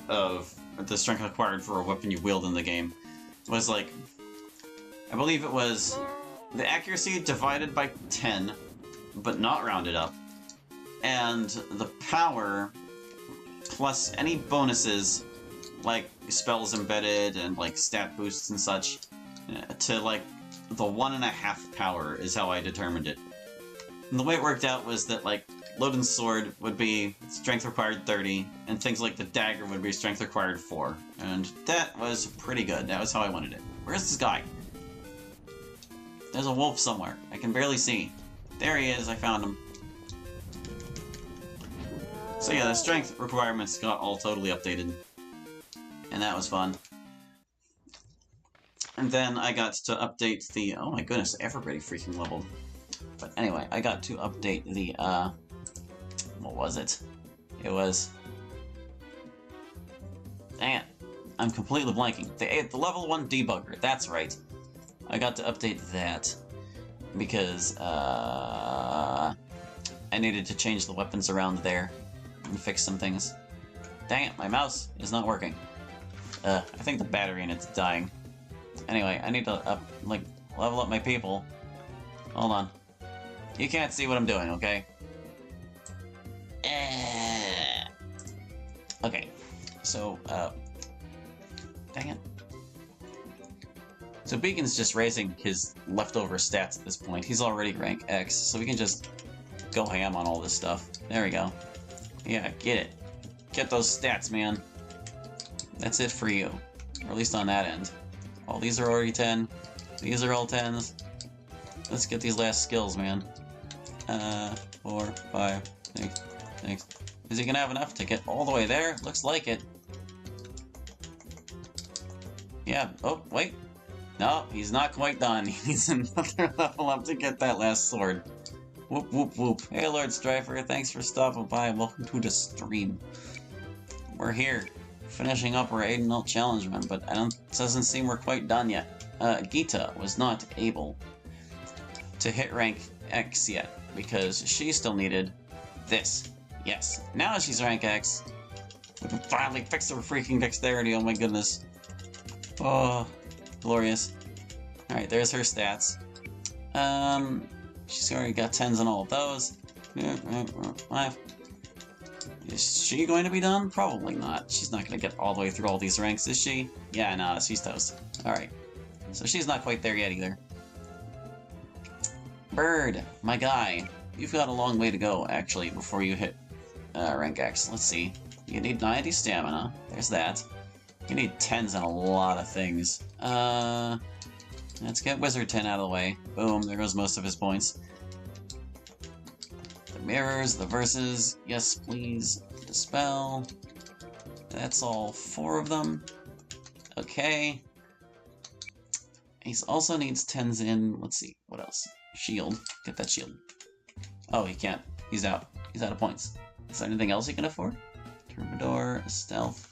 A: required for a weapon you wield in the game was like, I believe it was the accuracy divided by 10, but not rounded up, and the power plus any bonuses like spells embedded and like stat boosts and such to like the 1.5 power is how I determined it. And the way it worked out was that like Loden's sword would be strength required 30, and things like the dagger would be strength required 4. And that was pretty good. That was how I wanted it. Where's this guy? There's a wolf somewhere. I can barely see. There he is, I found him. So yeah, the strength requirements got all totally updated. And that was fun. And then I got to update the... Oh my goodness, everybody freaking leveled. But anyway, I got to update the, what was it? It was... Dang it. I'm completely blanking. The level 1 debugger, that's right. I got to update that. Because, I needed to change the weapons around there. And fix some things. Dang it, my mouse is not working. I think the battery in it's dying. Anyway, I need to, level up my people. Hold on. You can't see what I'm doing, okay? Okay. So, Dang it. So Beacon's just raising his leftover stats at this point. He's already rank X, so we can just go ham on all this stuff. There we go. Yeah, get it. Get those stats, man. That's it for you. Or at least on that end. All these are already 10. These are all 10s. Let's get these last skills, man. 4, 5, 6. Is he gonna have enough to get all the way there? Looks like it. Yeah, oh, wait. No, he's not quite done. He needs another level up to get that last sword. Whoop, whoop, whoop. Hey, Lord Strifer, thanks for stopping by and welcome to the stream. We're here, finishing up our Aidyn challenge run, but it doesn't seem we're quite done yet. Gita was not able to hit rank X yet, because she still needed this. Yes, now she's rank X. We can finally fix her freaking dexterity, oh my goodness. Oh, glorious. Alright, there's her stats. She's already got 10s on all of those. Is she going to be done? Probably not. She's not going to get all the way through all these ranks, is she? Yeah, no, she's toast. Alright. So she's not quite there yet either. Bird, my guy. You've got a long way to go, actually, before you hit rank X. Let's see. You need 90 stamina. There's that. You need 10s on a lot of things. Let's get Wizard 10 out of the way. Boom, there goes most of his points. The mirrors, the verses, yes please. Dispel. That's all 4 of them. Okay. He also needs 10s in, let's see, what else? Shield. Get that shield. Oh, he can't. He's out. He's out of points. Is there anything else he can afford? Troubadour, stealth.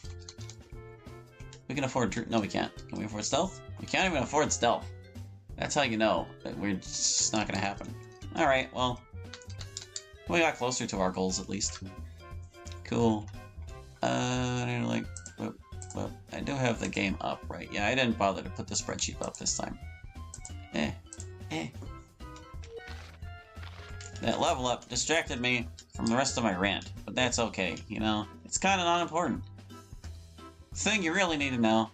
A: We can afford... No, we can't. Can we afford stealth? We can't even afford stealth. That's how you know that we're just not gonna happen. Alright, well... We got closer to our goals, at least. Cool. I like... Well, I do have the game up, right? Yeah, I didn't bother to put the spreadsheet up this time. That level up distracted me from the rest of my rant, but that's okay, you know? It's kind of not important. The thing you really need to know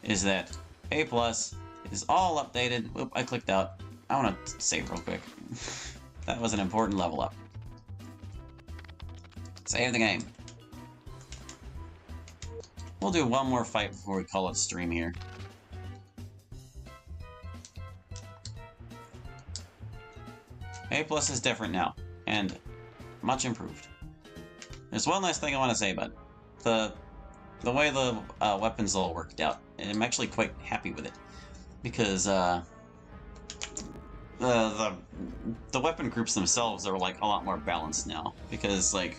A: is that A+ is all updated. Oop, I clicked out. I want to save real quick. That was an important level up. Save the game. We'll do one more fight before we call it stream here. A+ is different now, and much improved. There's one last thing I want to say about it. The way the weapons all worked out, and I'm actually quite happy with it, because the weapon groups themselves are like a lot more balanced now, because like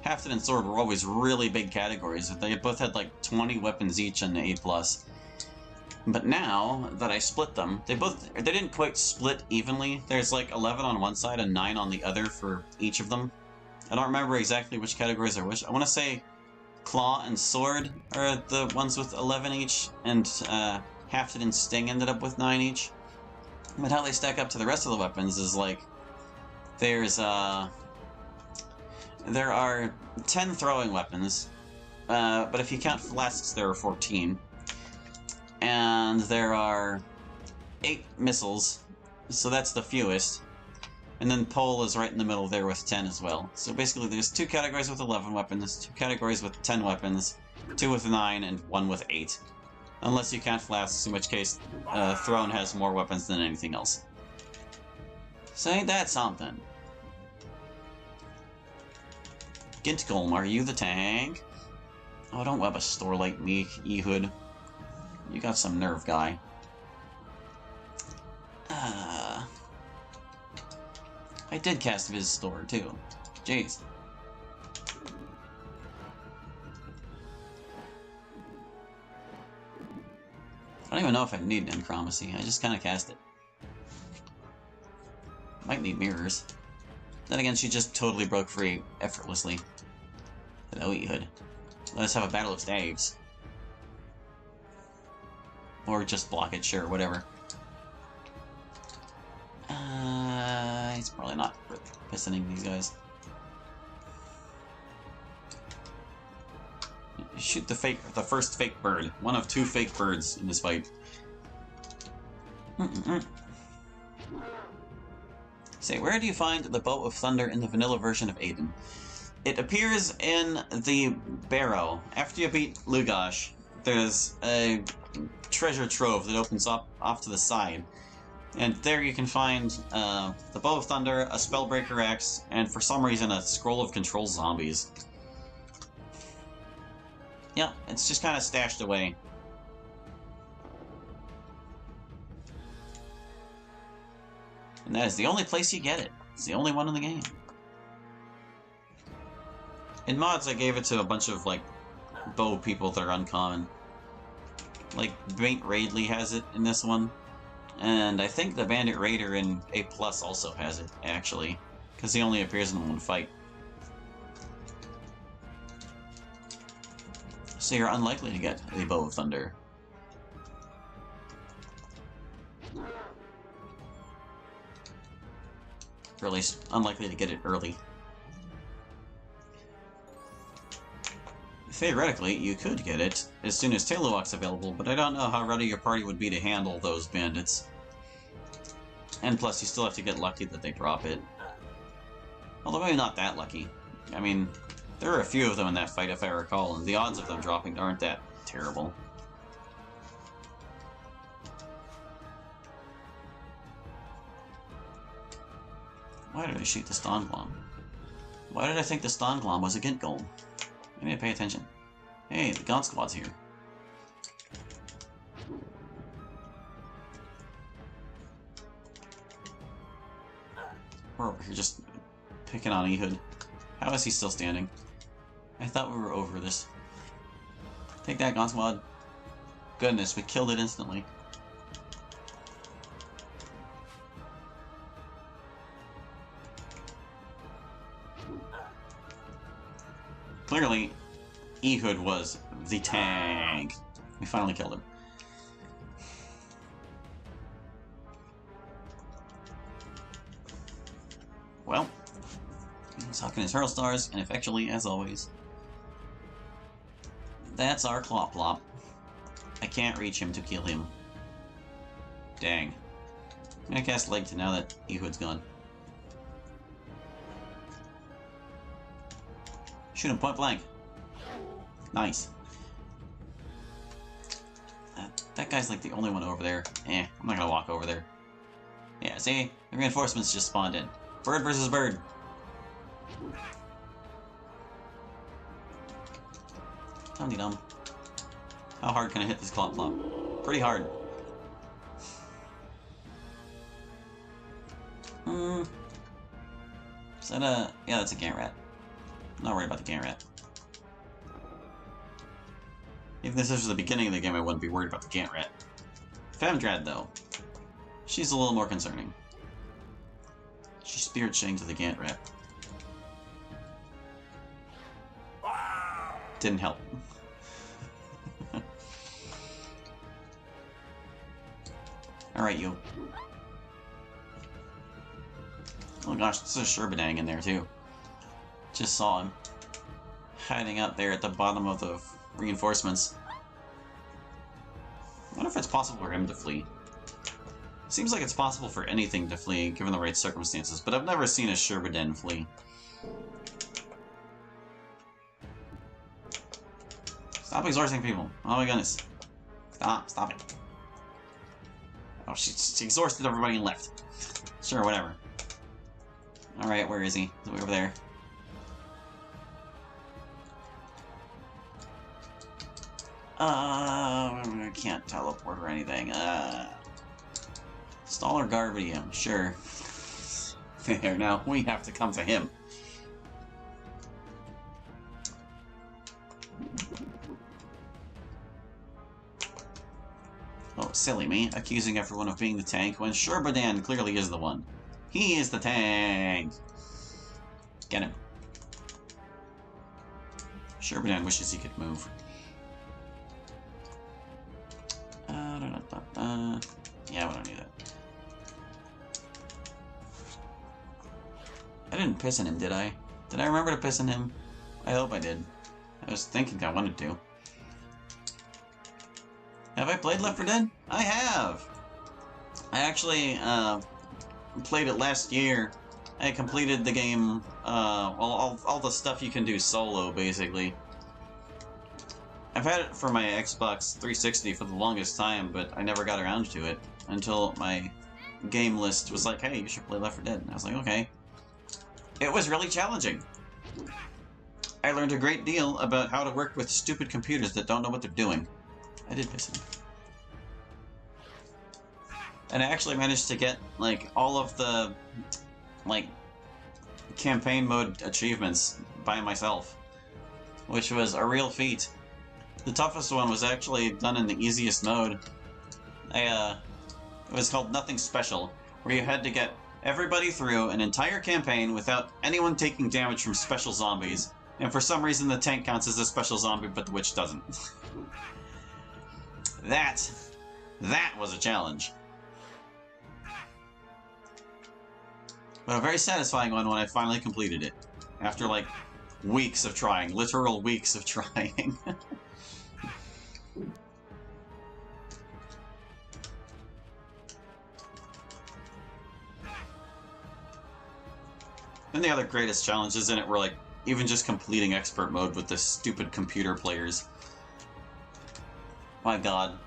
A: Hafted and Sword were always really big categories. They both had like 20 weapons each in A+. But now that I split them, they didn't quite split evenly. There's like 11 on one side and 9 on the other for each of them. I don't remember exactly which categories are which. I want to say Claw and Sword are the ones with 11 each, and Hafted and Sting ended up with 9 each. But how they stack up to the rest of the weapons is like, there are 10 throwing weapons, but if you count flasks, there are 14. And there are 8 missiles, so that's the fewest. And then pole is right in the middle there with 10 as well. So basically there's 2 categories with 11 weapons, 2 categories with 10 weapons, 2 with 9, and 1 with 8. Unless you count flasks, in which case Throne has more weapons than anything else. So ain't that something? Gintgolm, are you the tank? Oh, don't web a store like me, Ehud. You got some nerve, guy. I did cast Viz Store, too. Jeez. I don't even know if I need Enchromacy. I just kind of cast it. Might need mirrors. Then again, she just totally broke free effortlessly. Hello, Ehud. Let us have a battle of staves. Or just block it, sure, whatever. It's probably not worth pissoning these guys. shoot the first fake bird. One of 2 fake birds in this fight. Say, where do you find the Bow of Thunder in the vanilla version of Aidyn? It appears in the barrow. After you beat Lugash, there's a treasure trove that opens up off to the side. And there you can find the Bow of Thunder, a Spellbreaker Axe, and for some reason a Scroll of Control Zombies. Yeah, it's just kind of stashed away. And that is the only place you get it. It's the only one in the game. In mods, I gave it to a bunch of, like, bow people that are uncommon. Like, Baint Raidley has it in this one. And I think the Bandit Raider in A+ also has it, actually. Because he only appears in one fight. So you're unlikely to get the Bow of Thunder. Or at least unlikely to get it early. Theoretically, you could get it as soon as Tailowalk's available, but I don't know how ready your party would be to handle those bandits. And plus, you still have to get lucky that they drop it. Although maybe not that lucky. I mean, there are a few of them in that fight, if I recall, and the odds of them dropping aren't that terrible. Why did I shoot the Stonglom? Why did I think the Stonglom was a Gint Golem? I need to pay attention. Hey, the Gaunt Squad's here. We're over here just picking on Ehud. How is he still standing? I thought we were over this. Take that, Gaunt Squad. Goodness, we killed it instantly. Clearly, Ehud was the tank. We finally killed him. Well, he's hucking his Hurl Stars, and effectually, as always. That's our Clop Plop. I can't reach him to kill him. Dang. I'm gonna cast Leg to now that Ehud's gone. Shoot him point blank. Nice. That guy's like the only one over there. I'm not gonna walk over there. Yeah, see? The reinforcements just spawned in. Bird versus bird. Dum-de-dum. How hard can I hit this Clop Plop? Pretty hard. Is that a... Yeah, that's a Gant Rat. I'm not worried about the Gant Rat. Even if this was the beginning of the game, I wouldn't be worried about the Gant Rat. Femdrad, though. She's a little more concerning. She Spirit Shang to the Gant Rat. Didn't help. Alright, you. Oh gosh, there's a Sherbadang in there, too. Just saw him. Hiding out there at the bottom of the reinforcements. I wonder if it's possible for him to flee. Seems like it's possible for anything to flee, given the right circumstances, but I've never seen a Sherbadang flee. Stop exhausting people. Oh my goodness. Stop it. Oh, she exhausted everybody and left. Sure, whatever. Alright, where is he? Is he over there? I can't teleport or anything. Stall or Garvadium, sure. There, now we have to come to him. Oh, silly me, accusing everyone of being the tank when Sherbadang clearly is the one. He is the tank! Get him. Sherbadang wishes he could move. Yeah, we don't need that. I didn't piss in him, did I? Did I remember to piss in him? I hope I did. I was thinking I wanted to. Have I played Left 4 Dead? I have! I actually played it last year. I completed the game, all the stuff you can do solo, basically. I've had it for my Xbox 360 for the longest time, but I never got around to it until my game list was like, hey, you should play Left 4 Dead. And I was like, okay. It was really challenging. I learned a great deal about how to work with stupid computers that don't know what they're doing. I did miss him. And I actually managed to get, like, all of the, like, campaign mode achievements by myself, which was a real feat. The toughest one was actually done in the easiest mode. It was called Nothing Special, where you had to get everybody through an entire campaign without anyone taking damage from special zombies, and for some reason the tank counts as a special zombie, but the witch doesn't. That was a challenge. But a very satisfying one when I finally completed it. After, like, weeks of trying. Literal weeks of trying. And the other greatest challenges in it were, like, even just completing expert mode with the stupid computer players. My god.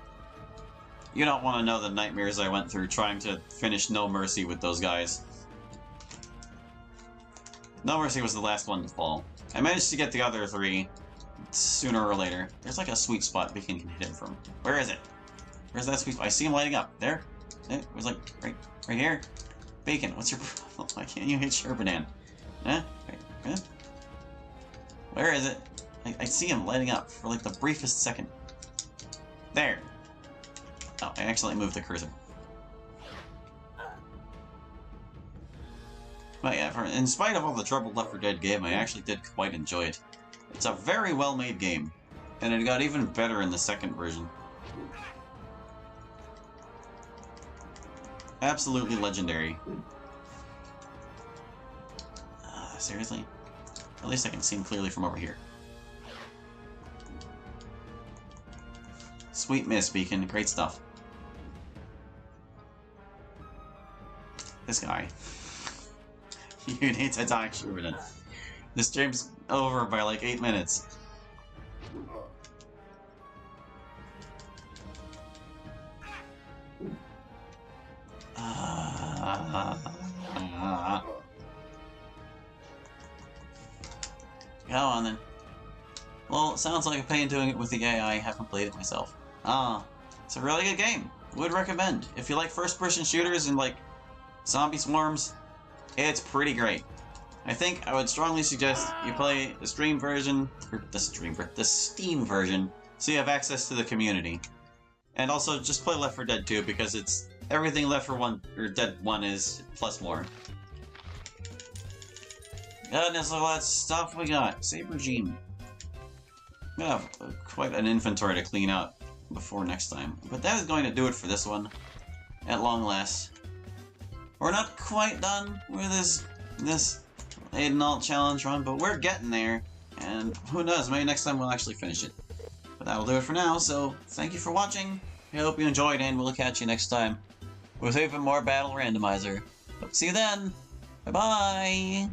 A: You don't want to know the nightmares I went through trying to finish No Mercy with those guys. No Mercy was the last one to fall. I managed to get the other three sooner or later. There's like a sweet spot Beacon can hit him from. Where is it? Where's that sweet spot? I see him lighting up. There? It was like right here. Beacon, what's your problem? Why can't you hit Sherbanan? Huh? Huh? Where is it? I see him lighting up for like the briefest second. There! Oh, I accidentally moved the cursor. But yeah, in spite of all the trouble Left 4 Dead gave, I actually did quite enjoy it. It's a very well-made game, and it got even better in the second version. Absolutely legendary. Seriously? At least I can see him clearly from over here. Sweet miss, Beacon. Great stuff. This guy. You need to die, Sherman. This stream's over by like 8 minutes. Go on then. Well, it sounds like a pain doing it with the AI. I haven't played it myself. It's a really good game. Would recommend. If you like first-person shooters and like zombie swarms, it's pretty great. I think I would strongly suggest you play the Steam version, the Steam version, so you have access to the community. And also just play Left 4 Dead 2 because it's everything Left 4 Dead 1 is plus more. Goodness, look at that stuff we got. Save regime. I'm gonna have quite an inventory to clean out before next time. But that is going to do it for this one, at long last. We're not quite done with this Aidyn Alt challenge run, but we're getting there. And who knows, maybe next time we'll actually finish it. But that'll do it for now, so thank you for watching. I hope you enjoyed, and we'll catch you next time with even more Battle Randomizer. Hope to see you then. Bye-bye!